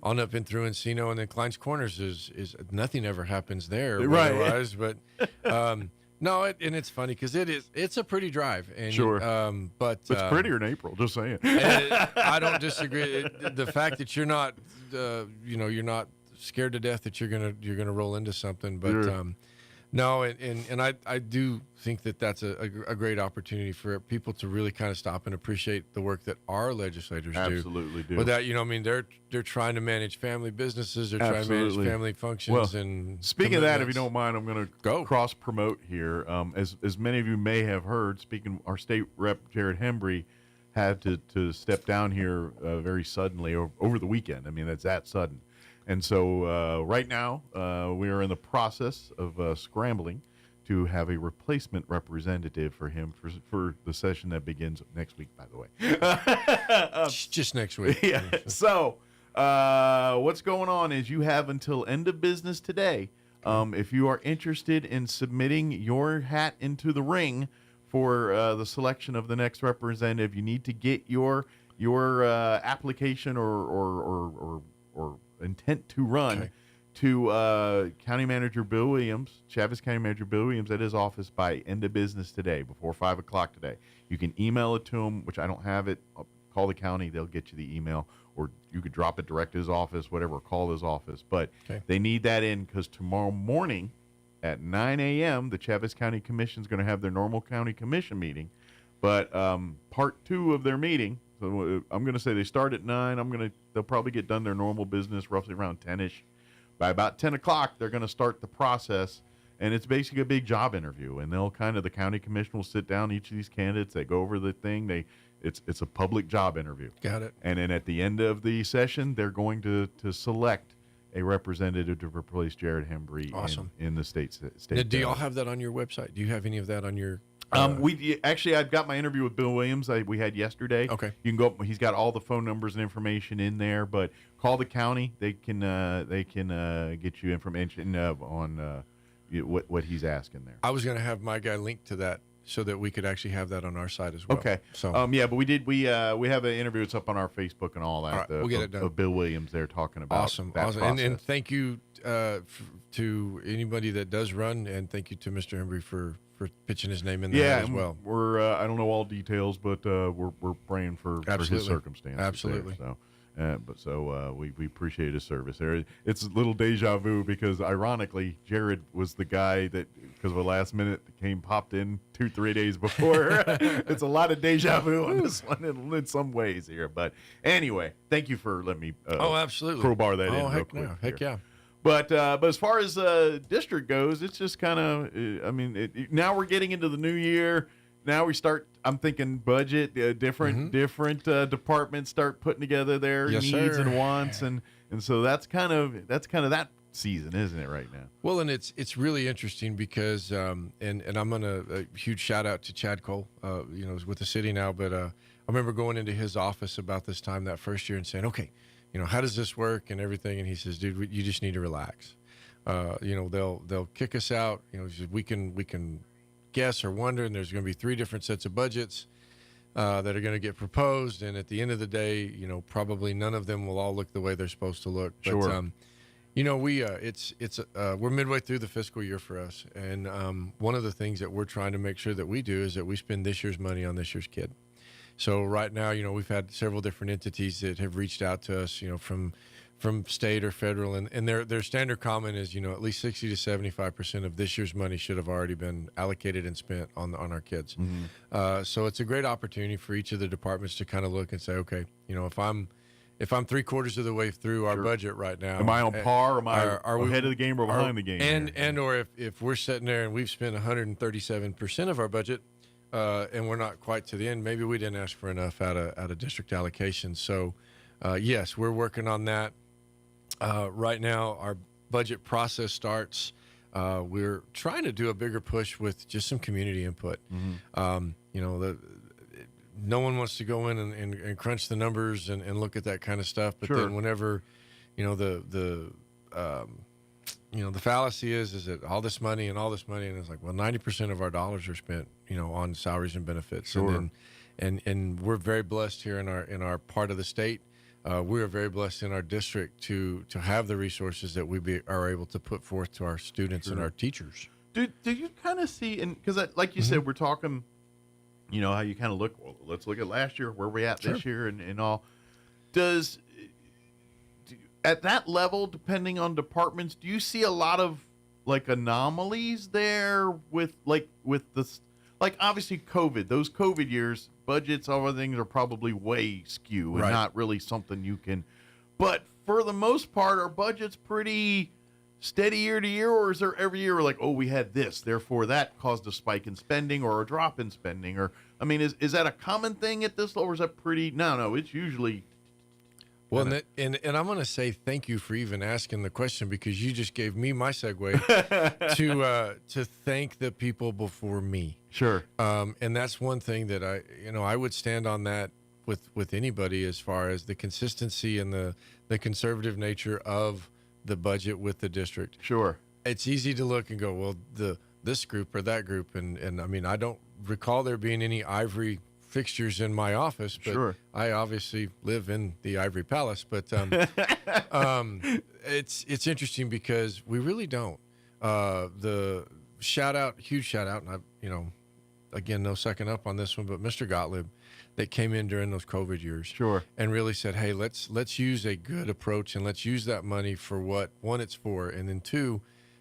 on up and through Encino, and then Klein's Corners is nothing ever happens there, otherwise. But no, and it's funny because it's a pretty drive, and but it's prettier in April. Just saying. I don't disagree. The fact that you're not, you know, you're not scared to death that you're gonna roll into something, but No, and I do think that that's a great opportunity for people to really kind of stop and appreciate the work that our legislators Absolutely do. With that, they're trying to manage family businesses, they're trying to manage family functions. And speaking of that, if you don't mind, I'm going to go cross promote here. As many of you may have heard, our state rep Jared Hembry had to step down here very suddenly over the weekend. I mean, that's that sudden. And so right now we are in the process of scrambling to have a replacement representative for him for the session that begins next week, by the way. Just next week. Yeah. So what's going on is you have until end of business today. If you are interested in submitting your hat into the ring for the selection of the next representative, you need to get your application or intent to run to County Manager Bill Williams, Chavez County Manager Bill Williams, at his office by end of business today, before 5 o'clock today. You can email it to him, which I don't have it. Call the county, they'll get you the email, or you could drop it direct to his office, whatever, call his office. But they need that in because tomorrow morning at 9 a.m., the Chavez County Commission is going to have their normal county commission meeting. But part 2 of their meeting, so I'm going to say they start at 9. They'll probably get done their normal business roughly around 10-ish. By about 10 o'clock, they're going to start the process, and it's basically a big job interview. And the county commission will sit down each of these candidates. They go over the thing. It's a public job interview. Got it. And then at the end of the session, they're going to select a representative to replace Jared Hembry in the state. Now, do y'all have that on your website? Do you have any of that on your? I've got my interview with Bill Williams we had yesterday. Okay. You can go. He's got all the phone numbers and information in there. But call the county. They can get you information on what he's asking there. I was going to have my guy link to that so that we could actually have that on our side as well. Okay. So but we have an interview. It's up on our Facebook and all that. All right, we'll get it done. Of Bill Williams there talking about awesome. Process. And thank you to anybody that does run, and thank you to Mr. Hembry for pitching his name in there as well. We're I don't know all details, but we're praying for his circumstances. Absolutely. There, so. We appreciate his service there. It's a little deja vu because ironically Jared was the guy that, because of a last minute, popped in 2-3 days before. It's a lot of deja vu on this one in some ways here. But anyway, thank you for letting me absolutely crowbar that in real quick. Heck yeah. But as far as district goes, it's just kind of, now we're getting into the new year. Now we start, I'm thinking budget, different departments start putting together their needs and wants. And so that's kind of that season, isn't it, right now? Well, and it's really interesting because, and I'm going to, a huge shout out to Chad Cole, with the city now. But I remember going into his office about this time that first year and saying, okay, how does this work and everything? And he says, dude, you just need to relax. They'll kick us out. He says, we can guess or wonder, and there's going to be 3 different sets of budgets that are going to get proposed. And at the end of the day, probably none of them will all look the way they're supposed to look. But, sure. We're midway through the fiscal year for us. And one of the things that we're trying to make sure that we do is that we spend this year's money on this year's kid. So right now, we've had several different entities that have reached out to us, from state or federal, and their standard comment is, at least 60 to 75% of this year's money should have already been allocated and spent on our kids. Mm-hmm. So it's a great opportunity for each of the departments to kind of look and say, okay, if I'm 3/4 of the way through our budget right now, am I on par? Am I ahead of the game or behind the game? Or if we're sitting there and we've spent 137% of our budget, and we're not quite to the end, maybe we didn't ask for enough out of district allocation. So, yes, we're working on that. Right now, our budget process starts. We're trying to do a bigger push with just some community input. Mm-hmm. No one wants to go in and crunch the numbers and look at that kind of stuff. But then whenever, the fallacy is that all this money, and it's like, well, 90% of our dollars are spent, on salaries and benefits. Sure. And we're very blessed here in our part of the state. We are very blessed in our district to have the resources that we are able to put forth to our students and our teachers. Do you kind of see, and because like you said, we're talking, how you kind of look, well, let's look at last year, where we at this year and all. At that level, depending on departments, do you see a lot of like anomalies there with this, like obviously COVID, those COVID years, budgets, all other things are probably way skew and not really something you can, but for the most part, our budget's pretty steady year to year, or is there every year we're like, oh, we had this, therefore that caused a spike in spending or a drop in spending? Or, I mean, is that a common thing at this level, or is that pretty, no, it's usually... Well, and I'm going to say thank you for even asking the question, because you just gave me my segue to thank the people before me. Sure. And that's one thing that I would stand on that with anybody, as far as the consistency and the conservative nature of the budget with the district. Sure. It's easy to look and go, well, this group or that group, and I mean, I don't recall there being any ivory fixtures in my office, but sure. I obviously live in the Ivory Palace. But it's interesting because we really don't. The huge shout out, and I, again, no second up on this one, but Mr. Gottlieb, that came in during those COVID years, sure, and really said, hey, let's use a good approach, and let's use that money for what, one, it's for, and then two,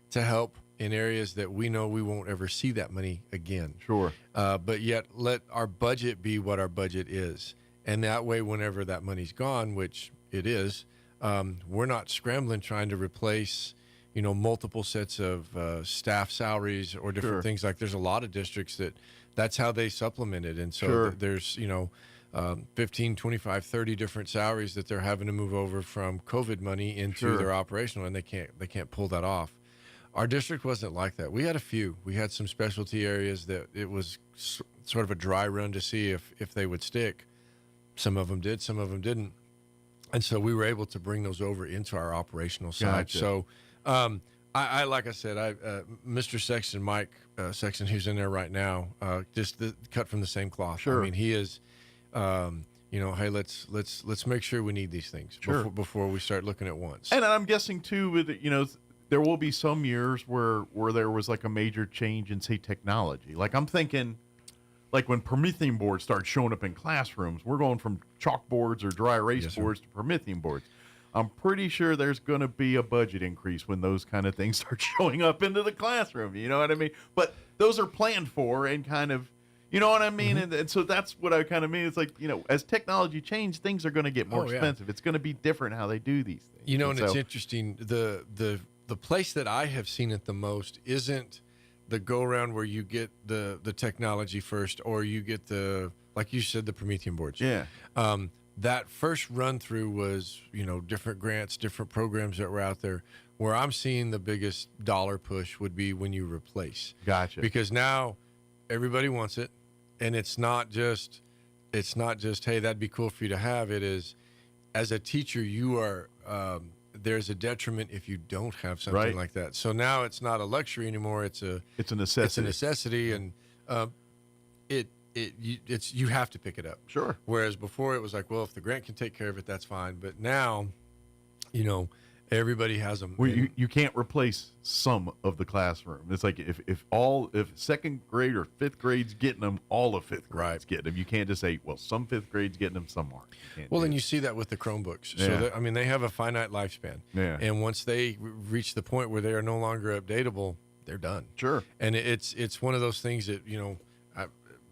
to help in areas that we know we won't ever see that money again. Sure. But yet let our budget be what our budget is. And that way, whenever that money's gone, which it is, we're not scrambling trying to replace, multiple sets of staff salaries or different sure. things. Like, there's a lot of districts that's how they supplement it. And so sure. there's, 15, 25, 30 different salaries that they're having to move over from COVID money into sure. their operational, and they can't pull that off. Our district wasn't like that. We had a few. We had some specialty areas that it was sort of a dry run to see if they would stick. Some of them did, some of them didn't. And so we were able to bring those over into our operational side. Gotcha. So I like I said, Mr. Sexton, Mike Sexton, who's in there right now, just cut from the same cloth. Sure. I mean, he is, hey, let's make sure we need these things sure. before we start looking at once. And I'm guessing too, with there will be some years where there was like a major change in, say, technology. Like, I'm thinking, like when Promethean boards start showing up in classrooms, we're going from chalkboards or dry erase yes, boards to Promethean boards. I'm pretty sure there's going to be a budget increase when those kind of things start showing up into the classroom. You know what I mean? But those are planned for and kind of, you know what I mean? Mm-hmm. And so that's what I kind of mean. It's like, as technology changes, things are going to get more expensive. It's going to be different how they do these things. And it's interesting. The place that I have seen it the most isn't the go around where you get the technology first, or you get like you said, the Promethean boards. Yeah. That first run through was, different grants, different programs that were out there. Where I'm seeing the biggest dollar push would be when you replace. Gotcha. Because now everybody wants it, and it's not just, hey, that'd be cool for you to have. It is, as a teacher, you are, there's a detriment if you don't have something right. like that. So now it's not a luxury anymore. It's a necessity. It's a necessity, and you have to pick it up. Sure. Whereas before it was like, well, if the grant can take care of it, that's fine. But now, everybody has them. Well, you can't replace some of the classroom. It's like if second grade or fifth grade's getting them, all of fifth grade's getting them. You can't just say, well, some fifth grade's getting them, some aren't. Well, and you see that with the Chromebooks. Yeah. So they have a finite lifespan. Yeah. And once they reach the point where they are no longer updatable, they're done. Sure. And it's one of those things that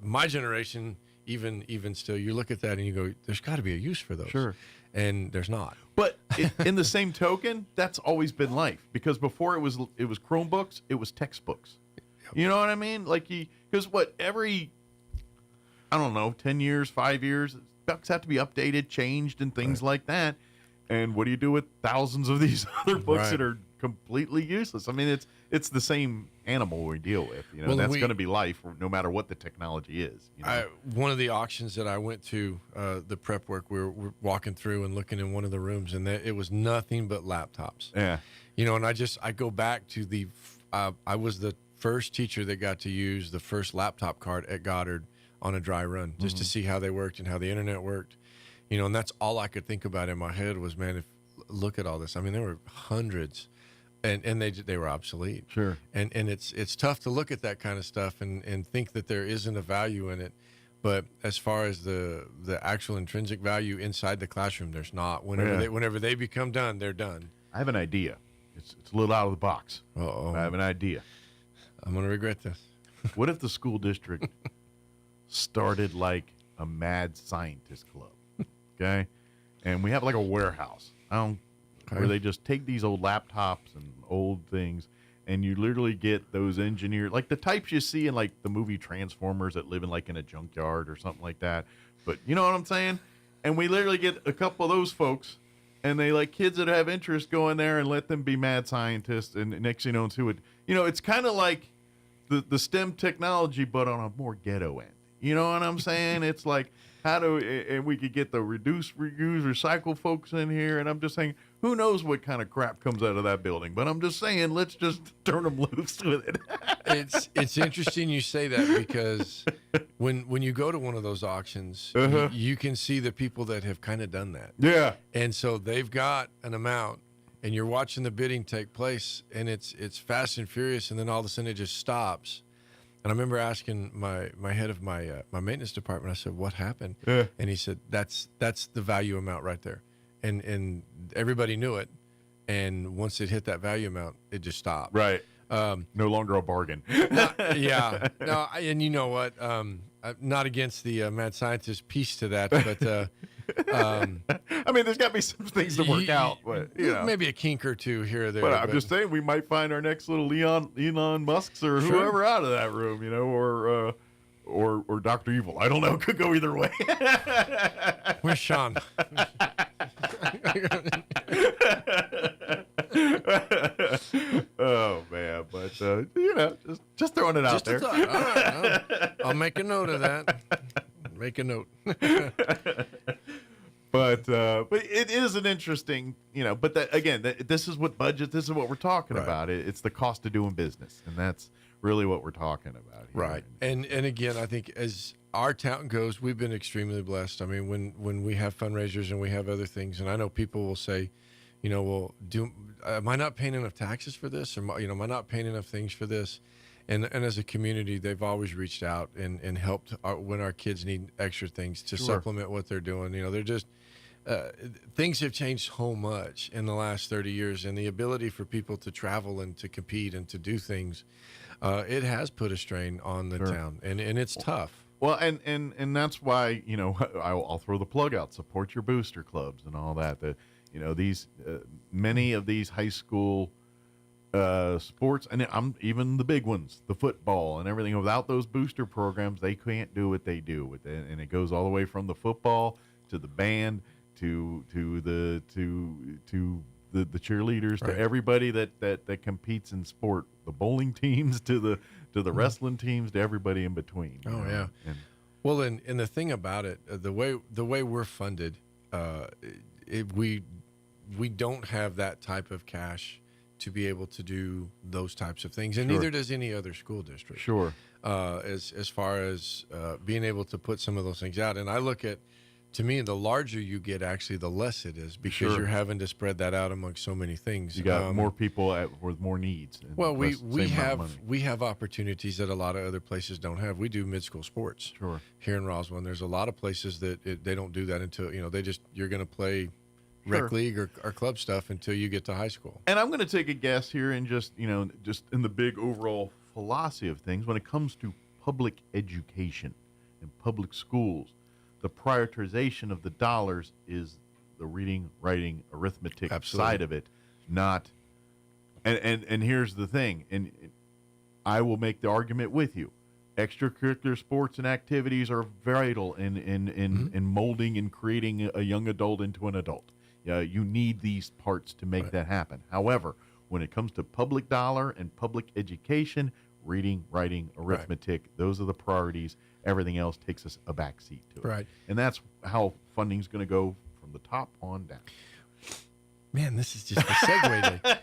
my generation, even still, you look at that and you go, there's got to be a use for those. Sure. And there's not. But in the same token, that's always been life, because before it was Chromebooks, it was textbooks. Yep. You know what I mean? Like, because every, I don't know, 10 years, 5 years, books have to be updated, changed, and things like that. And what do you do with thousands of these other books that are completely useless? I mean, it's the same animal we deal with. Well, that's going to be life, no matter what the technology is. One of the auctions that I went to, the prep work, we were walking through and looking in one of the rooms, and it was nothing but laptops. Yeah. And I go back to I was the first teacher that got to use the first laptop card at Goddard on a dry run, just to see how they worked and how the internet worked. And that's all I could think about in my head was, man, look at all this. I mean, there were hundreds, and they were obsolete. Sure. And it's tough to look at that kind of stuff and think that there isn't a value in it. But as far as the actual intrinsic value inside the classroom, there's not. Whenever they become done, they're done. I have an idea. it's a little out of the box. Uh-oh. I have an idea. I'm going to regret this. What if the school district started like a mad scientist club? Okay? And we have like a warehouse. Where they just take these old laptops and old things, and you literally get those engineers, like the types you see in like the movie Transformers that live in like in a junkyard or something like that. But you know what I'm saying? And we literally get a couple of those folks, and they like kids that have interest go in there and let them be mad scientists. And next thing you know, it's kind of like the STEM technology, but on a more ghetto end. You know what I'm saying? It's like, and we could get the reduce, reuse, recycle folks in here. And I'm just saying, who knows what kind of crap comes out of that building? But I'm just saying, let's just turn them loose with it. It's interesting you say that, because when you go to one of those auctions, you can see the people that have kind of done that. Yeah. And so they've got an amount, and you're watching the bidding take place, and it's fast and furious, and then all of a sudden it just stops. And I remember asking my head of my maintenance department, I said, what happened? Yeah. And he said, that's the value amount right there. And everybody knew it. And once it hit that value amount, it just stopped. Right. No longer a bargain. Yeah. No, and you know what? I'm not against the mad scientist piece to that, but I mean, there's got to be some things to work out, but maybe a kink or two here or there. But I'm just saying, we might find our next little Elon Musks or whoever out of that room, or Dr. Evil. I don't know. Could go either way. Where's Sean? Oh man, but just throwing it out there. All right, I'll make a note of that. Make a note. But it is an interesting, But this is what budget. This is what we're talking about. It's the cost of doing business, and that's really what we're talking about here. Right. And again, I think as our town goes, we've been extremely blessed. I mean, when we have fundraisers and we have other things, and I know people will say, well, am I not paying enough taxes for this? Or, am I not paying enough things for this? And as a community, they've always reached out and helped when our kids need extra things to supplement what they're doing. They're just things have changed so much in the last 30 years, and the ability for people to travel and to compete and to do things, it has put a strain on the town, and it's tough. Well, and that's why I'll throw the plug out. Support your booster clubs and all that. These many of these high school sports, and even the big ones, the football and everything. Without those booster programs, they can't do what they do. And it goes all the way from the football to the band to the cheerleaders, to everybody that competes in sport, the bowling teams to the wrestling teams, to everybody in between. Oh yeah. Well, and the thing about it, the way we're funded, we don't have that type of cash to be able to do those types of things, and neither does any other school district. Sure. As far as being able to put some of those things out, and I look at, to me, the larger you get, actually, the less it is, because you're having to spread that out among so many things. You got more people with more needs. Well, we have opportunities that a lot of other places don't have. We do mid-school sports here in Roswell, and there's a lot of places that they don't do that until you're going to play rec league or club stuff until you get to high school. And I'm going to take a guess here, and just in the big overall philosophy of things, when it comes to public education and public schools, the prioritization of the dollars is the reading, writing, arithmetic side of it, not. And here's the thing, and I will make the argument with you. Extracurricular sports and activities are vital in molding and creating a young adult into an adult. You need these parts to make that happen. However, when it comes to public dollar and public education, reading, writing, arithmetic, those are the priorities. Everything else takes us a backseat to it. Right. And that's how funding's going to go from the top on down. Man, this is just a segue day.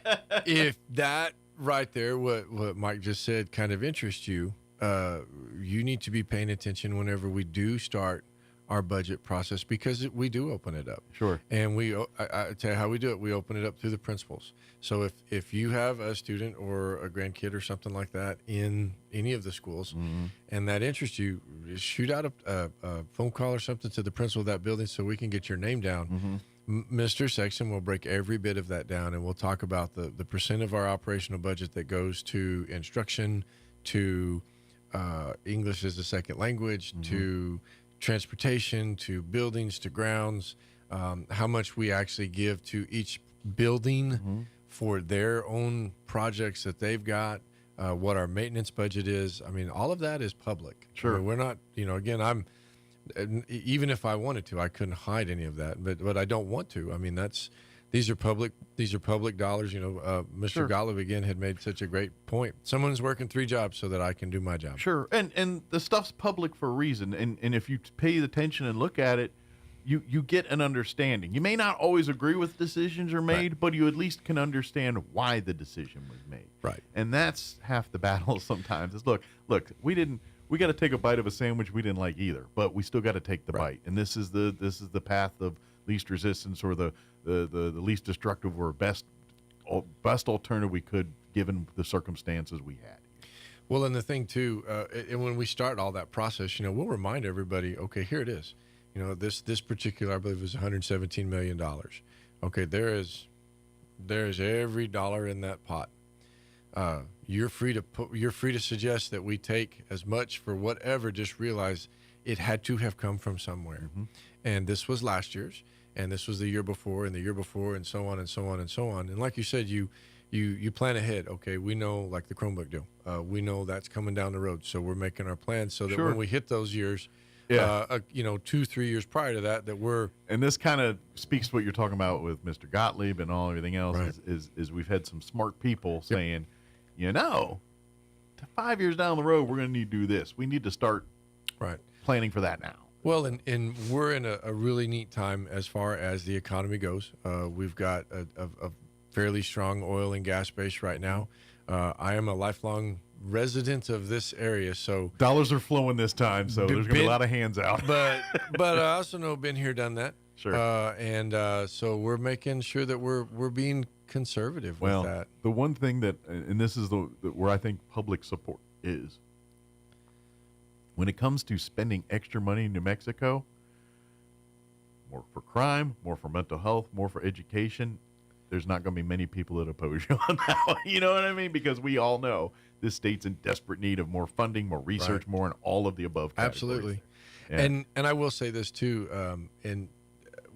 If that right there, what Mike just said, kind of interests you, you need to be paying attention whenever we do start our budget process, because we do open it up. Sure. And I tell you how we do it. We open it up through the principals. So if you have a student or a grandkid or something like that in any of the schools, and that interests you, shoot out a phone call or something to the principal of that building so we can get your name down. Mr. Sexton will break every bit of that down, and we'll talk about the percent of our operational budget that goes to instruction, to English as a second language, to transportation, to buildings, to grounds, how much we actually give to each building for their own projects that they've got, what our maintenance budget is. I mean, all of that is public. Sure. I mean, we're not, again, even if I wanted to, I couldn't hide any of that, but I don't want to. I mean, these are public dollars. Mr. Sure. Gottlieb again had made such a great point. Someone's working 3 jobs so that I can do my job. Sure, and the stuff's public for a reason, and if you pay attention and look at it, you get an understanding. You may not always agree with decisions are made, but you at least can understand why the decision was made. Right. And that's half the battle sometimes. Is look, we got to take a bite of a sandwich we didn't like either, but we still got to take the bite. And this is the path of least resistance, or the least destructive, or best alternative we could given the circumstances we had. Well, and the thing too, and when we start all that process, we'll remind everybody, okay, here it is. This particular, I believe, is $117 million. Okay, there is every dollar in that pot. You're free to suggest that we take as much for whatever. Just realize it had to have come from somewhere, and this was last year's, and this was the year before, and the year before, and so on and so on and so on. And like you said, you plan ahead. Okay, we know, like the Chromebook deal. We know that's coming down the road, so we're making our plans so that when we hit those years. 2-3 years prior to that we're, and this kind of speaks to what you're talking about with Mr. Gottlieb and everything else. Right. Is we've had some smart people saying, 5 years down the road we're going to need to do this. We need to start planning for that now. Well, and we're in a really neat time as far as the economy goes. We've got a fairly strong oil and gas base right now. I am a lifelong resident of this area, so dollars are flowing this time, so there's gonna be a lot of hands out. but I also know been here, done that. Sure. So we're making sure that we're being conservative with that. The one thing that, and this is where I think public support is, when it comes to spending extra money in New Mexico, more for crime, more for mental health, more for education, there's not going to be many people that oppose you on that one. You know what I mean? Because we all know this state's in desperate need of more funding, more research, more in all of the above categories. Absolutely. Yeah. And I will say this too, and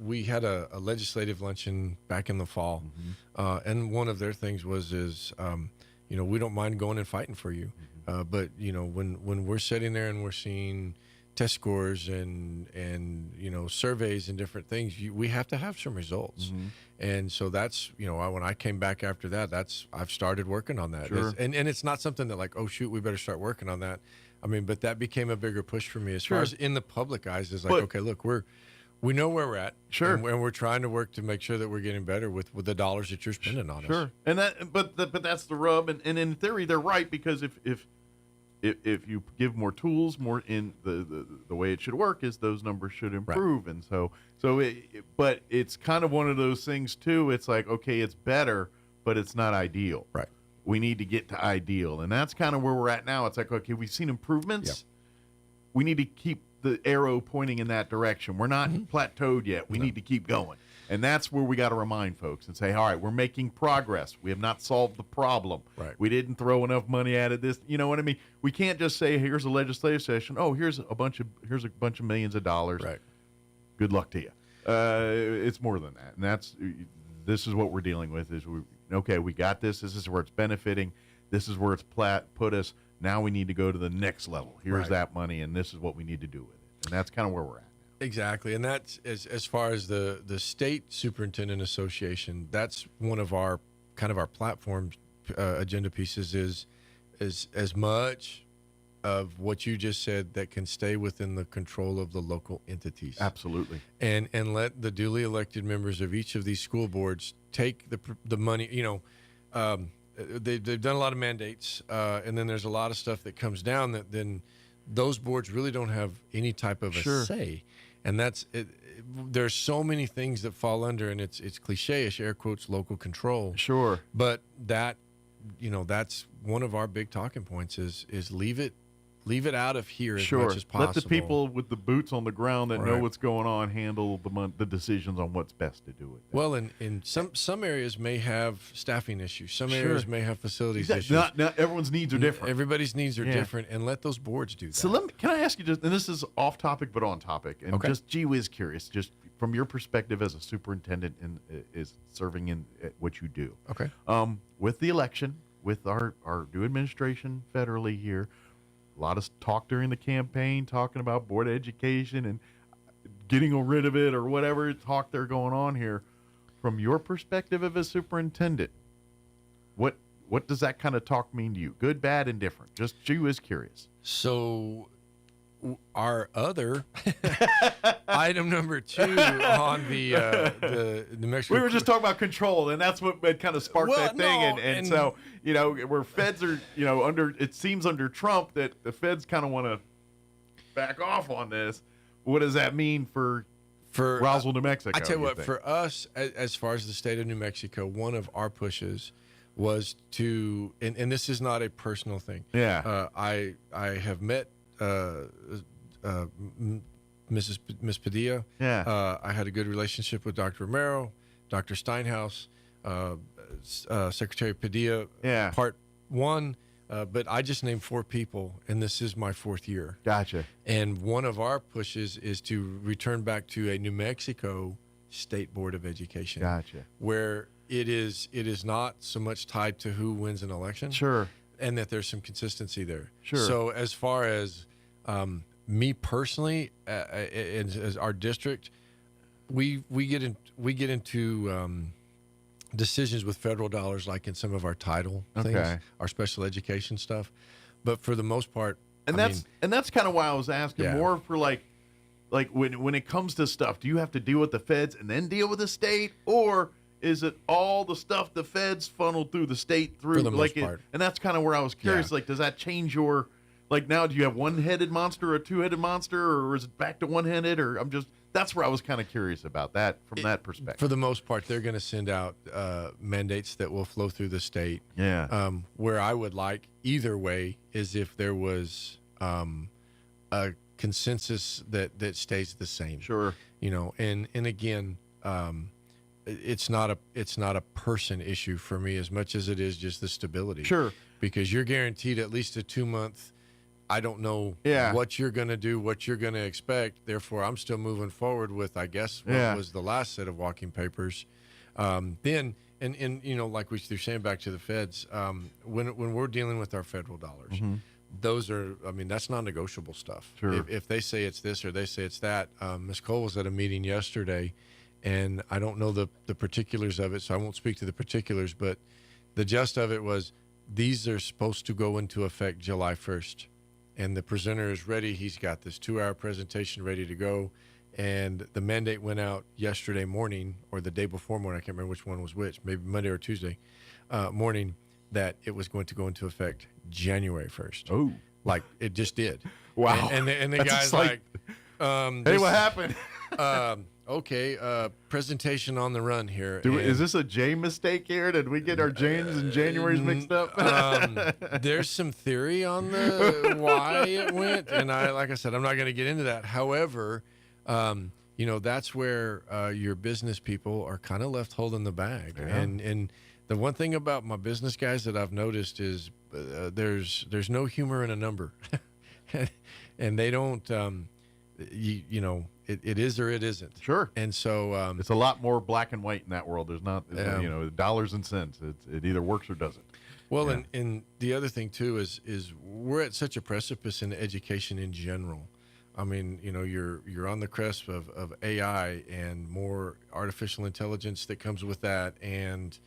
we had a legislative luncheon back in the fall, and one of their things is we don't mind going and fighting for you, but when we're sitting there and we're seeing test scores and surveys and different things, we have to have some results. And so that's, when I came back after that, I've started working on that. Sure. And it's not something that like, oh shoot, we better start working on that. I mean, but that became a bigger push for me as far as in the public eyes is like, okay, look, we know where we're at. Sure. And we're trying to work to make sure that we're getting better with the dollars that you're spending on us. Sure. And but that's the rub. And in theory, they're right, because if you give more tools, more in the way it should work is those numbers should improve. Right. And but it's kind of one of those things too. It's like, okay, it's better, but it's not ideal. Right. We need to get to ideal. And that's kind of where we're at now. It's like, okay, we've seen improvements. Yep. We need to keep the arrow pointing in that direction. We're not plateaued yet. We need to keep going. And that's where we got to remind folks and say, all right, we're making progress. We have not solved the problem. Right. We didn't throw enough money at it. This, you know what I mean? We can't just say, here's a legislative session. Oh, here's a bunch of millions of dollars. Right. Good luck to you. It's more than that. And this is what we're dealing with is we got this. This is where it's benefiting. This is where it's put us. Now we need to go to the next level. Here's that money, and this is what we need to do with it. And that's kind of where we're at. Exactly, and that's as far as the state superintendent association. That's one of our platform agenda pieces is as much of what you just said that can stay within the control of the local entities. Absolutely, and let the duly elected members of each of these school boards take the money. They've done a lot of mandates, and then there's a lot of stuff that comes down that then those boards really don't have any type of a say. And that's it. There's so many things that fall under, and it's cliche-ish, air quotes, local control. Sure. But that's one of our big talking points is leave it leave it out of here as Sure. much as possible. Let the people with the boots on the ground that know Right. what's going on handle the decisions on what's best to do with it. Well, in some areas may have staffing issues. Some Sure. areas may have facilities Exactly. issues. Not everyone's needs are different. Everybody's needs are Yeah. different, and let those boards do that. So can I ask you just, and this is off topic but on topic, and Okay. just gee whiz curious, just from your perspective as a superintendent and is serving in what you do. Okay. With the election, with our new administration federally here, a lot of talk during the campaign talking about Board of Education and getting rid of it or whatever talk they're going on here. From your perspective of a superintendent, what does that kind of talk mean to you? Good, bad, and different. Just gee whiz curious. So our other item number 2 on the New Mexico. We were just talking about control, and that's what kind of sparked that thing. No, and so, where feds are, it seems under Trump that the feds kind of want to back off on this. What does that mean for Roswell, New Mexico? I tell you what, for us, as far as the state of New Mexico, one of our pushes was to, and this is not a personal thing. Yeah. I have met Miss Padilla. Yeah. I had a good relationship with Dr. Romero, Dr. Steinhaus, Secretary Padilla. Yeah. Part 1. But I just named 4 people, and this is my 4th year. Gotcha. And one of our pushes is to return back to a New Mexico State Board of Education. Gotcha. Where it is not so much tied to who wins an election. Sure. And that there's some consistency there. Sure. So as far as me personally, as our district, we get into decisions with federal dollars, like in some of our title things, our special education stuff. But for the most part, and that's kind of why I was asking more for like when it comes to stuff, do you have to deal with the feds and then deal with the state, or is it all the stuff the feds funnel through the state through? For the most part. And that's kind of where I was curious. Yeah. Like, does that change your now? Do you have one-headed monster or a two-headed monster, or is it back to one-headed? Or that's where I was kind of curious about that from that perspective. For the most part, they're going to send out mandates that will flow through the state. Yeah. Where I would like either way is if there was a consensus that stays the same. Sure. And again, it's not a person issue for me as much as it is just the stability. Sure. Because you're guaranteed at least a 2-month. I don't know what you're going to do, what you're going to expect. Therefore, I'm still moving forward with, I guess, what was the last set of walking papers. Then, like we were saying back to the feds, when we're dealing with our federal dollars, those are, that's non-negotiable stuff. Sure. If they say it's this or they say it's that. Ms. Cole was at a meeting yesterday, and I don't know the particulars of it, so I won't speak to the particulars, but the gist of it was these are supposed to go into effect July 1st. And the presenter is ready. He's got this 2-hour presentation ready to go. And the mandate went out yesterday morning, or the day before morning. I can't remember which one was which, maybe Monday or Tuesday morning, that it was going to go into effect January 1st. Oh. Like, it just did. Wow. And the That's guy's like, hey, what happened? Okay, presentation on the run here. Is this a J mistake here? Did we get our James and Januaries mixed up? There's some theory on the why it went, and like I said, I'm not going to get into that. However, that's where your business people are kind of left holding the bag. Yeah. And the one thing about my business guys that I've noticed is there's no humor in a number, and they don't. It is or it isn't. Sure. And so it's a lot more black and white in that world. There's not, dollars and cents. It either works or doesn't. Well, and the other thing too is we're at such a precipice in education in general. You're on the cusp of AI and more artificial intelligence that comes with that, and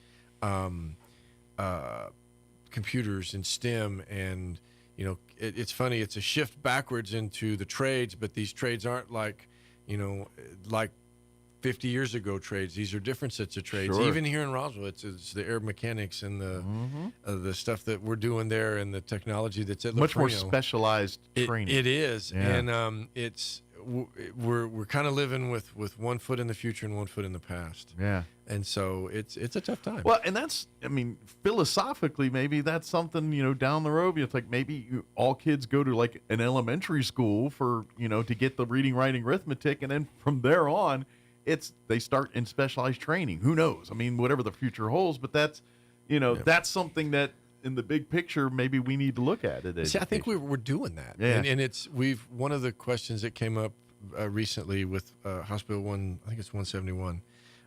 computers and STEM, and it's funny. It's a shift backwards into the trades, but these trades aren't like 50 years ago trades. These are different sets of trades. Sure. Even here in Roswell, it's the air mechanics and the stuff that we're doing there, and the technology that's at much more Lafreno. specialized training. It is, Yeah. and it's we're kind of living with 1 foot in the future and 1 foot in the past. Yeah. And so it's a tough time. Well, and that's, I mean, philosophically, maybe that's something, down the road. It's like maybe all kids go to like an elementary school for, to get the reading, writing, arithmetic. And then from there on, they start in specialized training. Who knows? I mean, whatever the future holds, but that's, that's something that in the big picture, maybe we need to look at it. See, I think we're doing that. Yeah. And one of the questions that came up recently with House Bill 171,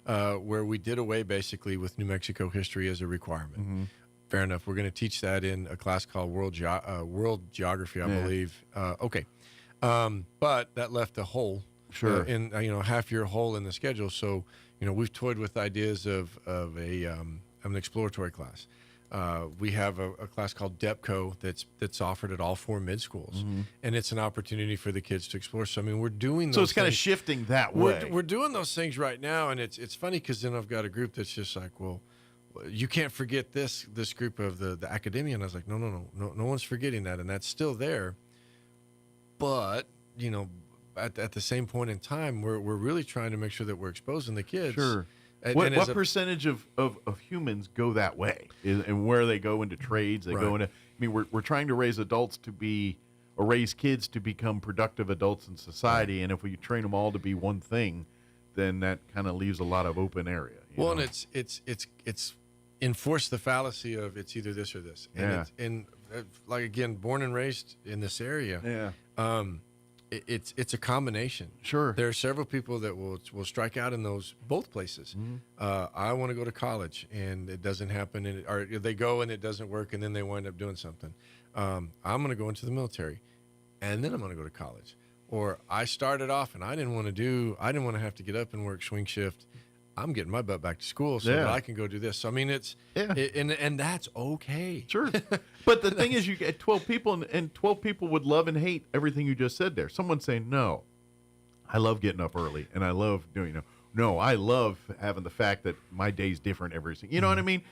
where we did away basically with New Mexico history as a requirement. Mm-hmm. Fair enough. We're going to teach that in a class called World Geography, I believe. Okay. But that left a hole. Sure. In half-year hole in the schedule. So, we've toyed with ideas of an exploratory class. We have a class called DEPCO that's offered at all 4 mid schools, Mm-hmm. and it's an opportunity for the kids to explore. So I mean, we're doing those. So it's kind of things. shifting that way. We're doing those things right now, and it's funny because then I've got a group that's just like, well, you can't forget this group of the academia, and I was like, no one's forgetting that, and that's still there. But at the same point in time, we're really trying to make sure that we're exposing the kids. Sure. What percentage of humans go that way, and where they go into trades? They go into. I mean, we're trying to raise adults raise kids to become productive adults in society, and if we train them all to be one thing, then that kind of leaves a lot of open area. Well, and it's enforce the fallacy of it's either this or this. And like again, born and raised in this area. Yeah. It's a combination. Sure. There are several people that will strike out in both places. Mm-hmm. I want to go to college, and it doesn't happen, or they go and it doesn't work, and then they wind up doing something. I'm going to go into the military, and then I'm going to go to college. Or I started off, and I didn't want to have to get up and work swing shift. I'm getting my butt back to school so that I can go do this. So I mean, and that's okay. Sure. But the thing is, you get 12 people, and 12 people would love and hate everything you just said there. Someone saying, no, I love getting up early, and I love doing, no, I love having the fact that my day's different every single, you know what I mean?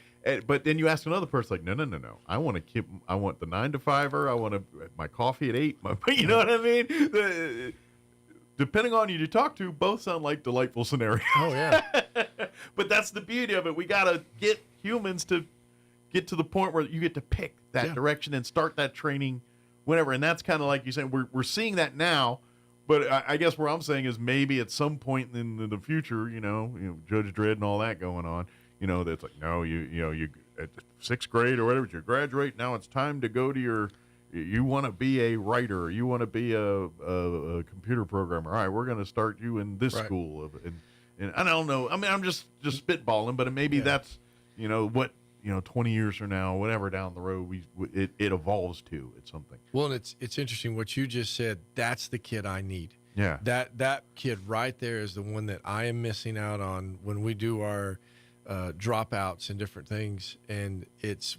But then you ask another person, like, no. I want the 9 to 5-er. I want my coffee at 8. You know what I mean? Depending on who you talk to, both sound like delightful scenarios. Oh, yeah. But that's the beauty of it. We got to get humans to get to the point where you get to pick that direction and start that training whenever. And that's kind of like you said, we're seeing that now. But I guess where I'm saying is maybe at some point in the future, Judge Dredd and all that going on, that's like, no, you at 6th grade or whatever, you graduate. Now it's time to go to you want to be a writer, you want to be a computer programmer. All right, we're going to start you in this school. And I don't know. I mean, I'm just spitballing, but maybe that's, what, 20 years from now, whatever down the road, it evolves to. It's something. Well, and it's interesting what you just said. That's the kid I need. Yeah. That kid right there is the one that I am missing out on when we do our dropouts and different things. And it's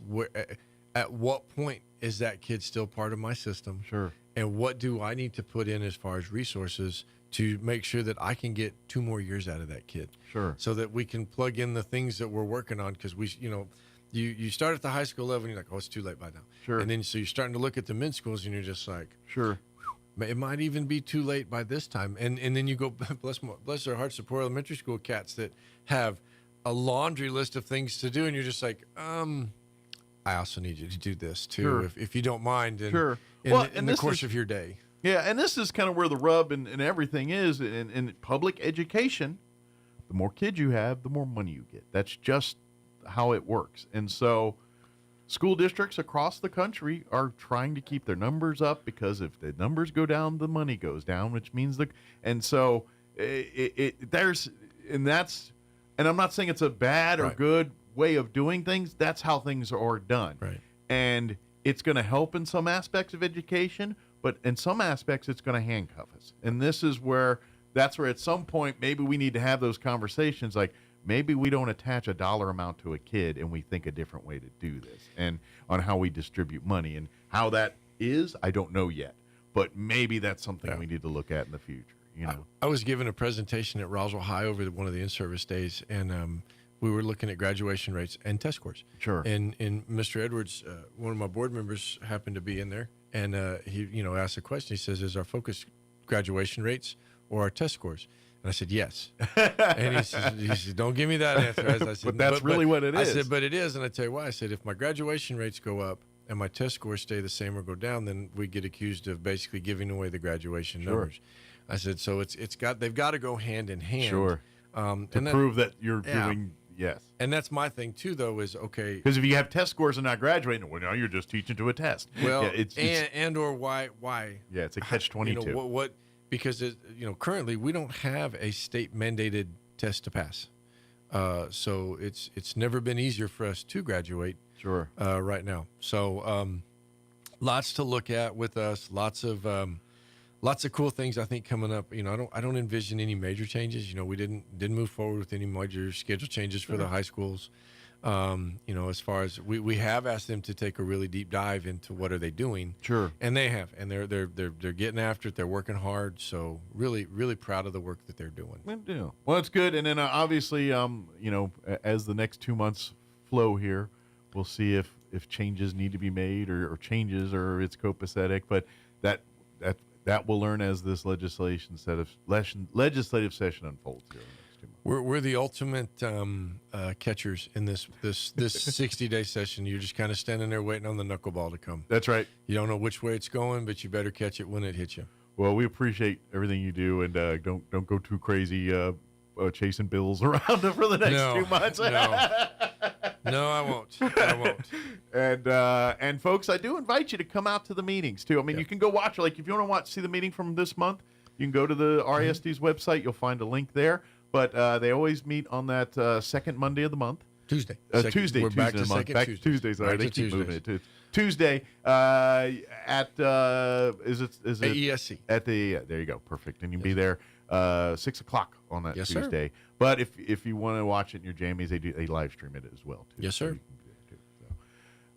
at what point is that kid still part of my system? Sure. And what do I need to put in as far as resources to make sure that I can get 2 more years out of that kid? Sure. So that we can plug in the things that we're working on, because you start at the high school level and you're like, oh, it's too late by now. Sure. And then so you're starting to look at the mid schools and you're just like, sure. It might even be too late by this time. And then you go, bless their hearts, the poor elementary school cats that have a laundry list of things to do, and you're just like, I also need you to do this too, sure. if you don't mind. And, sure. In the course of your day. Yeah, and this is kind of where the rub and everything is in public education. The more kids you have, the more money you get. That's just how it works. And so school districts across the country are trying to keep their numbers up, because if the numbers go down, the money goes down, which means and so and I'm not saying it's a bad or good way of doing things. That's how things are done. Right. And it's going to help in some aspects of education, but in some aspects it's going to handcuff us. And that's where at some point maybe we need to have those conversations, like maybe we don't attach a dollar amount to a kid and we think a different way to do this, and on how we distribute money. And how that is, I don't know yet, but maybe that's something we need to look at in the future. I was given a presentation at Roswell High over one of the in-service days, and we were looking at graduation rates and test scores. Sure. And Mr. Edwards, one of my board members, happened to be in there, and he asked a question. He says, is our focus graduation rates or our test scores? And I said, yes. And he said, don't give me that answer. I said, but that's really what it is. I said, but it is. And I tell you why. I said, if my graduation rates go up and my test scores stay the same or go down, then we get accused of basically giving away the graduation numbers. I said, so they've got to go hand in hand. Sure. To prove that you're doing, yes. And that's my thing too, though, is okay. Because if you have test scores and not graduating, well, now you're just teaching to a test. Well, or why? Yeah, it's a catch-22. What? Because currently we don't have a state mandated test to pass, so it's never been easier for us to graduate. Sure. Right now, so lots to look at with us. Lots of cool things I think coming up. I don't envision any major changes. We didn't move forward with any major schedule changes for the high schools. As far as we have asked them to take a really deep dive into what are they doing. Sure. And they have, and they're getting after it. They're working hard. So really, really proud of the work that they're doing. Yeah. Well, it's good. And then obviously, as the next 2 months flow here, we'll see if changes need to be made or changes or it's copacetic. But that we'll learn as this legislative session unfolds here. We're the ultimate catchers in this 60-day session. You're just kind of standing there waiting on the knuckleball to come. That's right. You don't know which way it's going, but you better catch it when it hits you. Well, we appreciate everything you do, and don't go too crazy chasing bills around for the next 2 months. No, I won't. And folks, I do invite you to come out to the meetings too. I mean, you can go watch. Like if you want to see the meeting from this month, you can go to the RESD's website. You'll find a link there. But they always meet on that second Monday of the month. Tuesday. Tuesday. We're back Tuesday to second Tuesdays. Tuesdays. Sorry, they keep moving it to Tuesday at is it ESC at the there you go, perfect, and you can be there 6 o'clock on that Tuesday. Sir. But if you want to watch it in your jammies, they live stream it as well too. Yes, sir. So,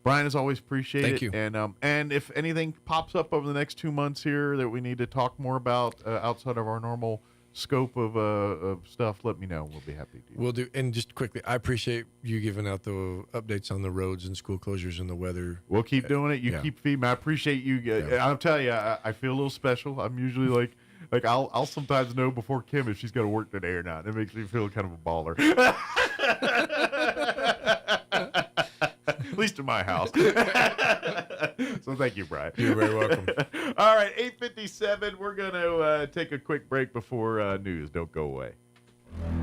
Brian, as always, appreciate Thank it. you. And if anything pops up over the next 2 months here that we need to talk more about outside of our normal scope of stuff, let me know. We'll be happy to. We'll do. And just quickly, I appreciate you giving out the updates on the roads and school closures and the weather. We'll keep doing it. You keep feeding me. I appreciate you. I'll tell you, I feel a little special. I'm usually like I'll sometimes know before Kim if she's got to work today or not. It makes me feel kind of a baller. At least in my house. So thank you, Brian. You're very welcome. All right, 8:57. We're going to take a quick break before news. Don't go away.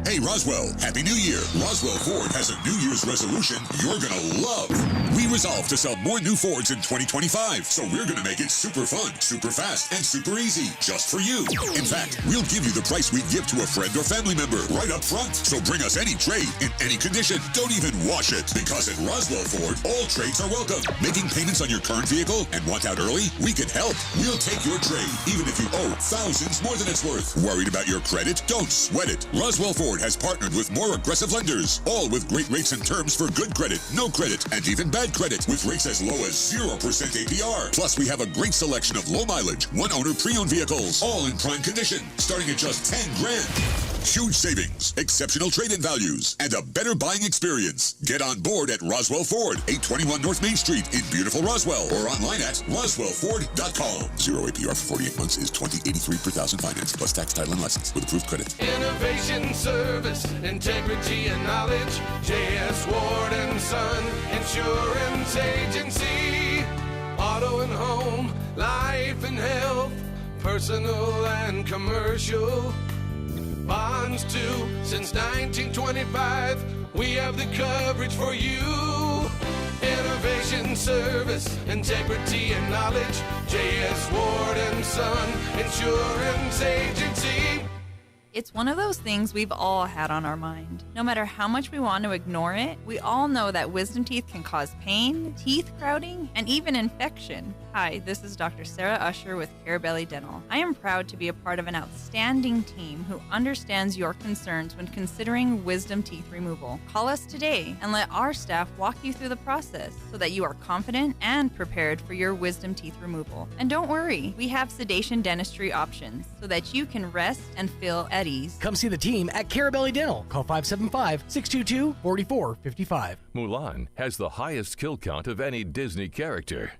Hey, Roswell, Happy New Year. Roswell Ford has a New Year's resolution you're going to love. We resolve to sell more new Fords in 2025, so we're going to make it super fun, super fast, and super easy, just for you. In fact, we'll give you the price we'd give to a friend or family member right up front. So bring us any trade in any condition. Don't even wash it, because at Roswell Ford, all trades are welcome. Making payments on your current vehicle and want out early? We can help. We'll take your trade, even if you owe thousands more than it's worth. Worried about your credit? Don't sweat it. Roswell Ford has partnered with more aggressive lenders, all with great rates and terms for good credit, no credit, and even bad credit, with rates as low as 0% APR. Plus, we have a great selection of low mileage, one-owner pre-owned vehicles, all in prime condition, starting at just $10,000. Huge savings, exceptional trade-in values, and a better buying experience. Get on board at Roswell Ford, 821 North Main Street in beautiful Roswell, or online at roswellford.com. 0 APR for 48 months is $20.83 per thousand finance, plus tax, title, and license with approved credit. Innovation, service, integrity, and knowledge. J.S. Ward and Son Insurance Agency. Auto and home, life and health, personal and commercial. Bonds too, since 1925. We have the coverage for you. Innovation, service, integrity, and knowledge. J.S. Ward and Son Insurance Agency. It's one of those things we've all had on our mind. No matter how much we want to ignore it, we all know that wisdom teeth can cause pain, teeth crowding, and even infection. Hi, this is Dr. Sarah Usher with Carabelli Dental. I am proud to be a part of an outstanding team who understands your concerns when considering wisdom teeth removal. Call us today and let our staff walk you through the process so that you are confident and prepared for your wisdom teeth removal. And don't worry, we have sedation dentistry options so that you can rest and feel at ease. Come see the team at Carabelli Dental. Call 575-622-4455. Mulan has the highest kill count of any Disney character.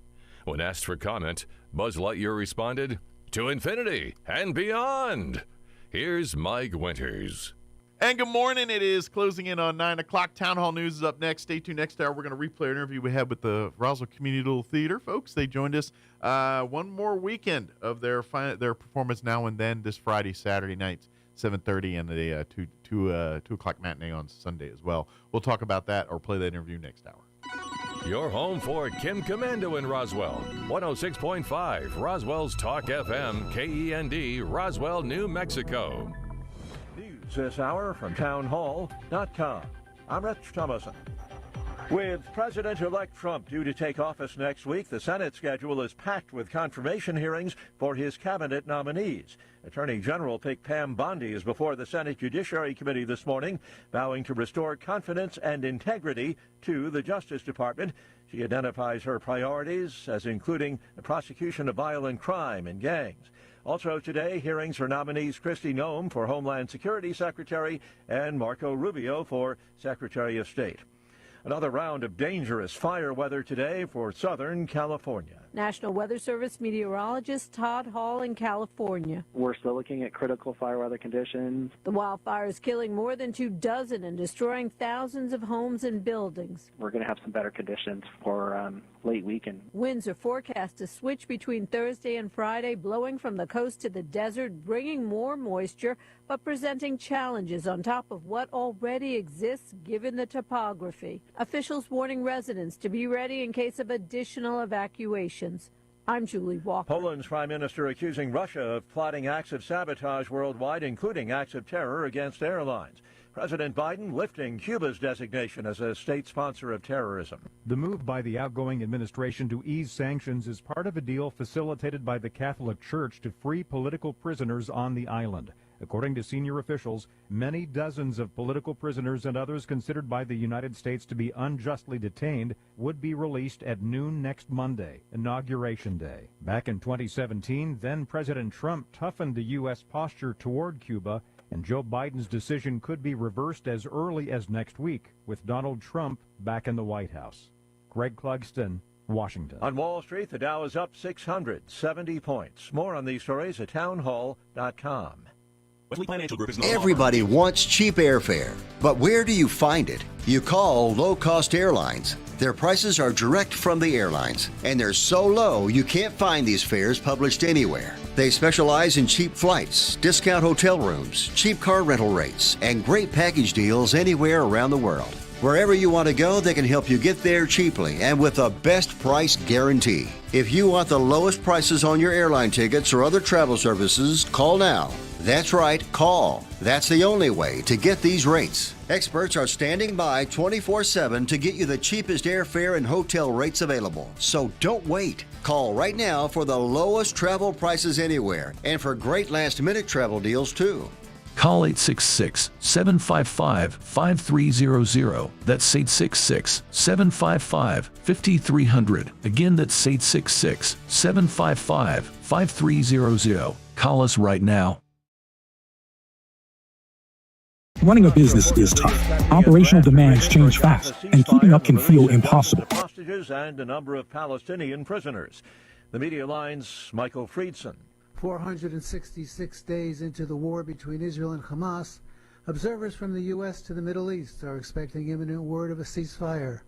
When asked for comment, Buzz Lightyear responded, to infinity and beyond. Here's Mike Winters. And good morning. It is closing in on 9 o'clock. Town Hall News is up next. Stay tuned. Next hour, we're going to replay an interview we had with the Roswell Community Little Theater folks. They joined us one more weekend of their performance now and then this Friday, Saturday nights, 7:30, and the 2 o'clock matinee on Sunday as well. We'll talk about that or play that interview next hour. Your home for Kim Commando in Roswell. 106.5 Roswell's Talk FM, KEND, Roswell, New Mexico. News this hour from townhall.com. I'm Rich Thomason. With President-elect Trump due to take office next week, the Senate schedule is packed with confirmation hearings for his cabinet nominees. Attorney General Pick Pam Bondi is before the Senate Judiciary Committee this morning, vowing to restore confidence and integrity to the Justice Department. She identifies her priorities as including the prosecution of violent crime and gangs. Also today, hearings for nominees Kristi Noem for Homeland Security Secretary and Marco Rubio for Secretary of State. Another round of dangerous fire weather today for Southern California. National Weather Service meteorologist Todd Hall in California. We're still looking at critical fire weather conditions. The wildfires killing more than 24 and destroying thousands of homes and buildings. We're going to have some better conditions for late weekend. Winds are forecast to switch between Thursday and Friday, blowing from the coast to the desert, bringing more moisture, but presenting challenges on top of what already exists given the topography. Officials warning residents to be ready in case of additional evacuations. I'm Julie Walker. Poland's prime minister accusing Russia of plotting acts of sabotage worldwide, including acts of terror against airlines. President Biden lifting Cuba's designation as a state sponsor of terrorism. The move by the outgoing administration to ease sanctions is part of a deal facilitated by the Catholic Church to free political prisoners on the island. According to senior officials, many dozens of political prisoners and others considered by the United States to be unjustly detained would be released at noon next Monday, Inauguration Day. Back in 2017, then President Trump toughened the U.S. posture toward Cuba, and Joe Biden's decision could be reversed as early as next week, with Donald Trump back in the White House. Greg Clugston, Washington. On Wall Street, the Dow is up 670 points. More on these stories at townhall.com. Everybody wants cheap airfare, but where do you find it? You call low-cost airlines. Their prices are direct from the airlines, and they're so low you can't find these fares published anywhere. They specialize in cheap flights, discount hotel rooms, cheap car rental rates, and great package deals anywhere around the world. Wherever you want to go, they can help you get there cheaply and with a best price guarantee. If you want the lowest prices on your airline tickets or other travel services, call now. That's right, call. That's the only way to get these rates. Experts are standing by 24/7 to get you the cheapest airfare and hotel rates available. So don't wait. Call right now for the lowest travel prices anywhere and for great last-minute travel deals too. Call 866-755-5300. That's 866-755-5300. Again, that's 866-755-5300. Call us right now. Running a business is tough. Operational demands change fast, and keeping up can feel impossible. Hostages and a number of Palestinian prisoners. The Media Line's Michael Friedson. 466 days into the war between Israel and Hamas, observers from the U.S. to the Middle East are expecting imminent word of a ceasefire.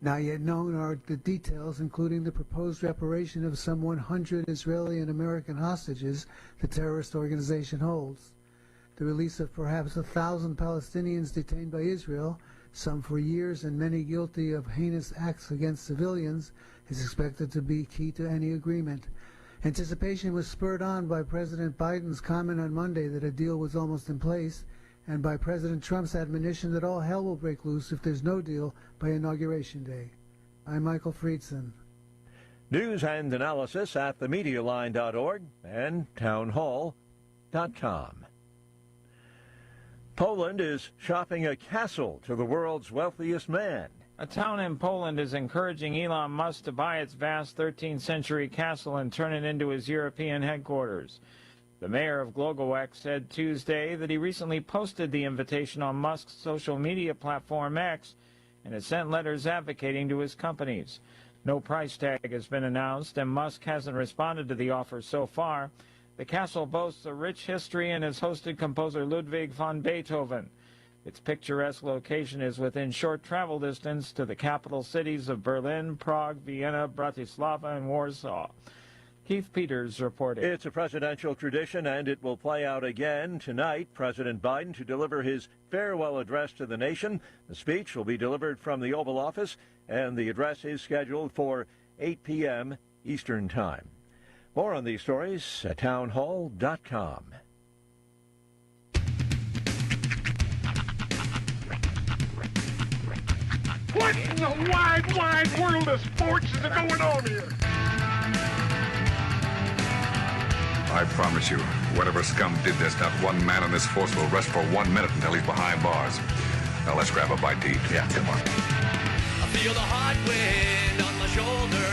Not yet known are the details, including the proposed reparation of some 100 Israeli and American hostages the terrorist organization holds. The release of perhaps 1,000 Palestinians detained by Israel, some for years and many guilty of heinous acts against civilians, is expected to be key to any agreement. Anticipation was spurred on by President Biden's comment on Monday that a deal was almost in place, and by President Trump's admonition that all hell will break loose if there's no deal by Inauguration Day. I'm Michael Friedson. News and analysis at themedialine.org and townhall.com. Poland is shopping a castle to the world's wealthiest man. A town in Poland is encouraging Elon Musk to buy its vast 13th century castle and turn it into his European headquarters. The mayor of Głogowec said Tuesday that he recently posted the invitation on Musk's social media platform X and has sent letters advocating to his companies. No price tag has been announced, and Musk hasn't responded to the offer so far. The castle boasts a rich history and has hosted composer Ludwig van Beethoven. Its picturesque location is within short travel distance to the capital cities of Berlin, Prague, Vienna, Bratislava, and Warsaw. Keith Peters reporting. It's a presidential tradition, and it will play out again tonight. President Biden to deliver his farewell address to the nation. The speech will be delivered from the Oval Office, and the address is scheduled for 8 p.m. Eastern Time. More on these stories at townhall.com. What in the wide world of sports is going on here? I promise you, whatever scum did this, not one man on this force will rest for 1 minute until he's behind bars. Now let's grab a bite to eat. Yeah, come on. I feel the hot wind on my shoulder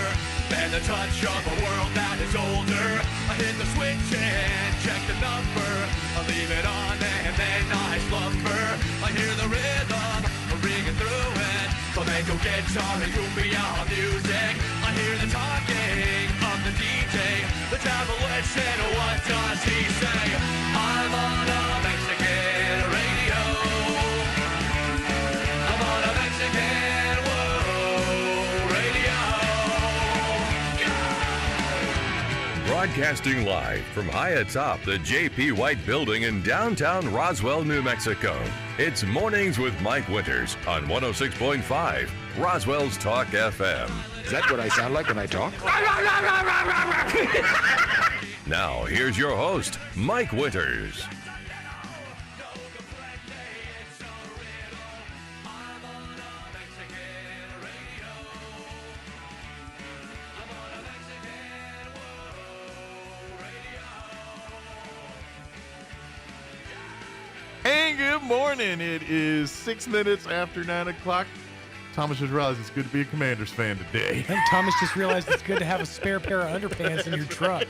and the touch of a world that is older. I hit the switch and check the number. I leave it on and then I slumber. I hear the rhythm ringing through it. Flamenco guitar and cumbia music. I hear the talking of the DJ. The tabloid said, what does he say? I'm on a Mexican radio. I'm on a Mexican radio. Broadcasting live from high atop the J.P. White Building in downtown Roswell, New Mexico. It's Mornings with Mike Winters on 106.5 Roswell's Talk FM. Is that what I sound like when I talk? Now, here's your host, Mike Winters. Hey, good morning. It is 6 minutes after 9 o'clock. Thomas just realized it's good to be a Commanders fan today. I think Thomas just realized it's good to have a spare pair of underpants in your truck.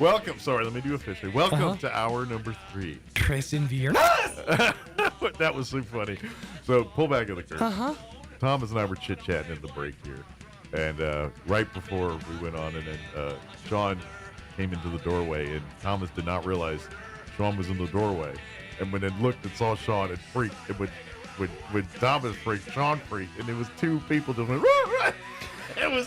Welcome. Sorry, let me do officially. Welcome to hour number 3. Tres Inviernos. That was so funny. So pull back of the curtain. Thomas and I were chit-chatting in the break here. And right before we went on, and then Sean came into the doorway, and Thomas did not realize Sean was in the doorway. And when it looked and saw Sean, it freaked. It would. When Thomas freaked, Sean freaked, and it was two people just went, it was,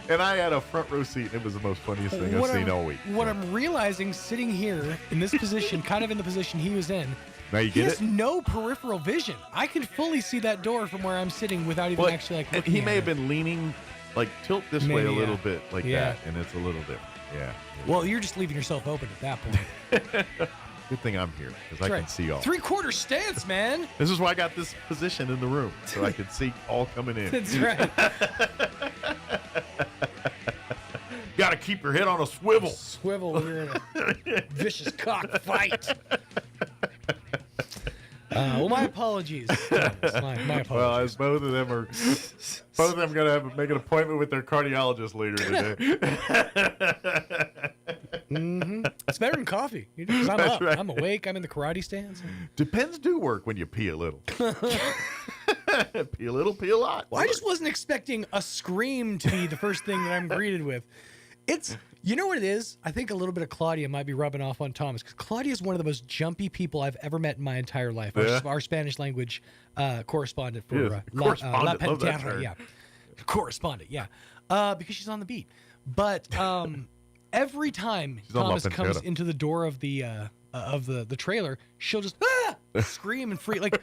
and I had a front row seat, and it was the most funniest thing I've seen all week. What I'm realizing sitting here in this position, kind of in the position he was in, now you get he has no peripheral vision. I can fully see that door from where I'm sitting without even actually like looking he at may have it. been leaning, like tilt this way a little bit, like that, and it's a little different. Yeah. Well, you're just leaving yourself open at that point. Good thing I'm here, because I can see all. 3/4 stance, man. This is why I got this position in the room, so I can see all coming in. That's right. Got to keep your head on a swivel. Swivel when you're in a vicious cockfight. Well, my apologies. My apologies. Well, as both of them going to make an appointment with their cardiologist later today. It's better than coffee. Because I'm That's up. right. I'm awake. I'm in the karate stance. Depends do work when you pee a little. Pee a little, pee a lot. Well, I just wasn't expecting a scream to be the first thing that I'm greeted with. It's, you know what it is? I think a little bit of Claudia might be rubbing off on Thomas, because Claudia is one of the most jumpy people I've ever met in my entire life. Our Spanish language correspondent for La Pantera. Yeah. Correspondent, yeah. Because she's on the beat. But every time Thomas comes into the door of the trailer, she'll just scream and freak. Like,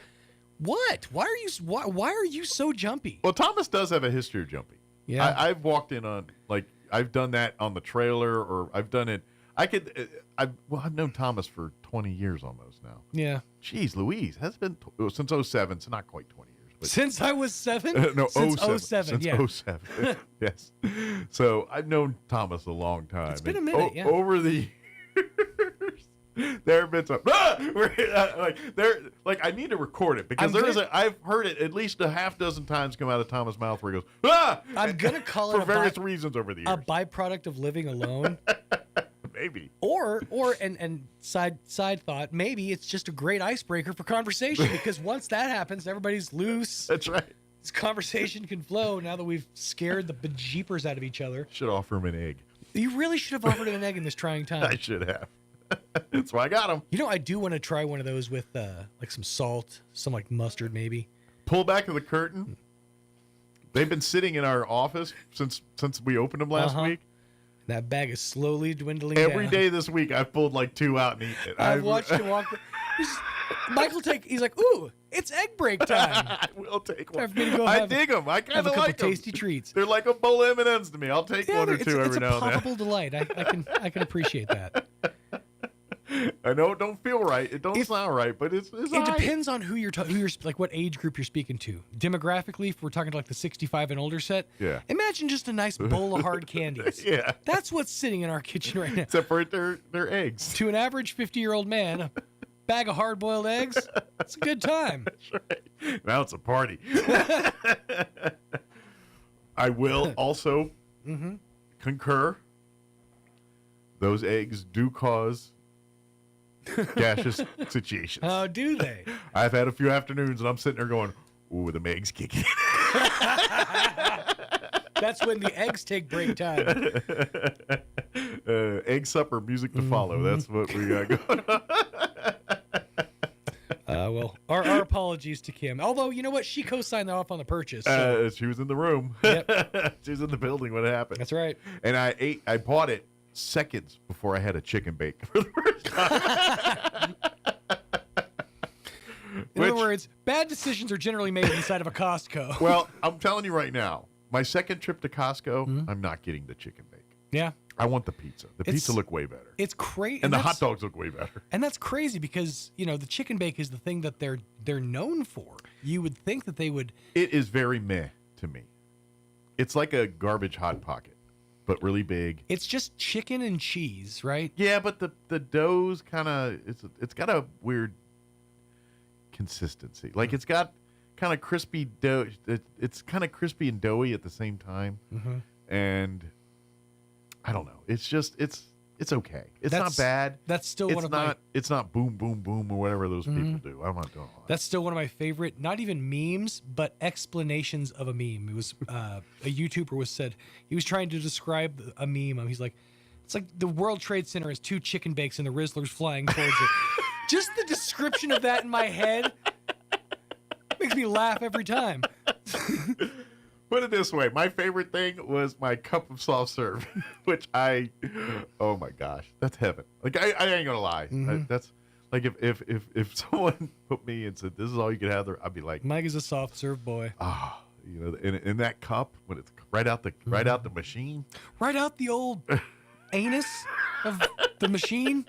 what? Why are you so jumpy? Well, Thomas does have a history of jumping. Yeah. I've walked in on, like, I've done that on the trailer, or I've done it. I've known Thomas for 20 years almost now. Yeah. Jeez Louise, has been since 07, so not quite 20 years. But since I was 7? No, since 07. Since 07. Yes. So I've known Thomas a long time. It's been a minute, yeah. Over the years, there have been some, I need to record it, because I've heard it at least a half dozen times come out of Thomas' mouth where he goes, I'm going to call it for various reasons over the years. A byproduct of living alone. Maybe. Or side thought, maybe it's just a great icebreaker for conversation, because once that happens, everybody's loose. That's right. This conversation can flow now that we've scared the bejeepers out of each other. Should offer him an egg. You really should have offered him an egg in this trying time. I should have. That's why I got them. You know, I do want to try one of those with like some salt, some like mustard maybe. Pull back of the curtain. They've been sitting in our office since we opened them last week. That bag is slowly dwindling Every down. day this week, I've pulled like 2 out and eaten it. I've watched him walk. Michael he's like, ooh, it's egg break time. I will take one. Time for me to go I dig them. I kind have of a couple like them. tasty treats. They're like a bowl of M&Ms to me. I'll take one or two every now and then. It's a poppable delight. I can appreciate that. I know it don't feel right. It don't sound right, but it's It all right. depends on who you're like what age group you're speaking to. Demographically, if we're talking to like the 65 and older set, Yeah. imagine just a nice bowl of hard candies. Yeah. That's what's sitting in our kitchen right now. Except for their eggs. To an average 50-year-old man, a bag of hard-boiled eggs, it's a good time. That's right. Now it's a party. I will also concur. Those eggs do cause gaseous situations. Oh, do they? I've had a few afternoons and I'm sitting there going, ooh, the eggs kicking. That's when the eggs take break time. Egg supper, music to follow. That's what we got going on. Well, our apologies to Kim. Although, you know what? She co-signed off on the purchase. So. She was in the room. Yep. She was in the building when it happened. That's right. And I bought it seconds before I had a chicken bake for the first time. In other words, bad decisions are generally made inside of a Costco. Well, I'm telling you right now, my second trip to Costco, I'm not getting the chicken bake. Yeah. I want the pizza. The pizza look way better. It's crazy. And the hot dogs look way better. And that's crazy because, you know, the chicken bake is the thing that they're known for. You would think that they would. It is very meh to me. It's like a garbage Hot Pocket, but really big. It's just chicken and cheese, right? Yeah, but the dough's kind of it's got a weird consistency. Like it's got kind of crispy dough. It's kind of crispy and doughy at the same time. And I don't know. It's just it's okay. It's not bad. That's still one of my. It's not boom boom boom or whatever those people do. I'm not doing all that. That's still one of my favorite. Not even memes, but explanations of a meme. It was a YouTuber he was trying to describe a meme. He's like, it's like the World Trade Center has 2 chicken bakes and the Rizzlers flying towards it. Just the description of that in my head makes me laugh every time. Put it this way, my favorite thing was my cup of soft serve, which oh my gosh, that's heaven. Like I ain't gonna lie, that's like if someone put me and said this is all you could have there, I'd be like, Mike is a soft serve boy. Ah, you know, in that cup when it's right out the machine, right out the old anus of the machine,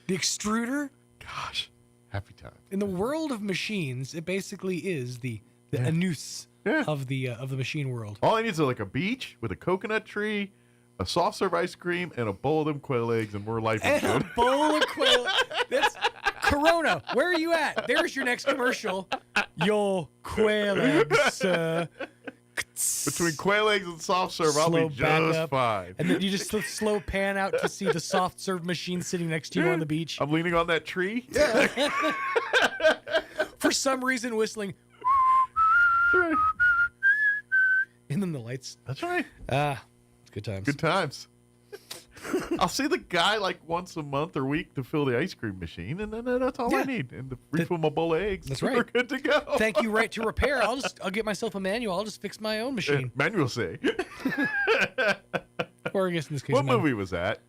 the extruder. Gosh, happy time. In the world of machines, it basically is the anus. Of the machine world. All I need is like a beach with a coconut tree, a soft serve ice cream, and a bowl of them quail eggs, and we're life is good. A bowl of quail. That's Corona. Where are you at? There's your next commercial. Your quail eggs. Between quail eggs and soft serve, I'll be just fine. And then you just slow pan out to see the soft serve machine sitting next to you on the beach. I'm leaning on that tree. For some reason, whistling. Right. And then the lights. That's right. It's good times. Good times. I'll see the guy like once a month or week to fill the ice cream machine, and then that's all I need. And to refill my bowl of eggs. That's right. We're good to go. Thank you, Right to Repair. I'll get myself a manual. I'll just fix my own machine. Manual say. Or I guess in this case, what movie was that?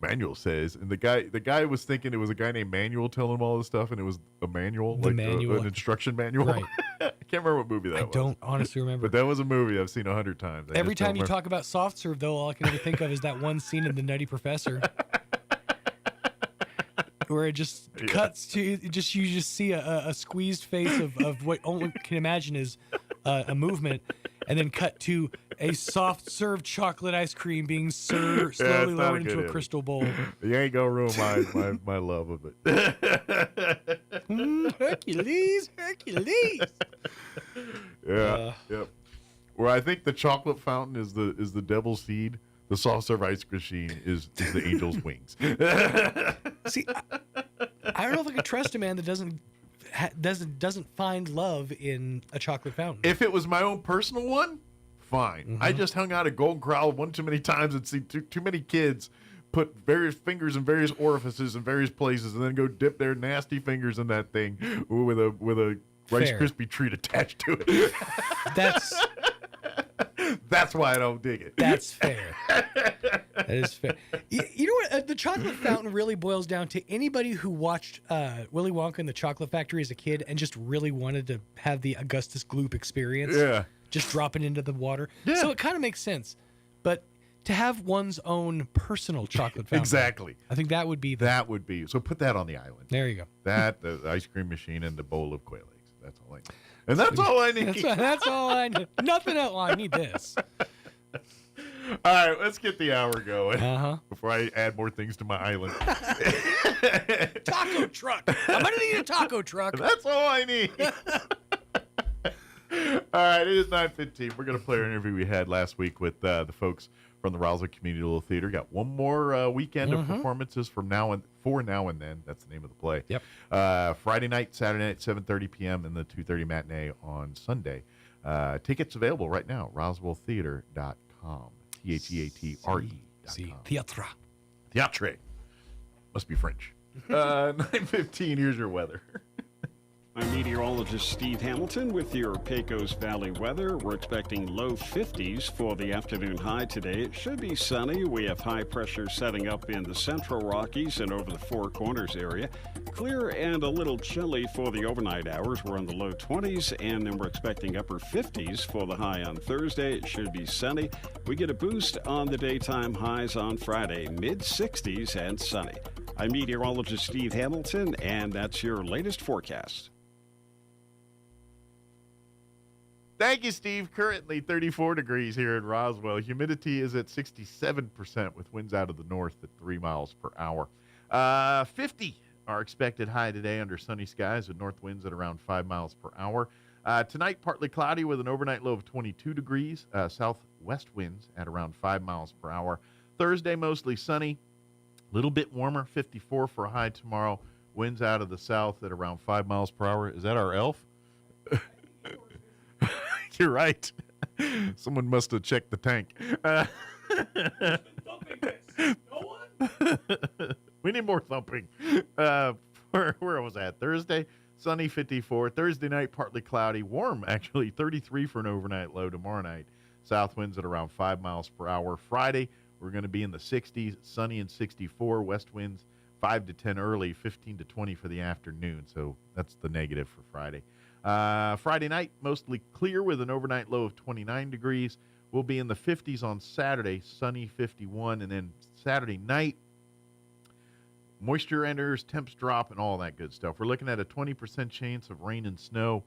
Manual says, and the guy was thinking it was a guy named Manuel telling him all this stuff, and it was a manual, an instruction manual. Right. I can't remember what movie that was. I don't honestly remember. But that was a movie I've seen 100 times. Every time you talk about soft serve, though, all I can ever think of is that one scene in The Nutty Professor, where it just cuts to you just see a squeezed face of what only can imagine is a movement, and then cut to a soft serve chocolate ice cream being slowly lowered into a crystal bowl. You ain't gonna ruin my love of it. Hercules. Yeah. Yep. Where I think the chocolate fountain is the devil's seed. The soft serve ice machine is the angel's wings. See, I don't know if I could trust a man that doesn't find love in a chocolate fountain. If it was my own personal one, fine. I just hung out at Golden Corral one too many times and seen too many kids put various fingers in various orifices in various places, and then go dip their nasty fingers in that thing with a Rice Fair. Krispie treat attached to it. That's why I don't dig it. That's fair. That is fair. You know what? The chocolate fountain really boils down to anybody who watched Willy Wonka and the Chocolate Factory as a kid and just really wanted to have the Augustus Gloop experience. Yeah. Just dropping into the water. Yeah. So it kind of makes sense. But to have one's own personal chocolate fountain. Exactly. I think that would be So put that on the island. There you go. That, the ice cream machine, and the bowl of quail eggs. That's all I need. And that's all I need. That's all I need. Nothing else. I need this. All right, let's get the hour going before I add more things to my island. Taco truck. I'm going to need a taco truck. That's all I need. All right, it is 9:15. We're going to play our interview we had last week with the folks from the Roswell Community Little Theater. Got one more weekend of performances for Now and Then. That's the name of the play. Yep. Friday night, Saturday night, 7:30 p.m. and the 2:30 matinee on Sunday. Tickets available right now. RoswellTheater.com. TheaTre.com. Theatre. Must be French. 9:15. Here's your weather. I'm meteorologist Steve Hamilton with your Pecos Valley weather. We're expecting low 50s for the afternoon high today. It should be sunny. We have high pressure setting up in the central Rockies and over the Four Corners area. Clear and a little chilly for the overnight hours. We're in the low 20s, and then we're expecting upper 50s for the high on Thursday. It should be sunny. We get a boost on the daytime highs on Friday, mid 60s and sunny. I'm meteorologist Steve Hamilton, and that's your latest forecast. Thank you, Steve. Currently 34 degrees here in Roswell. Humidity is at 67% with winds out of the north at 3 miles per hour. 50 are expected high today under sunny skies with north winds at around 5 miles per hour. Tonight, partly cloudy with an overnight low of 22 degrees. Southwest winds at around 5 miles per hour. Thursday, mostly sunny. A little bit warmer, 54 for a high tomorrow. Winds out of the south at around 5 miles per hour. Is that our elf? You're right. Someone must have checked the tank. We need more thumping. Where was that? Thursday, sunny, 54. Thursday night, partly cloudy. Warm, actually, 33 for an overnight low tomorrow night. South winds at around 5 miles per hour. Friday, we're going to be in the 60s, sunny and 64. West winds 5 to 10 early, 15 to 20 for the afternoon. So that's the negative for Friday. Friday night, mostly clear with an overnight low of 29 degrees. We'll be in the 50s on Saturday, sunny, 51. And then Saturday night, moisture enters, temps drop, and all that good stuff. We're looking at a 20% chance of rain and snow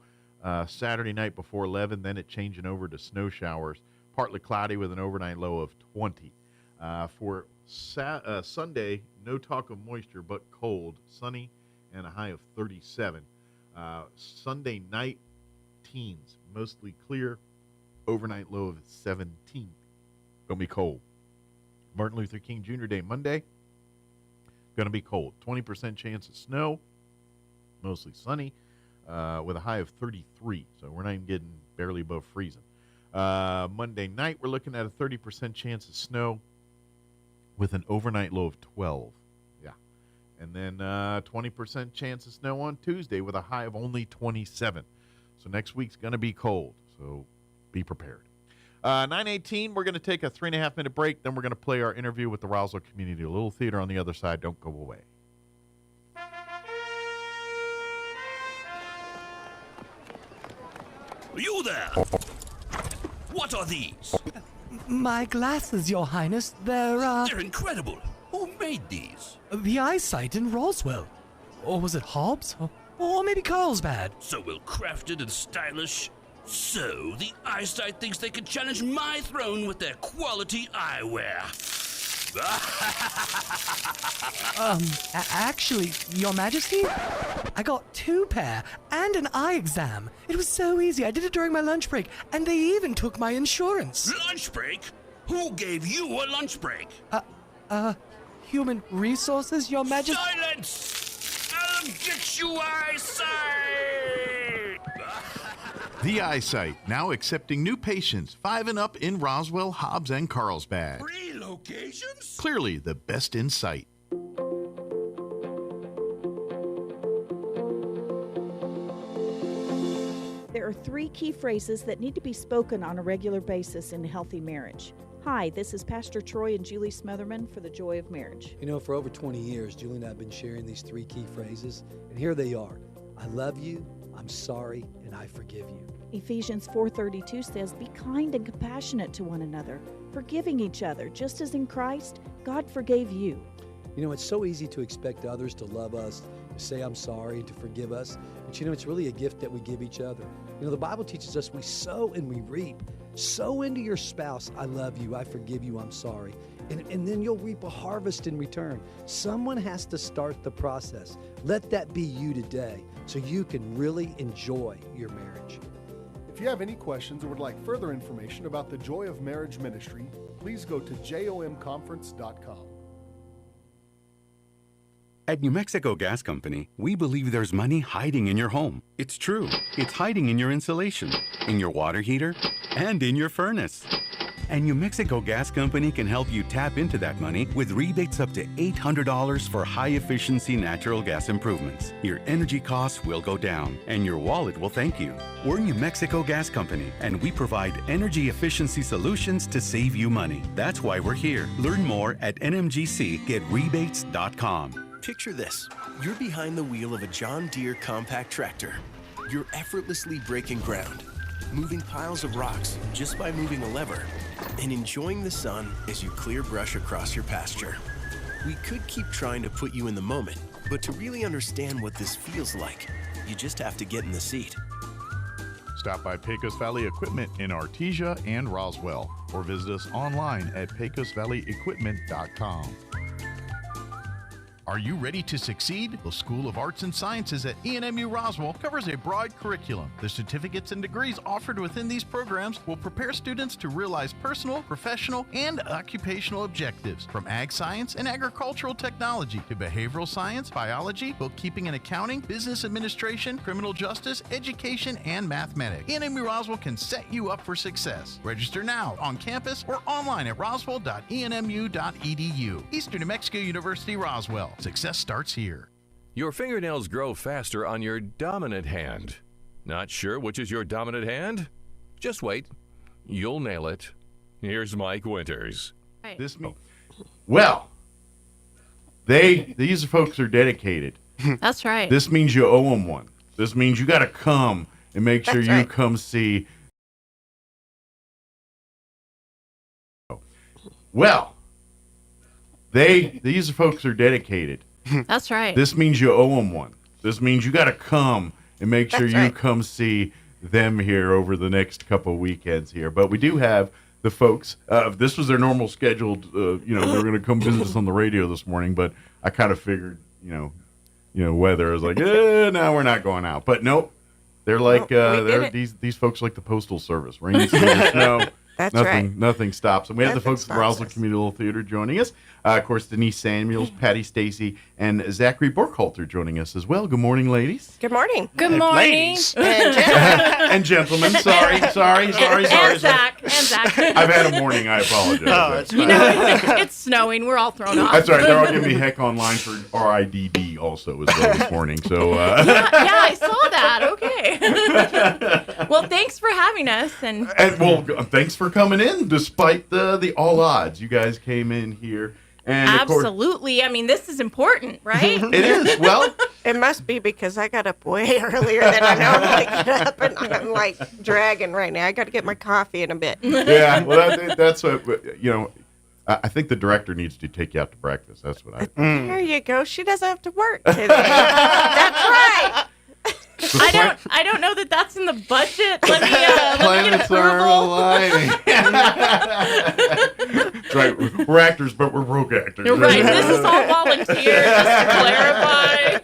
Saturday night before 11, then it changing over to snow showers. Partly cloudy with an overnight low of 20. For Sunday, no talk of moisture, but cold, sunny, and a high of 37. Sunday night, teens, mostly clear, overnight low of 17. Gonna be cold. Martin Luther King Jr. Day, Monday, gonna be cold. 20% chance of snow, mostly sunny, with a high of 33. So we're not even getting barely above freezing. Monday night, we're looking at a 30% chance of snow with an overnight low of 12. Yeah. And then 20% chance of snow on Tuesday with a high of only 27. So next week's going to be cold. So be prepared. 9:18, we're going to take a 3.5-minute break. Then we're going to play our interview with the Roswell Community Little Theater on the other side. Don't go away. You there! What are these? My glasses, Your Highness. They're incredible. Who made these? The eyesight in Roswell. Or was it Hobbs? Or maybe Carlsbad. So well crafted and stylish. So the eyesight thinks they can challenge my throne with their quality eyewear. Actually, Your Majesty, I got 2 pair and an eye exam. It was so easy. I did it during my lunch break, and they even took my insurance. Lunch break? Who gave you a lunch break? Human resources, Your Majesty. Silence! I'll get you eyesight! The Eyesight, now accepting new patients 5 and up in Roswell, Hobbs, and Carlsbad. occasions? Clearly the best in sight. There are 3 key phrases that need to be spoken on a regular basis in a healthy marriage. Hi, this is Pastor Troy and Julie Smotherman for The Joy of Marriage. You know, for over 20 years, Julie and I have been sharing these 3 key phrases, and here they are. I love you, I'm sorry, and I forgive you. Ephesians 4:32 says, be kind and compassionate to one another, forgiving each other, just as in Christ, God forgave you. You know, it's so easy to expect others to love us, to say I'm sorry, and to forgive us. But you know, it's really a gift that we give each other. You know, the Bible teaches us we sow and we reap. Sow into your spouse, I love you, I forgive you, I'm sorry. And then you'll reap a harvest in return. Someone has to start the process. Let that be you today so you can really enjoy your marriage. If you have any questions or would like further information about the Joy of Marriage Ministry, please go to jomconference.com. At New Mexico Gas Company, we believe there's money hiding in your home. It's true. It's hiding in your insulation, in your water heater, and in your furnace. And New Mexico Gas Company can help you tap into that money with rebates up to $800 for high-efficiency natural gas improvements. Your energy costs will go down, and your wallet will thank you. We're New Mexico Gas Company, and we provide energy efficiency solutions to save you money. That's why we're here. Learn more at nmgcgetrebates.com. Picture this. You're behind the wheel of a John Deere compact tractor. You're effortlessly breaking ground, moving piles of rocks just by moving a lever, and enjoying the sun as you clear brush across your pasture. We could keep trying to put you in the moment, but to really understand what this feels like, you just have to get in the seat. Stop by Pecos Valley Equipment in Artesia and Roswell, or visit us online at pecosvalleyequipment.com. Are you ready to succeed? The School of Arts and Sciences at ENMU Roswell covers a broad curriculum. The certificates and degrees offered within these programs will prepare students to realize personal, professional, and occupational objectives, from ag science and agricultural technology to behavioral science, biology, bookkeeping and accounting, business administration, criminal justice, education, and mathematics. ENMU Roswell can set you up for success. Register now on campus or online at roswell.enmu.edu. Eastern New Mexico University, Roswell. Success starts here. Your fingernails grow faster on your dominant hand. Not sure which is your dominant hand? Just wait. You'll nail it. Here's Mike Winters. Well, these folks are dedicated. That's right. This means you owe them one. This means you got to come and make sure you come see. Well, these folks are dedicated. That's right. This means you owe them one. This means you got to come and make sure you come see them here over the next couple of weekends here. But we do have the folks. This was their normal scheduled. They were going to come visit us on the radio this morning, but I kind of figured, weather. I was like, no, we're not going out. But nope, they're like these folks like the Postal Service. Rain, snow. That's Nothing stops. And we have the folks at the Roswell us. Communal Theater joining us. Of course, Denise Samuels, Patty Stacy, and Zachary Borkhalter joining us as well. Good morning, ladies. Good morning. Good morning. Ladies. And gentlemen. Sorry. And Zach. I've had a morning. I apologize. Oh, that's fine. It's snowing. We're all thrown off. That's right. They're all giving me heck online for RIDD also as well this morning. So yeah, I saw that. Okay. Well, thanks for having us. And thanks for coming in despite the all odds. You guys came in here. And absolutely. I mean, this is important, right? It is. Well, it must be because I got up way earlier than I normally get up, and I'm like dragging right now. I got to get my coffee in a bit. Yeah, well, that's what, I think the director needs to take you out to breakfast. That's what I think. There you go. She doesn't have to work today. That's right. I don't know that that's in the budget. Let me get approval. That's right. We're actors, but we're broke actors. You're right. This is all volunteer, just to clarify.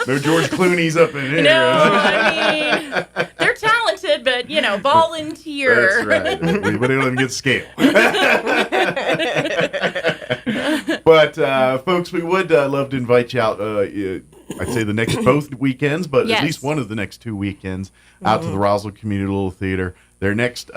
No George Clooney's up in here. No, I mean, they're talented, but, volunteer. That's right. We don't even get scale. But folks, we would love to invite you out. I'd say the next both weekends, but at least one of the next 2 weekends out to the Roswell Community Little Theater. Their next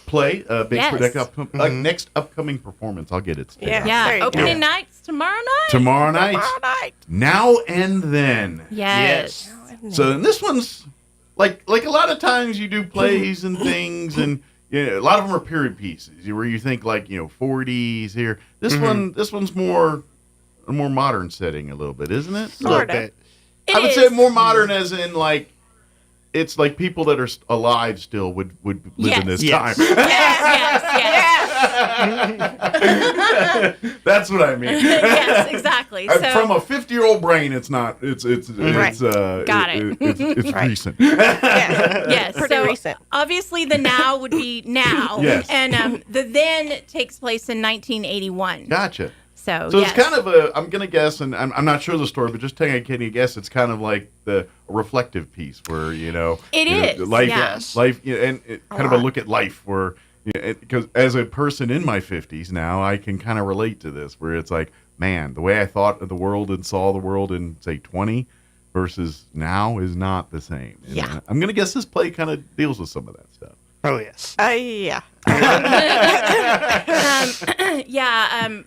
play, next upcoming performance. I'll get it. Yeah. Opening nights tomorrow night. Tomorrow night. Now and Then. Yes. So and this one's like a lot of times you do plays and things, and a lot of them are period pieces where you think 40s here. This one's more a more modern setting a little bit, isn't it? Sort of. I would say more modern as in it's like people that are alive still would live in this time. Yes. That's what I mean. Yes, exactly. So, from a 50-year-old brain, it's not. It's Got it. It's recent. Yes. Pretty recent. Obviously, the now would be now. Yes. And the then takes place in 1981. Gotcha. So it's kind of I'm going to guess, and I'm not sure the story, but just taking a guess, it's kind of like the reflective piece where, It is. life, Yes. life, and kind of a look at life where, because as a person in my 50s now, I can kind of relate to this where it's like, man, the way I thought of the world and saw the world in, say, 20 versus now is not the same. And I'm going to guess this play kind of deals with some of that stuff. Oh, yes. Yeah.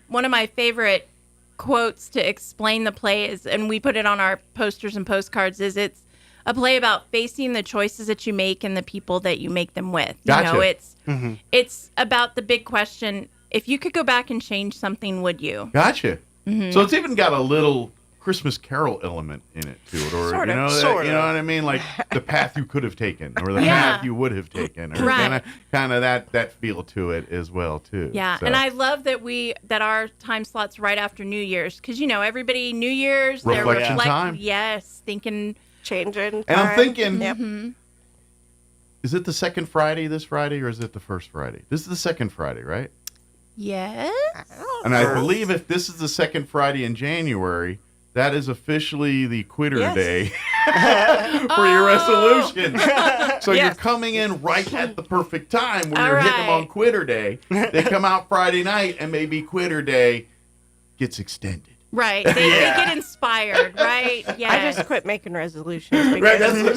One of my favorite quotes to explain the play is, and we put it on our posters and postcards, is it's a play about facing the choices that you make and the people that you make them with. Gotcha. It's about the big question, if you could go back and change something, would you? Gotcha. Mm-hmm. So it's even got a little Christmas Carol element in it to it, or Sort of. you know what I mean, like the path you could have taken, or the path you would have taken, or kind of that feel to it as well too. Yeah, so. and I love that our time slot's right after New Year's, because everybody New Year's reflection time. Yes, thinking changing. And I'm thinking, mm-hmm. Is it the second Friday this Friday, or is it the first Friday? This is the second Friday, right? Yes. And I believe if this is the second Friday in January, that is officially the quitter day for your resolution. So you're coming in right at the perfect time where you're hitting them on quitter day. They come out Friday night, and maybe quitter day gets extended. Right. They get inspired, right? Yeah. I just quit making resolutions. Right, I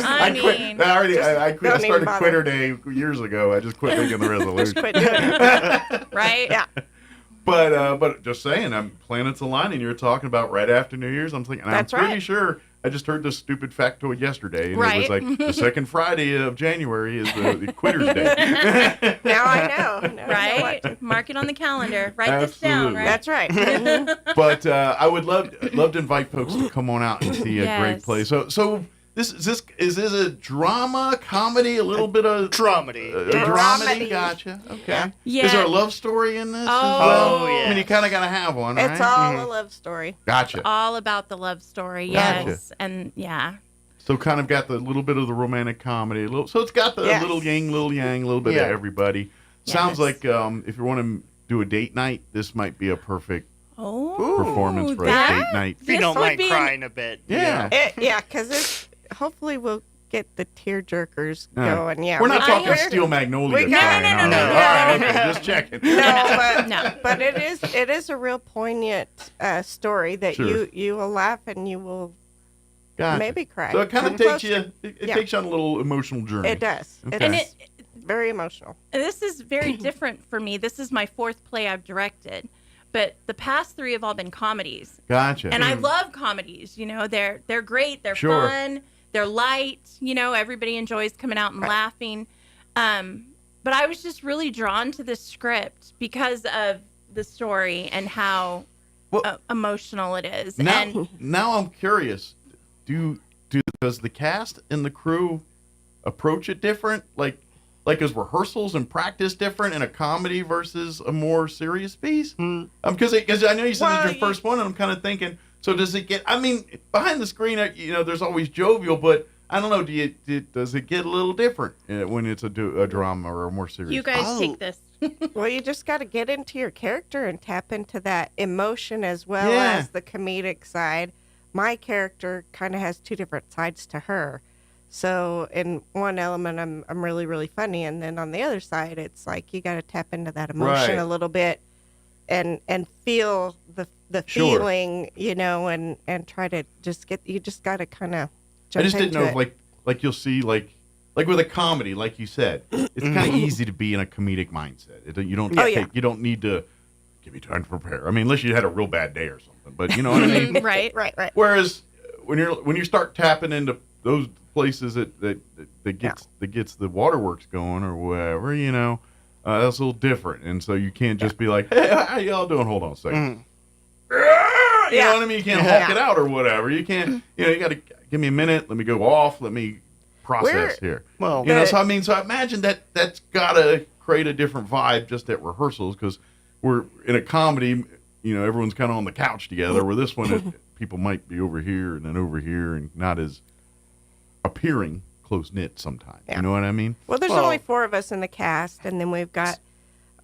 started quitter day years ago. I just quit making the resolution. Just quit doing it. Right? Yeah. But just saying, planets aligning. You're talking about right after New Year's. I'm thinking, I'm pretty sure. I just heard this stupid factoid yesterday, and it was like the second Friday of January is the Quitters Day. Now I know. Right? Mark it on the calendar. Write this down, right? That's right. But I would love to invite folks to come on out and see a great play. So. Is this a drama, comedy, a little bit of dramedy? Dramedy, gotcha. Okay. Yeah. Is there a love story in this? Oh, yeah. I mean, you kind of got to have one, right? It's all a love story. Gotcha. It's all about the love story, yes. Gotcha. And So kind of got the little bit of the romantic comedy, so it's got the little yang, a little bit of everybody. Sounds like if you want to do a date night, this might be a perfect performance for a date night. If you don't mind crying a bit. Yeah. Because hopefully we'll get the tear-jerkers going. Yeah, we're not talking Steel Magnolia crying. No. All right, okay, just checking. But it is a real poignant story that you will laugh and you will maybe cry. So it kind of takes you. It takes you on a little emotional journey. It does. Okay. And it's very emotional. This is very different for me. This is my fourth play I've directed. But the past three have all been comedies. Gotcha. And I love comedies. They're great. They're fun. They're light. Everybody enjoys coming out and laughing. But I was just really drawn to this script because of the story and how emotional it is. Now I'm curious. Does the cast and the crew approach it different? Like is rehearsals and practice different in a comedy versus a more serious piece? Because I know you said it's your first one, and I'm kind of thinking. So does it get? I mean, behind the screen, there's always jovial, but I don't know. Does it get a little different when it's a drama or a more serious? You guys take this. Well, you just got to get into your character and tap into that emotion as well as the comedic side. My character kind of has two different sides to her. So in one element, I'm really, really funny, and then on the other side, it's like you got to tap into that emotion a little bit and feel the Sure. feeling, and try to just you just got to kind of jump I just didn't into know it. if like you'll see like with a comedy, like you said, it's kind of easy to be in a comedic mindset. You don't you don't need to give me time to prepare. I mean, unless you had a real bad day or something. But you know what I mean? Right. Whereas when you start tapping into those places that gets the waterworks going or whatever, that's a little different. And so you can't just be like, hey, how y'all doing? Hold on a second. You know what I mean? You can't hulk it out or whatever. You can't, you got to give me a minute. Let me go off. Let me process here. Well, so I imagine that's got to create a different vibe just at rehearsals, because we're in a comedy, everyone's kind of on the couch together, where this one, people might be over here and then over here and not as appearing close-knit sometimes. Yeah. You know what I mean? Well, there's only 4 of us in the cast, and then we've got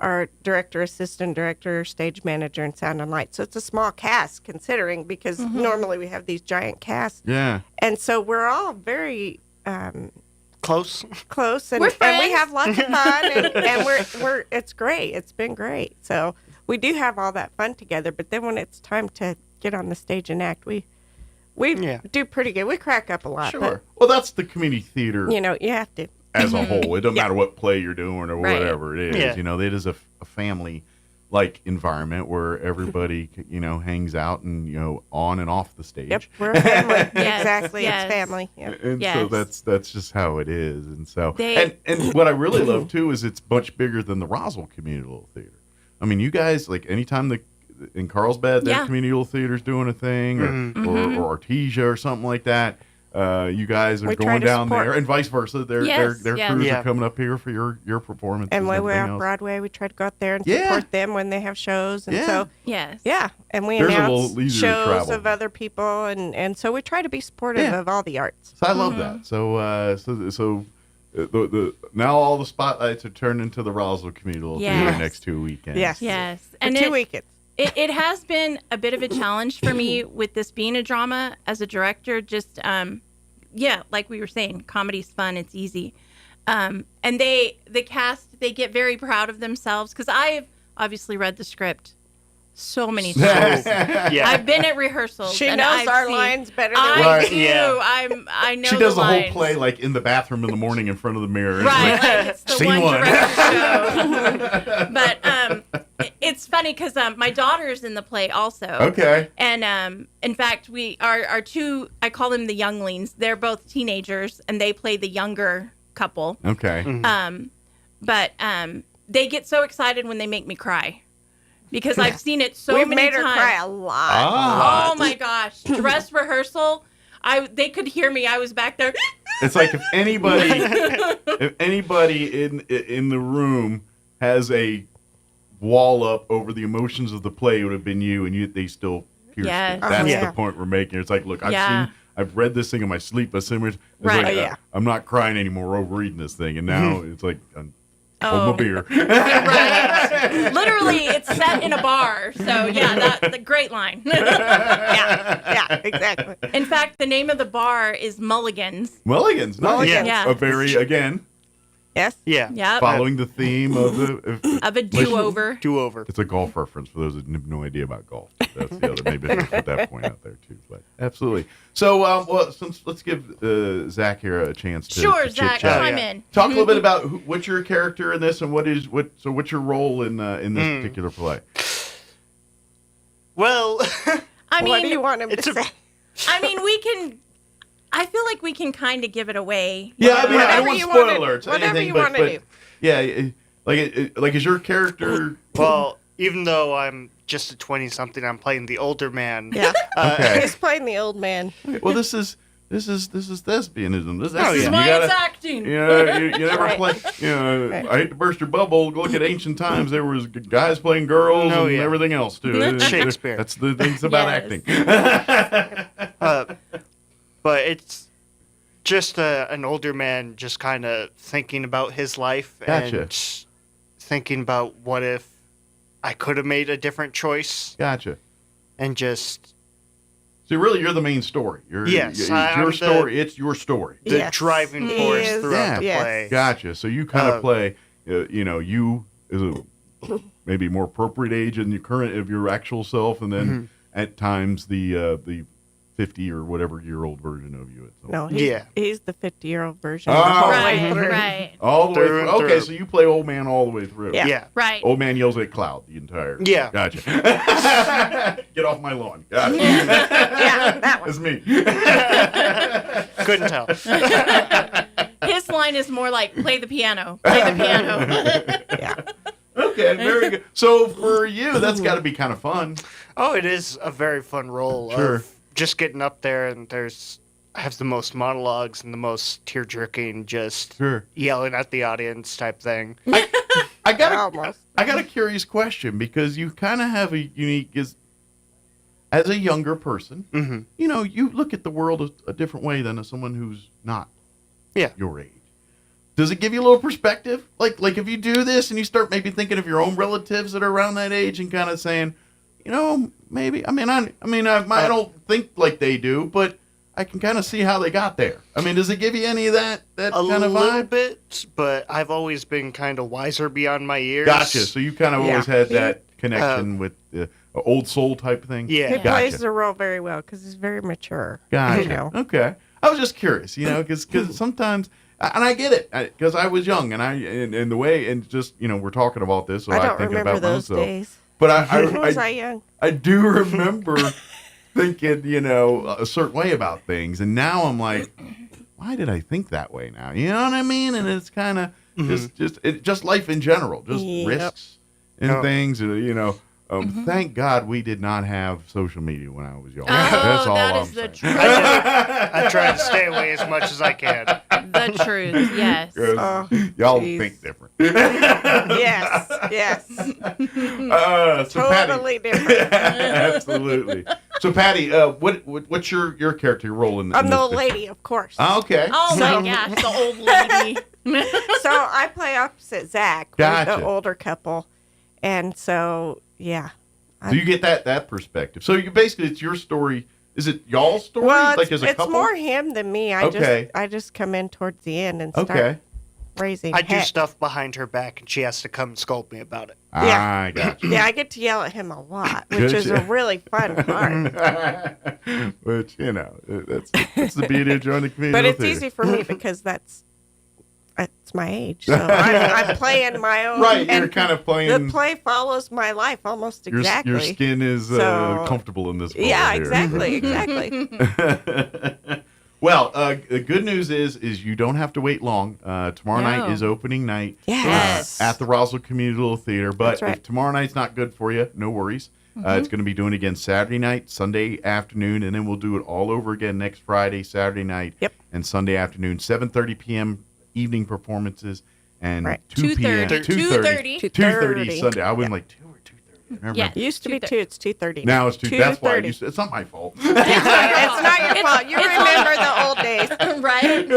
our director, assistant director, stage manager, and sound and light. So it's a small cast, considering, because normally we have these giant casts. Yeah. And so we're all very close, and we have lots of fun, and we're it's great. It's been great. So we do have all that fun together. But then when it's time to get on the stage and act, we do pretty good. We crack up a lot. Sure. Well, that's the community theater. You have to. As a whole, it doesn't matter what play you're doing or Right. whatever it is. Yeah. It is a family-like environment where everybody, hangs out and on and off the stage. Yep, we're a family. Yes, Exactly, yes. it's family. Yep. And so that's just how it is. And so They- what I really love too is it's much bigger than the Roswell Community Little Theater. I mean, you guys, like, anytime in Carlsbad that Community Little Theater's doing a thing, or Artesia or something like that, you guys are We try going to down support- there, and vice versa. Their Yes, crews yes. are coming up here for your performances. And when we're everything off else. Broadway, we try to go out there and Yeah. support them when they have shows. And so, Yes. yeah, and we There's a announce little easier to shows travel. of other people, and so we try to be supportive of all the arts. So I love that. So the now all the spotlights are turned into the Roswell Community Little Theater Yes. next 2 weekends. Yes. And And 2 weekends. It has been a bit of a challenge for me with this being a drama as a director. Just, like we were saying, comedy's fun. It's easy. And the cast, they get very proud of themselves, because I've obviously read the script so many times. I've been at rehearsals. She and knows I've our seen- lines better than I Right. do. Yeah. I know She does the the whole lines. play like in the bathroom in the morning in front of the mirror. Right, like it's the Scene one one. director show. But it's funny because my daughter's in the play also. Okay. And in fact, our 2, I call them the younglings. They're both teenagers, and they play the younger couple. Okay. But they get so excited when they make me cry, because I've seen it so We've many made times. her cry a lot. Ah. Oh my gosh! Dress rehearsal. They could hear me. I was back there. It's like if anybody in the room has a wall up over the emotions of the play, it would have been you, and they still pierced Yes. it. That's Yeah. the point we're making. It's like, look, Yeah. I've read this thing in my sleep. It's Right. like, Yeah. I'm not crying anymore over reading this thing, and now it's like, hold my beer. Right. Literally, it's set in a bar. So yeah, the great line. Yeah, exactly. In fact, the name of the bar is Mulligan's. Mulligan's, nice. Mulligan's. Yeah. A very, again, Yes. Yeah. Yep. following the theme of Of a do-over. Do over. It's a golf reference for those that have no idea about golf. That's the other. Maybe I should put that point out there too. But absolutely. So, let's give Zach here a chance to Sure, to Zach, chit-chat. chime in. Talk a little bit about what's your character in this, and what's your role in this particular play? Well, I mean, What do you want him to say? I mean, I feel like we can kind of give it away. Yeah, I mean, I don't Whatever want you spoiler wanna- alerts. whatever anything, you but, wanna but do. yeah, like is your character? well, even though I'm just a 20-something, I'm playing the older man. Yeah. Okay. He's playing the old man. Well, this is thespianism. This This is you why gotta- it's acting. You know, you never Right. play. You know, I hate to burst your bubble. Look at ancient times. There was guys playing girls Oh, and yeah. everything else too. Shakespeare. That's the things about Yes. acting. But it's just an older man just kind of thinking about his life Gotcha. and thinking about what if I could have made a different choice. Gotcha. And just So really, you're the main story. Yes, it's I'm your the- story. It's your story. the Yes. driving He force is. throughout the Yes. play. Gotcha. So you kind of play. You as a maybe more appropriate age in your current of your actual self, and then at times the 50 or whatever year old version of you. No, he's the 50-year-old version. Oh, the whole way through. Right. All the way through. Okay, so you play old man all the way through. Yeah. Right. Old man yells at cloud the entire. Yeah. Gotcha. Get off my lawn. Gotcha. Yeah, that one. That's me. Couldn't tell. His line is more like, play the piano. Play the piano. Yeah. Okay, very good. So for you, that's got to be kind of fun. Oh, it is a very fun role. Sure. Of just getting up there and have the most monologues and the most tear-jerking, just yelling at the audience type thing. I got a curious question, because you kind of have a unique as a younger person. You know, you look at the world a different way than someone who's not your age. Does it give you a little perspective? Like if you do this and you start maybe thinking of your own relatives that are around that age and kind of saying, you know, maybe I don't think like they do, but I can kind of see how they got there. I mean, does it give you any of that kind of vibe? A little bit, but I've always been kind of wiser beyond my years. Gotcha. So you kind of always had that connection with the old soul type thing. Yeah. He plays the role very well because he's very mature. Gotcha. You know? Okay. I was just curious, you know, because sometimes, and I get it, because I was young, and the way, and just, you know, we're talking about this, so I don't thinking remember about those myself. days. But was I young? I do remember thinking, you know, a certain way about things, and now I'm like, why did I think that way now? You know what I mean? And it's kind of just life in general, just risks and things, you know. Thank God we did not have social media when I was young. That's all that I'm is the saying. truth. I try to stay away as much as I can. The truth, yes. Y'all think different. Yes. So Totally Patty, different. absolutely. So Patty, what's your character, your role in? I'm the this old thing? lady, of course. Okay. Oh my gosh, the old lady. So I play opposite Zach, Gotcha. the older couple, and so yeah. So you get that perspective. So you basically, it's your story. Is it y'all's story? Well, like as a it's couple? more him than me. I just come in towards the end and start raising. I do heck. stuff behind her back, and she has to come scold me about it. Yeah. I got you. Yeah, I get to yell at him a lot, which is a really fun part. Which, you know, that's the beauty of joining the community. But it's easy for me because that's my age. So I'm playing my own. Right, you're kind of playing. The play follows my life almost exactly. Your skin is comfortable in this world. Yeah, here. exactly. Well, the good news is you don't have to wait long. Tomorrow night is opening night at the Roswell Community Little Theater. But if tomorrow night's not good for you, no worries. It's going to be doing it again Saturday night, Sunday afternoon, and then we'll do it all over again next Friday, Saturday night, and Sunday afternoon, 7:30 p.m. evening performances, and 2 p.m. 2:30 Sunday. I went like 2 or 2:30. Yeah, it used to be 2. It's 2:30. Now it's 2. That's why it's not my fault. It's not your fault. You remember the old days, right?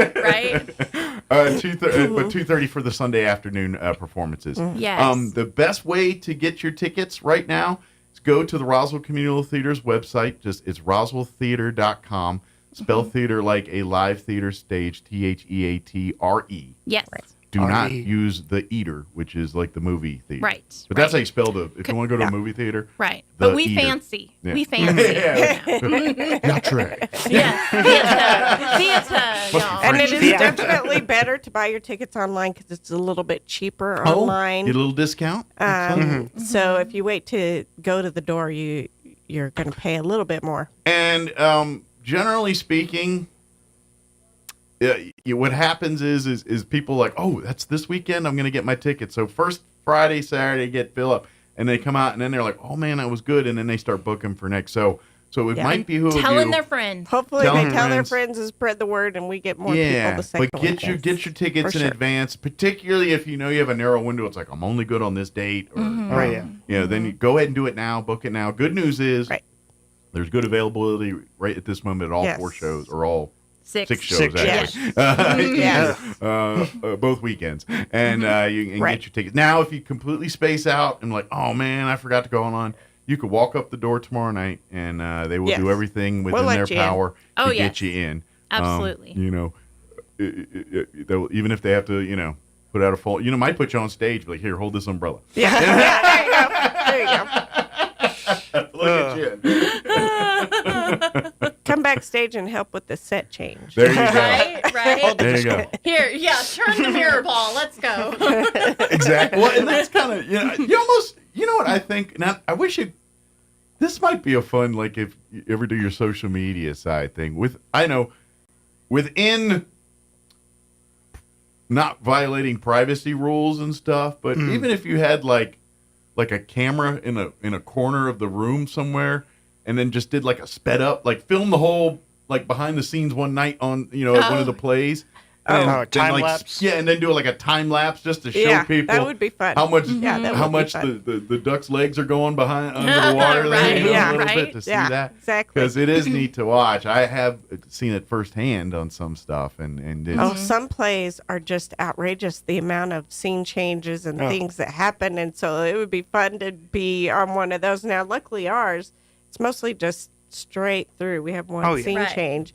But 2:30 for the Sunday afternoon performances. Yes. The best way to get your tickets right now is go to the Roswell Community Theater's website. It's roswelltheater.com. Spell theater like a live theater stage, THEATRE. Yes. Do not use the eater, which is like the movie theater. Right. But that's how you spell if you want to go to a movie theater. Right. But we eater. fancy. Yeah. We fancy. Notre. Theater. And it is definitely better to buy your tickets online because it's a little bit cheaper online. Get a little discount. So if you wait to go to the door, you're going to pay a little bit more. And generally speaking, what happens is people like, oh, that's this weekend, I'm going to get my ticket. So first Friday, Saturday, fill up. And they come out, and then they're like, oh, man, that was good. And then they start booking for next. So it might behoove you. Telling their friends. Hopefully they tell their friends and spread the word, and we get more people the second but get your tickets in advance, particularly if you know you have a narrow window. It's like, I'm only good on this date. Or, then you go ahead and do it now, book it now. Good news is there's good availability right at this moment at all 4 shows, or all 6 shows, actually. Both weekends. And you can get your tickets. Now, if you completely space out and like, oh, man, I forgot to go on, you could walk up the door tomorrow night, and they will do everything within their power to get you in. Absolutely. Even if they have to, put out a full. Might put you on stage, be like, here, hold this umbrella. Yeah. There you go. Look at you. Come backstage and help with the set change. There you go. Right. There you go. Here, turn the mirror ball. Let's go. Exactly. Well, and that's kind of you almost what I think. Now I wish this might be a fun, like, if you ever do your social media side thing within not violating privacy rules and stuff, but even if you had like a camera in a corner of the room somewhere, and then just did like a sped up, like film the whole like behind the scenes one night on at one of the plays. Time like, lapse. Yeah, and then do like a time lapse just to show people that would be fun. how much fun. the duck's legs are going behind under the water there, a little bit to see that. Exactly. Because it is neat to watch. I have seen it firsthand on some stuff, and it's, some plays are just outrageous, the amount of scene changes and things that happen, and so it would be fun to be on one of those. Now, luckily ours, it's mostly just straight through. We have one scene change.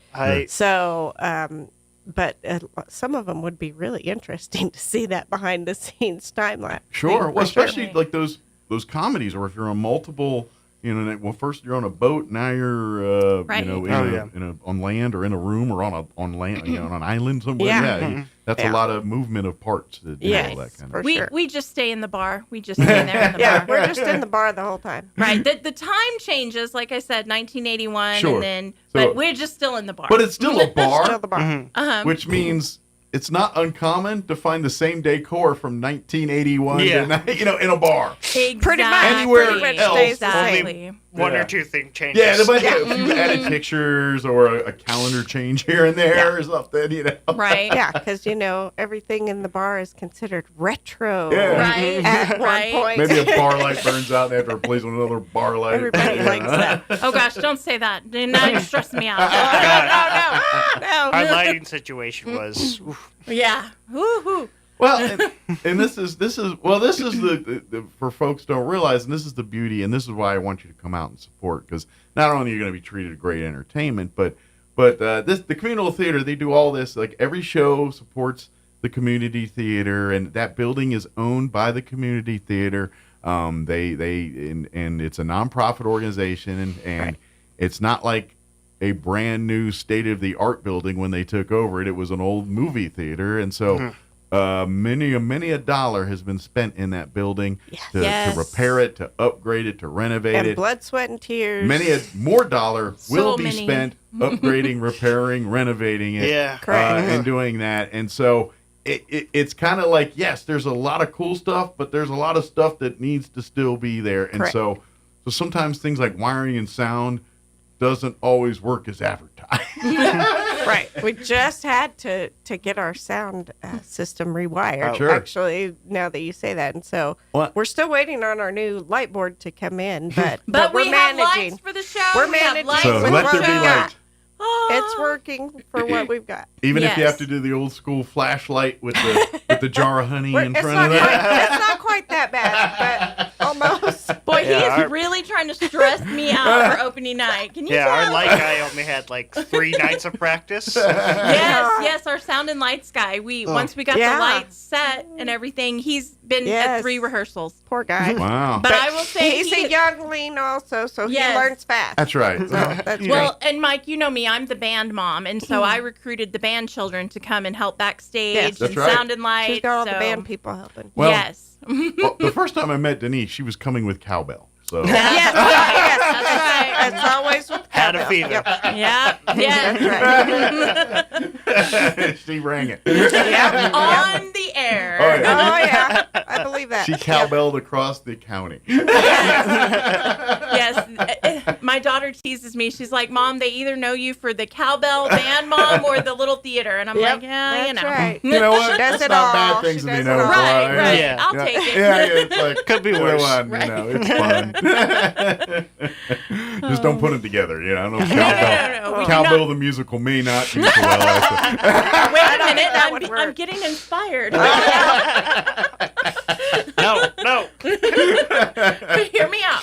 But some of them would be really interesting to see that behind the scenes time lapse. Sure. Well, especially like those comedies, or if you're on multiple, first you're on a boat, now you're on land or in a room or on land, on an island somewhere. Yeah. That's a lot of movement of parts to do all that kind of stuff. We just stay in the bar. We just stay there in the bar. We're just in the bar the whole time. Right. The time changes, like I said, 1981, and then but we're just still in the bar. But it's still a bar. Still the bar. Which means it's not uncommon to find the same decor from 1981 to, in a bar. Exactly. Pretty much. Anywhere else. Exactly. One or two thing changes. Yeah, there might be a few added pictures or a calendar change here and there or something, Right. Yeah, because, everything in the bar is considered retro. Yeah. Right. At one point. Maybe a bar light burns out and they have to replace with another bar light. Everybody likes that. Oh, gosh, don't say that. Now you're stressing me out. No. Our lighting situation was... Yeah. Woo-hoo. Well, and this is the for folks don't realize, and this is the beauty, and this is why I want you to come out and support, because not only are you going to be treated great entertainment, but the communal theater, they do all this, like every show supports the community theater, and that building is owned by the community theater. And it's a nonprofit organization, and it's not like a brand new state of the art building when they took over it. It was an old movie theater, and so. Many a dollar has been spent in that building to repair it, to upgrade it, to renovate it. And blood, sweat, and tears. More dollar will be spent upgrading, repairing, renovating it, and doing that. And so it's kind of like, yes, there's a lot of cool stuff, but there's a lot of stuff that needs to still be there. And so sometimes things like wiring and sound doesn't always work as advertised. Right. We just had to get our sound system rewired, actually, now that you say that. And so we're still waiting on our new light board to come in, but we're we managing. Have lights for the show. We're managing. So with let what there be we light. got. It's working for what we've got. Even if you have to do the old school flashlight with the jar of honey in front of that. It's not quite that bad, but almost. Boy, he is really trying to stress me out for opening night. Can you tell? Our light guy only had like 3 nights of practice. Yes, our sound and lights guy. Once we got the lights set and everything, he's been at 3 rehearsals. Poor guy. Wow. But I will say he's a young lean also, so he learns fast. That's right. So that's well, and Mike, you know me, I'm the band mom, and so I recruited the band children to come and help backstage and sound and lights. She's got all the band people helping. Well, yes. Well, the first time I met Denise, she was coming with cowbell. So yes, that's right. It's always with had a fever. Yep. That's right. She rang it. Yep. On the air. Oh yeah. I believe that. She cowbelled across the county. Yes. My daughter teases me. She's like, Mom, they either know you for the cowbell band mom or the little theater. And I'm like, yeah, that's right. You know what? That's That's not bad things to be known for. Right. Yeah. I'll take it. Yeah, it's like, could be worse. It's fun. Just don't put them together. No, cowbell the musical may not do so well. Wait a minute. I'm getting inspired. No. Hear me out.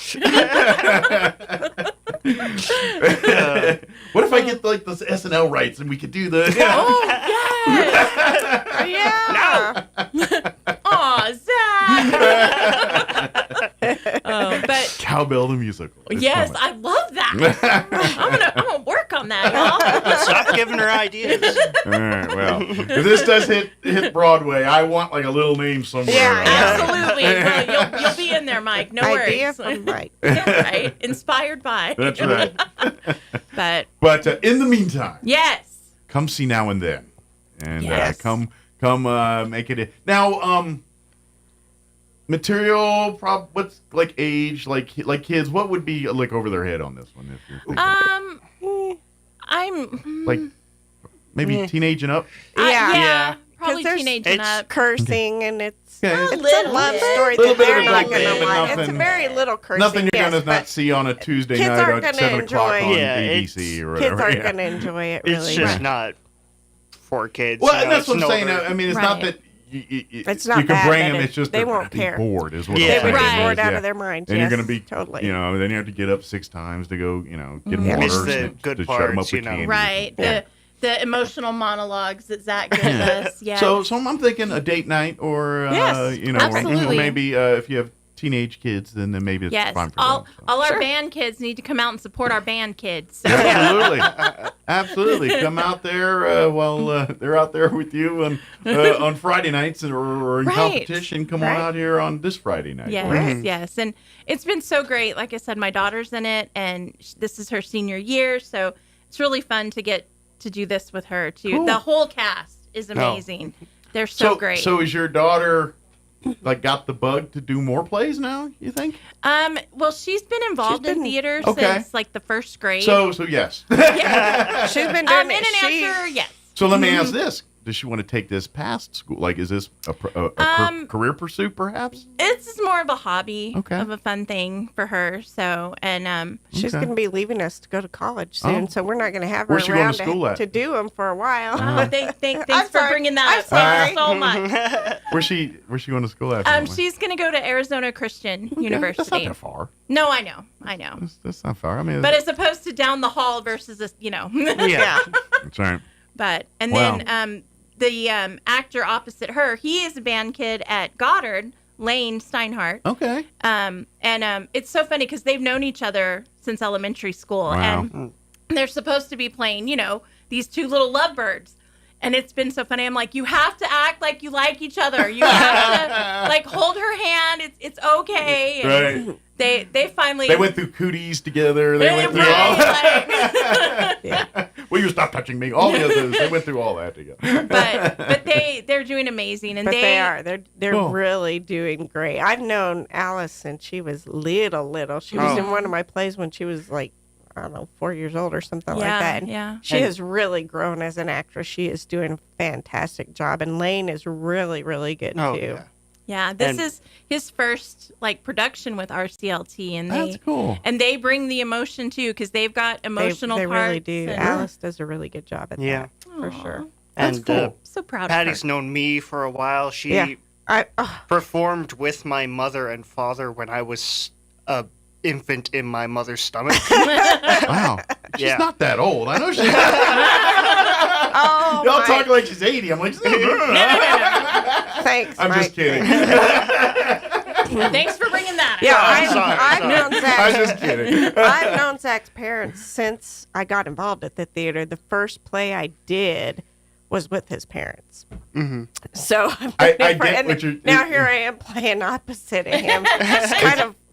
What if I get like the SNL rights and we could do the? Oh yes. Yeah. No. Aw, Zach. But Cowbell the musical. It's yes, coming. I love that. I'm gonna work on that, y'all. Stop giving her ideas. All right, well, if this does hit Broadway, I want like a little name somewhere. Yeah, absolutely. Well, you'll be in there, Mike. No Idea worries. from Mike. Right? Inspired by. That's right. But in the meantime, yes. come see Now and Then, and Yes. come make it. Now, material, what's like age, like kids, what would be like over their head on this one? If you're thinking? I'm Like maybe teenage and up. yeah. 'Cause Probably there's- teenage and it's up. cursing and it's Okay. it's a little love bit. story Little that bit of they're a not black going to babe, but like. It's a nothing- very little cursing. Nothing you're yes, gonna not but see on a Tuesday kids night aren't at gonna 7 o'clock enjoy- on Yeah, ABC or whatever. kids aren't yeah. going to enjoy it. Really, It's just not for kids. Well, you and know, that's what I'm it's saying. older. I mean, it's Right. not that It's not you can bad, bring but them. it- It's just they they're won't gonna be care. bored. Is what Yeah, I'm they would saying. be bored is, out yeah. of their minds. And you're yes, gonna be totally. then you have to get up 6 times to go. Get them Yeah. water. Miss the and good to shut them up parts, with you know. candy. Right. The emotional monologues that Zach gives us. Yeah. So I'm thinking a date night, or Yes, or absolutely. maybe if you have teenage kids, then maybe it's yes. fine for All them. our band kids need to come out and support our band kids. So. Absolutely, absolutely. Come out there while they're out there with you on Friday nights or in Right. competition. Come on Right. out here on this Friday night. Yes, yes. And it's been so great. Like I said, my daughter's in it, and this is her senior year. So it's really fun to get to do this with her, too. Cool. The whole cast is amazing. They're so great. So is your daughter got the bug to do more plays now, you think? Well, she's been involved in theater Okay. since like the first grade. So yes. yeah. She's been doing in it. an answer, yes. So let me ask this. Does she want to take this past school? Like, is this a career pursuit, perhaps? It's more of a hobby, Okay. of a fun thing for her. So, and She's going to be leaving us to go to college soon, Oh. so we're not going to have her Where's she going around to school at? to do them for a while. thanks I'm for sorry. bringing that I'm up. sorry. Thank you so much. Where's she going to school at? She's going to go to Arizona Christian University. That's not that far. No, I know. That's not far. I mean, But as opposed to down the hall versus, yeah. That's right. But, and Wow. then the actor opposite her, he is a band kid at Goddard, Lane Steinhardt. Okay. And it's so funny because they've known each other since elementary school. Wow. And they're supposed to be playing, these two little lovebirds. And it's been so funny. I'm like, you have to act like you like each other. You have to like hold her hand. It's okay. And Right. They finally They went through cooties together. They went through all. Will you stop touching me? All the others. They went through all that together. but they're doing amazing, and But they are. are. They're Cool. really doing great. I've known Alice since she was little. She was in one of my plays when she was like, I don't know, 4 years old or something like that. And yeah. She has really grown as an actress. She is doing a fantastic job. And Lane is really, really good too. Yeah, this And- is his first like production with RCLT, and That's cool. And they bring the emotion too, because they've got emotional They parts. really do. and- Alice does a really good job at Yeah. that, for sure. That's And cool. So proud Patty's of her. known me for a while. She Yeah. performed with my mother and father when I was a infant in my mother's stomach. Wow. She's Yeah. not that old. I know she's Oh, Y'all Mike. talk like she's 80. I'm like, Thanks, I'm Mike. just kidding. Thanks for bringing that. Yeah, up. I've known Zach. I was just kidding. I've known Zach's parents since I got involved at the theater. The first play I did was with his parents. Mm-hmm. So I and get what you're. now here I am playing opposite of him. It's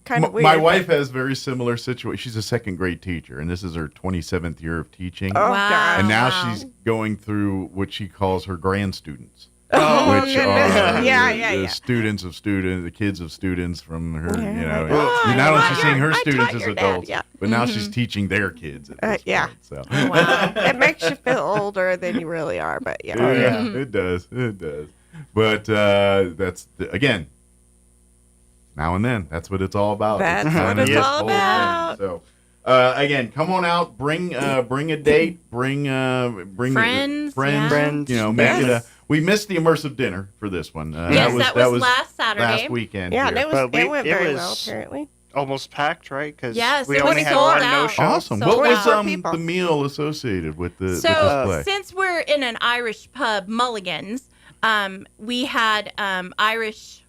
kind of weird. My wife has very similar situation. She's a second grade teacher, and this is her 27th year of teaching. Oh, wow. And now she's going through what she calls her grand students. Oh, which goodness. are Yeah. the students of students, the kids of students from her, Yeah. not only she's seeing her I students taught as your dad, adults, yeah. but now she's teaching their kids. At this yeah. point, so. Wow. It makes you feel older than you really are, but yeah. Yeah, it does. It does. But that's, again, now and then. That's what it's all about. That's It's what kind of it's this all whole thing. about. So, again, come on out. Bring a date. Bring Friends, friends. yeah. Make it a. We missed the immersive dinner for this one. Yes, that was last Saturday. Last weekend. Yeah, here. and it went very well, apparently. Almost packed, right? Because Yes, we it was only had sold one out. no-show. Awesome. Sold What was out. the meal associated with the with So this play? since we're in an Irish pub, Mulligan's, We had Irish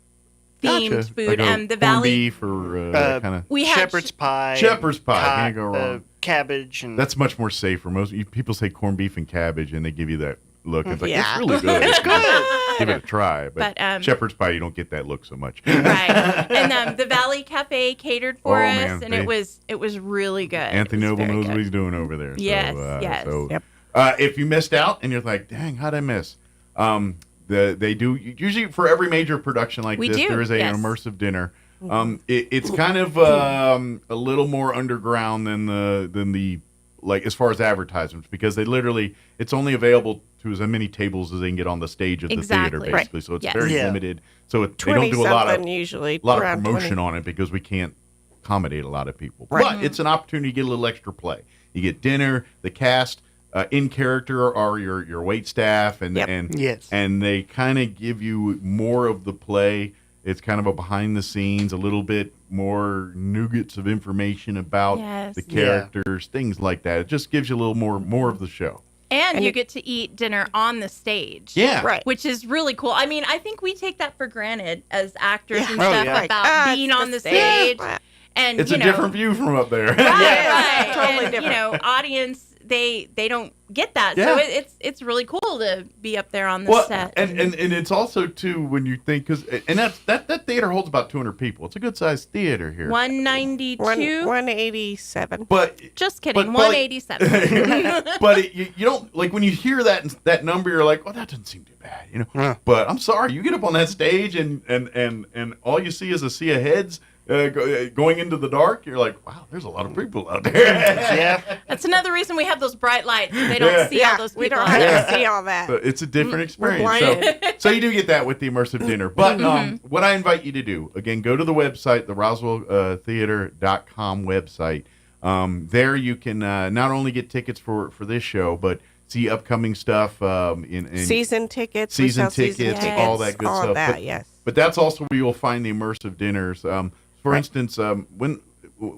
themed food. Like The corned Valley beef or kind of we had shepherd's pie. Shepherd's pie. Can't go wrong. Cabbage and that's much more safe for most people. Say corned beef and cabbage, and they give you that look. It's like Yeah. it's really good. It's good. Give it a try. But shepherd's pie, you don't get that look so much. Right. And the Valley Cafe catered for us, man, and it was really good. Anthony Noble knows what he's doing over there. Yes, so, yes. So, Yep. If you missed out and you're like, dang, how'd I miss? They do usually for every major production like this, there is an immersive dinner. It's kind of a little more underground than the like as far as advertisements, because they literally it's only available to as many tables as they can get on the stage of the theater, basically. Right. So it's Yes. very Yeah. limited. So they don't do a lot of usually promotion 20. on it because we can't accommodate a lot of people. Right. But it's an opportunity to get a little extra play. You get dinner, the cast. In character are your wait staff, and and they kind of give you more of the play. It's kind of a behind the scenes, a little bit more nuggets of information about the characters, things like that. It just gives you a little more of the show. And you get to eat dinner on the stage. Yeah. Right. Which is really cool. I mean, I think we take that for granted as actors and Oh, stuff yeah. about being on the stage. And It's a different view from up there. Right. Totally and, different. audience, they don't get that. Yeah. So it's really cool to be up there on the Well, set. and it's also too when you think that theater holds about 200 people. It's a good sized theater here. 192, 187. But just kidding, but 187. But you don't like when you hear that number, you're like, oh, that doesn't seem too bad, you know. But I'm sorry, you get up on that stage and all you see is a sea of heads. Going into the dark, you're like, wow, there's a lot of people out there. Yeah. That's another reason we have those bright lights. They don't see all those people. We don't out have there. to see all that. So it's a different We're experience. blinded. So you do get that with the immersive dinner. But what I invite you to do, again, go to the website, the RoswellTheater.com website. There you can not only get tickets for this show, but see upcoming stuff in season tickets, season tickets, all that good all stuff. That, yes. But that's also where you'll find the immersive dinners. For instance, when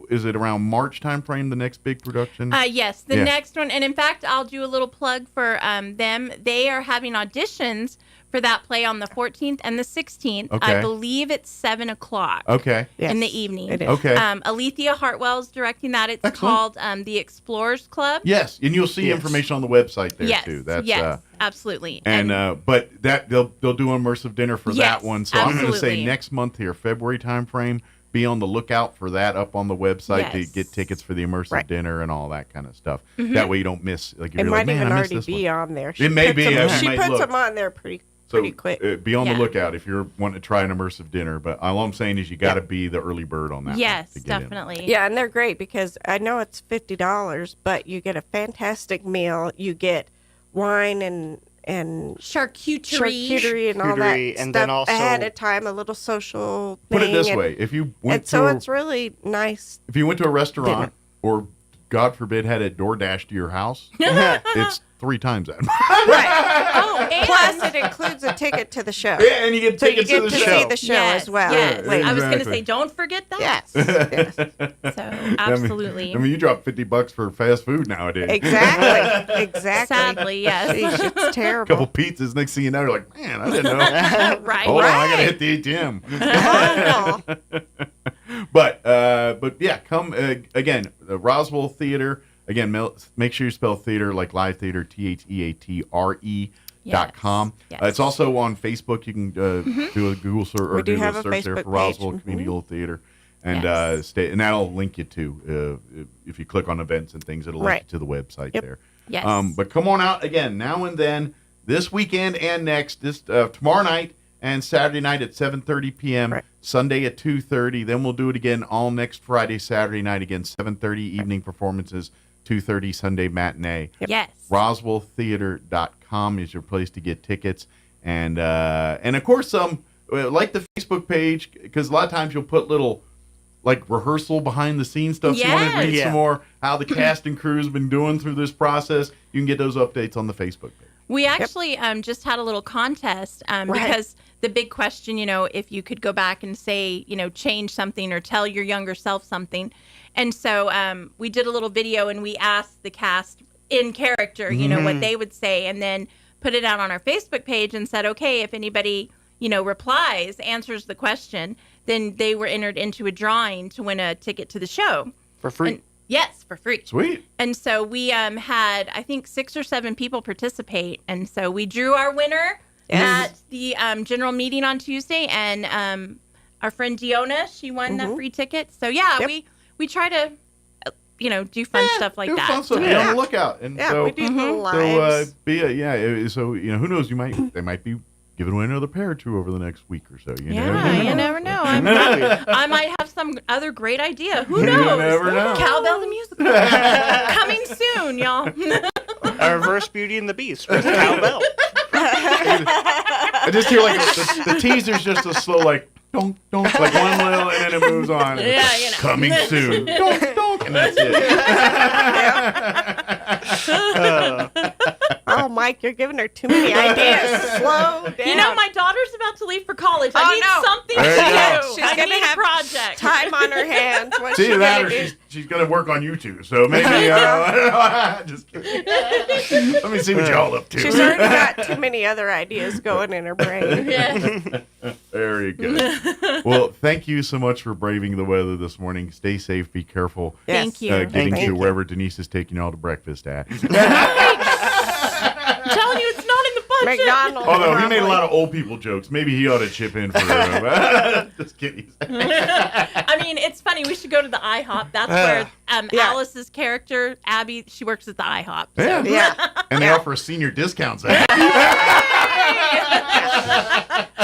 is it around March time frame, the next big production? Yes, the next one. And in fact, I'll do a little plug for them. They are having auditions for that play on the 14th and the 16th. Okay. I believe it's 7 o'clock. Okay. In the evening. It is. Okay. Alethea Hartwell's directing that. It's Excellent. called The Explorers Club. Yes, and you'll see information on the website there too. That's yes, absolutely. And but that they'll do an immersive dinner for that one. So I'm going to say absolutely. next month here, February time frame. Be on the lookout for that up on the website to get tickets for the immersive dinner and all that kind of stuff. Mhm. That way you don't miss. Like if It you're might like, man, even I missed already this be one. on there. It may be. She might puts look. them on there pretty quick. Be on the lookout if you're wanting to try an immersive dinner. But all I'm saying is you got to be the early bird on that. Yes, one to get in. definitely. Yeah, and they're great because I know it's $50, but you get a fantastic meal. You get wine and charcuterie and all that and stuff then also ahead of time, a little social Put thing. it this and- way: if you went and so to it's really nice. if you went to a restaurant or God forbid had it DoorDash to your house, it's 3 times that. Oh, and plus it includes a ticket to the show. Yeah, and you get tickets so you to get the to show. see the show Yes, as well. yes. Yeah, I was going to exactly. say, don't forget that. Yes. So, absolutely. I mean, you drop $50 for fast food nowadays. Exactly. Exactly. Sadly, yes. Sheesh, it's A terrible. couple pizzas. Next thing you know, you're like, man, I didn't know. Right. Hold on, I gotta hit the ATM. But yeah, come again. The Roswell Theater. Again, make sure you spell theater like live theater, theatre.com. Yes. It's also on Facebook. You can do a Google search or We do do have a a search there Facebook for Roswell page. Community Little Theater, and Yes. and that'll link you to if you click on events and things, it'll link Right. you to the website Yep. there. Yes. But come on out again now and then, this weekend and next, this tomorrow night and Saturday night at 7:30 p.m. Right. Sunday at 2:30. Then we'll do it again all next Friday, Saturday night again, 7:30 evening performances, 2:30 Sunday matinee. Yes. RoswellTheater.com is your place to get tickets, and of course like the Facebook page, because a lot of times you'll put little like rehearsal behind the scenes stuff. So you want to read Yes. some more how the cast and crew's been doing through this process. You can get those updates on the Facebook page. We actually just had a little contest because the big question, if you could go back and say, change something or tell your younger self something. And so we did a little video and we asked the cast in character, what they would say. And then put it out on our Facebook page and said, okay, if anybody, replies, answers the question, then they were entered into a drawing to win a ticket to the show. For free? And, yes, for free. Sweet. And so we had, I think, 6 or 7 people participate. And so we drew our winner at the general meeting on Tuesday. And our friend Diona, she won that free ticket. So, we try to, do fun stuff like that. Fun stuff. Be on the lookout. And so, we do little lives. So, who knows? They might be giving away another pair or two over the next week or so. You never know. I might have some other great idea. Who knows? You never know. Cowbell the musical. Coming soon, y'all. A reverse Beauty and the Beast with Cowbell. I just hear like the teaser's just a slow don't, like one little, and then it moves on. Coming soon. Don't, and that's it. Oh, Mike, you're giving her too many ideas. Slow down. My daughter's about to leave for college. I need something to do. She's going to have project. time on her hands. What's See she that, gonna or do? she's going to work on YouTube. So maybe, I don't know. Just kidding. Let me see what y'all up to. She's already got too many other ideas going in her brain. Very good. Well, thank you so much for braving the weather this morning. Stay safe. Be careful. Yes. Thank you. Getting to wherever Denise is taking y'all to breakfast at. I'm telling you, it's not in the budget. McDonald's. Although he made a lot of old people jokes. Maybe he ought to chip in for just kidding. I mean, it's funny. We should go to the IHOP. That's where Alice's character, Abby, she works at the IHOP. So. Yeah. And they offer senior discounts.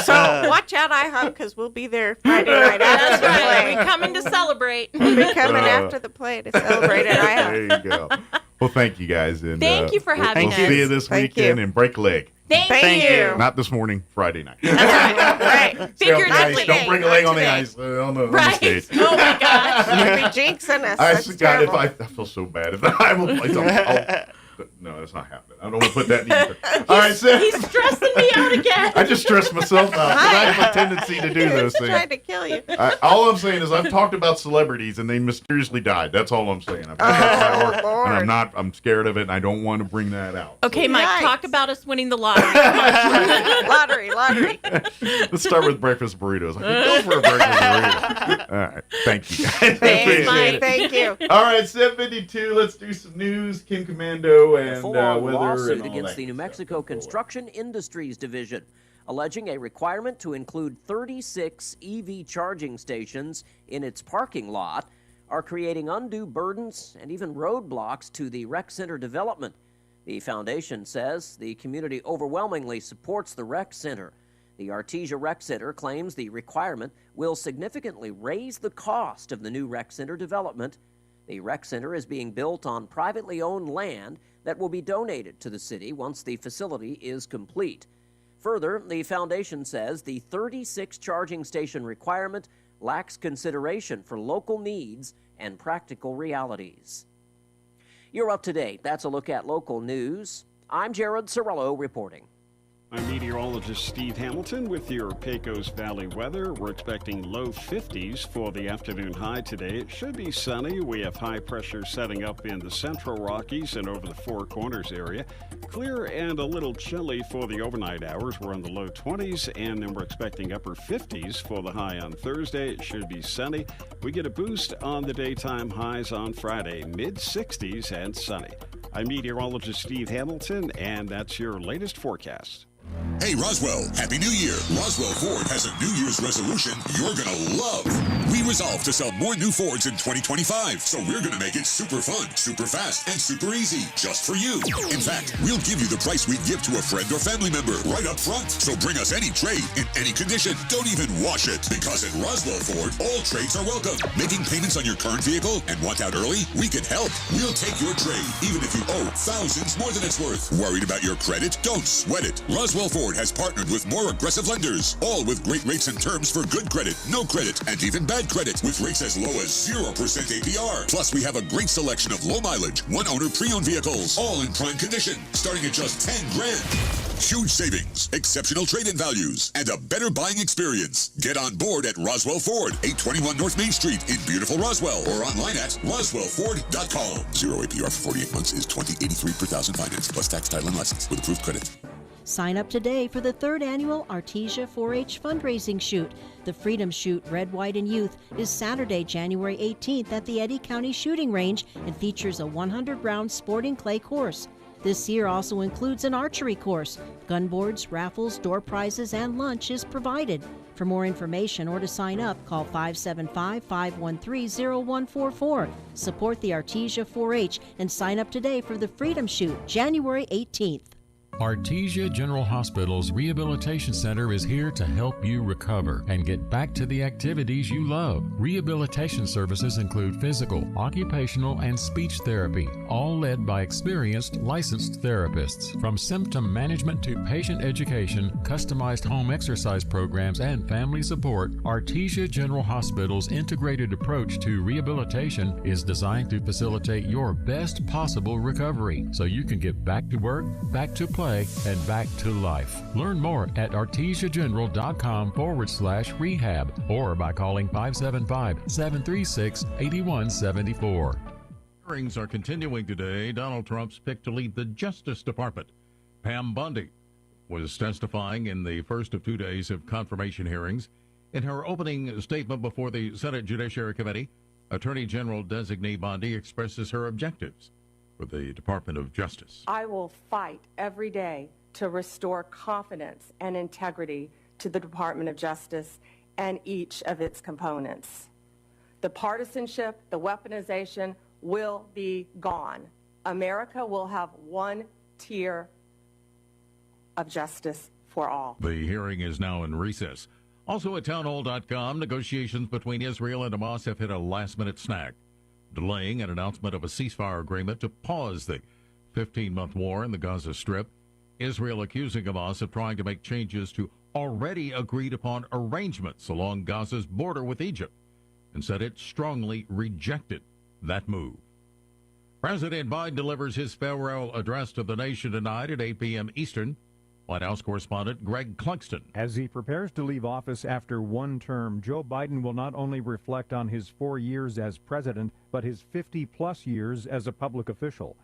So watch out, IHOP, because we'll be there Friday night after the play. We're coming to celebrate. We'll be coming after the play to celebrate at IHOP. There you go. Well, thank you guys. And thank you for having us. us. We'll see you this weekend and break a leg. Thank you. Not this morning, Friday night. Right. Figuratively. Don't bring a leg on the ice on the stage. Oh, my gosh. You'll be jinxing us. I feel so bad if I will play something. No, that's not happening. I don't want to put that in either. All right, Sam. He's stressing me out again. I just stressed myself out because I have a tendency to do those things. Trying to kill you. All I'm saying is I've talked about celebrities and they mysteriously died. That's all I'm saying. And I'm scared of it and I don't want to bring that out. Okay, Mike, talk about us winning the lottery. Lottery. Let's start with breakfast burritos. I can go for a breakfast burrito. All right. Thank you, guys. Thanks, Mike. Thank you. All right, 7:52. Let's do some news. Kim Commando and weather. Lawsuit against the New Mexico Construction Industries Division, alleging a requirement to include 36 EV charging stations in its parking lot are creating undue burdens and even roadblocks to the rec center development. The foundation says the community overwhelmingly supports the rec center. The Artesia Rec Center claims the requirement will significantly raise the cost of the new rec center development. The rec center is being built on privately owned land that will be donated to the city once the facility is complete. Further, the foundation says the 36 charging station requirement lacks consideration for local needs and practical realities. You're up to date. That's a look at local news. I'm Jared Cirillo reporting. I'm meteorologist Steve Hamilton with your Pecos Valley weather. We're expecting low 50s for the afternoon high today. It should be sunny. We have high pressure setting up in the central Rockies and over the Four Corners area. Clear and a little chilly for the overnight hours. We're in the low 20s, and then we're expecting upper 50s for the high on Thursday. It should be sunny. We get a boost on the daytime highs on Friday, mid 60s and sunny. I'm meteorologist Steve Hamilton, and that's your latest forecast. Hey Roswell, Happy New Year! Roswell Ford has a New Year's resolution you're gonna love. We resolved to sell more new Fords in 2025, so we're gonna make it super fun, super fast, and super easy, just for you. In fact, we'll give you the price we'd give to a friend or family member right up front. So bring us any trade in any condition. Don't even wash it, because at Roswell Ford, all trades are welcome. Making payments on your current vehicle and want out early? We can help. We'll take your trade, even if you owe thousands more than it's worth. Worried about your credit? Don't sweat it. Roswell Ford has partnered with more aggressive lenders, all with great rates and terms for good credit, no credit, and even bad credit, with rates as low as 0% APR. Plus, we have a great selection of low mileage, one-owner pre-owned vehicles, all in prime condition, starting at just $10 grand. Huge savings, exceptional trade-in values, and a better buying experience. Get on board at Roswell Ford, 821 North Main Street in beautiful Roswell, or online at roswellford.com. 0 APR for 48 months is $20.83 per thousand finance, plus tax, title, and license with approved credit. Sign up today for the 3rd annual Artesia 4-H fundraising shoot. The Freedom Shoot Red, White, and Youth is Saturday, January 18th at the Eddy County Shooting Range and features a 100-round sporting clay course. This year also includes an archery course. Gun boards, raffles, door prizes, and lunch is provided. For more information or to sign up, call 575-513-0144. Support the Artesia 4-H and sign up today for the Freedom Shoot, January 18th. Artesia General Hospital's Rehabilitation Center is here to help you recover and get back to the activities you love. Rehabilitation services include physical, occupational, and speech therapy, all led by experienced, licensed therapists. From symptom management to patient education, customized home exercise programs, and family support, Artesia General Hospital's integrated approach to rehabilitation is designed to facilitate your best possible recovery so you can get back to work, back to play, and back to life. Learn more at artesiageneral.com/rehab or by calling 575-736-8174. Hearings are continuing today. Donald Trump's pick to lead the Justice Department. Pam Bondi was testifying in the first of 2 days of confirmation hearings. In her opening statement before the Senate Judiciary Committee, Attorney General designee Bondi expresses her objectives for the Department of Justice. I will fight every day to restore confidence and integrity to the Department of Justice and each of its components. The partisanship, the weaponization will be gone. America will have one tier of justice for all. The hearing is now in recess. Also at townhall.com, negotiations between Israel and Hamas have hit a last-minute snag, delaying an announcement of a ceasefire agreement to pause the 15-month war in the Gaza Strip. Israel accusing Hamas of trying to make changes to already agreed-upon arrangements along Gaza's border with Egypt, and said it strongly rejected that move. President Biden delivers his farewell address to the nation tonight at 8 p.m. Eastern. White House correspondent Greg Clugston. As he prepares to leave office after one term, Joe Biden will not only reflect on his 4 years as president, but his 50-plus years as a public official.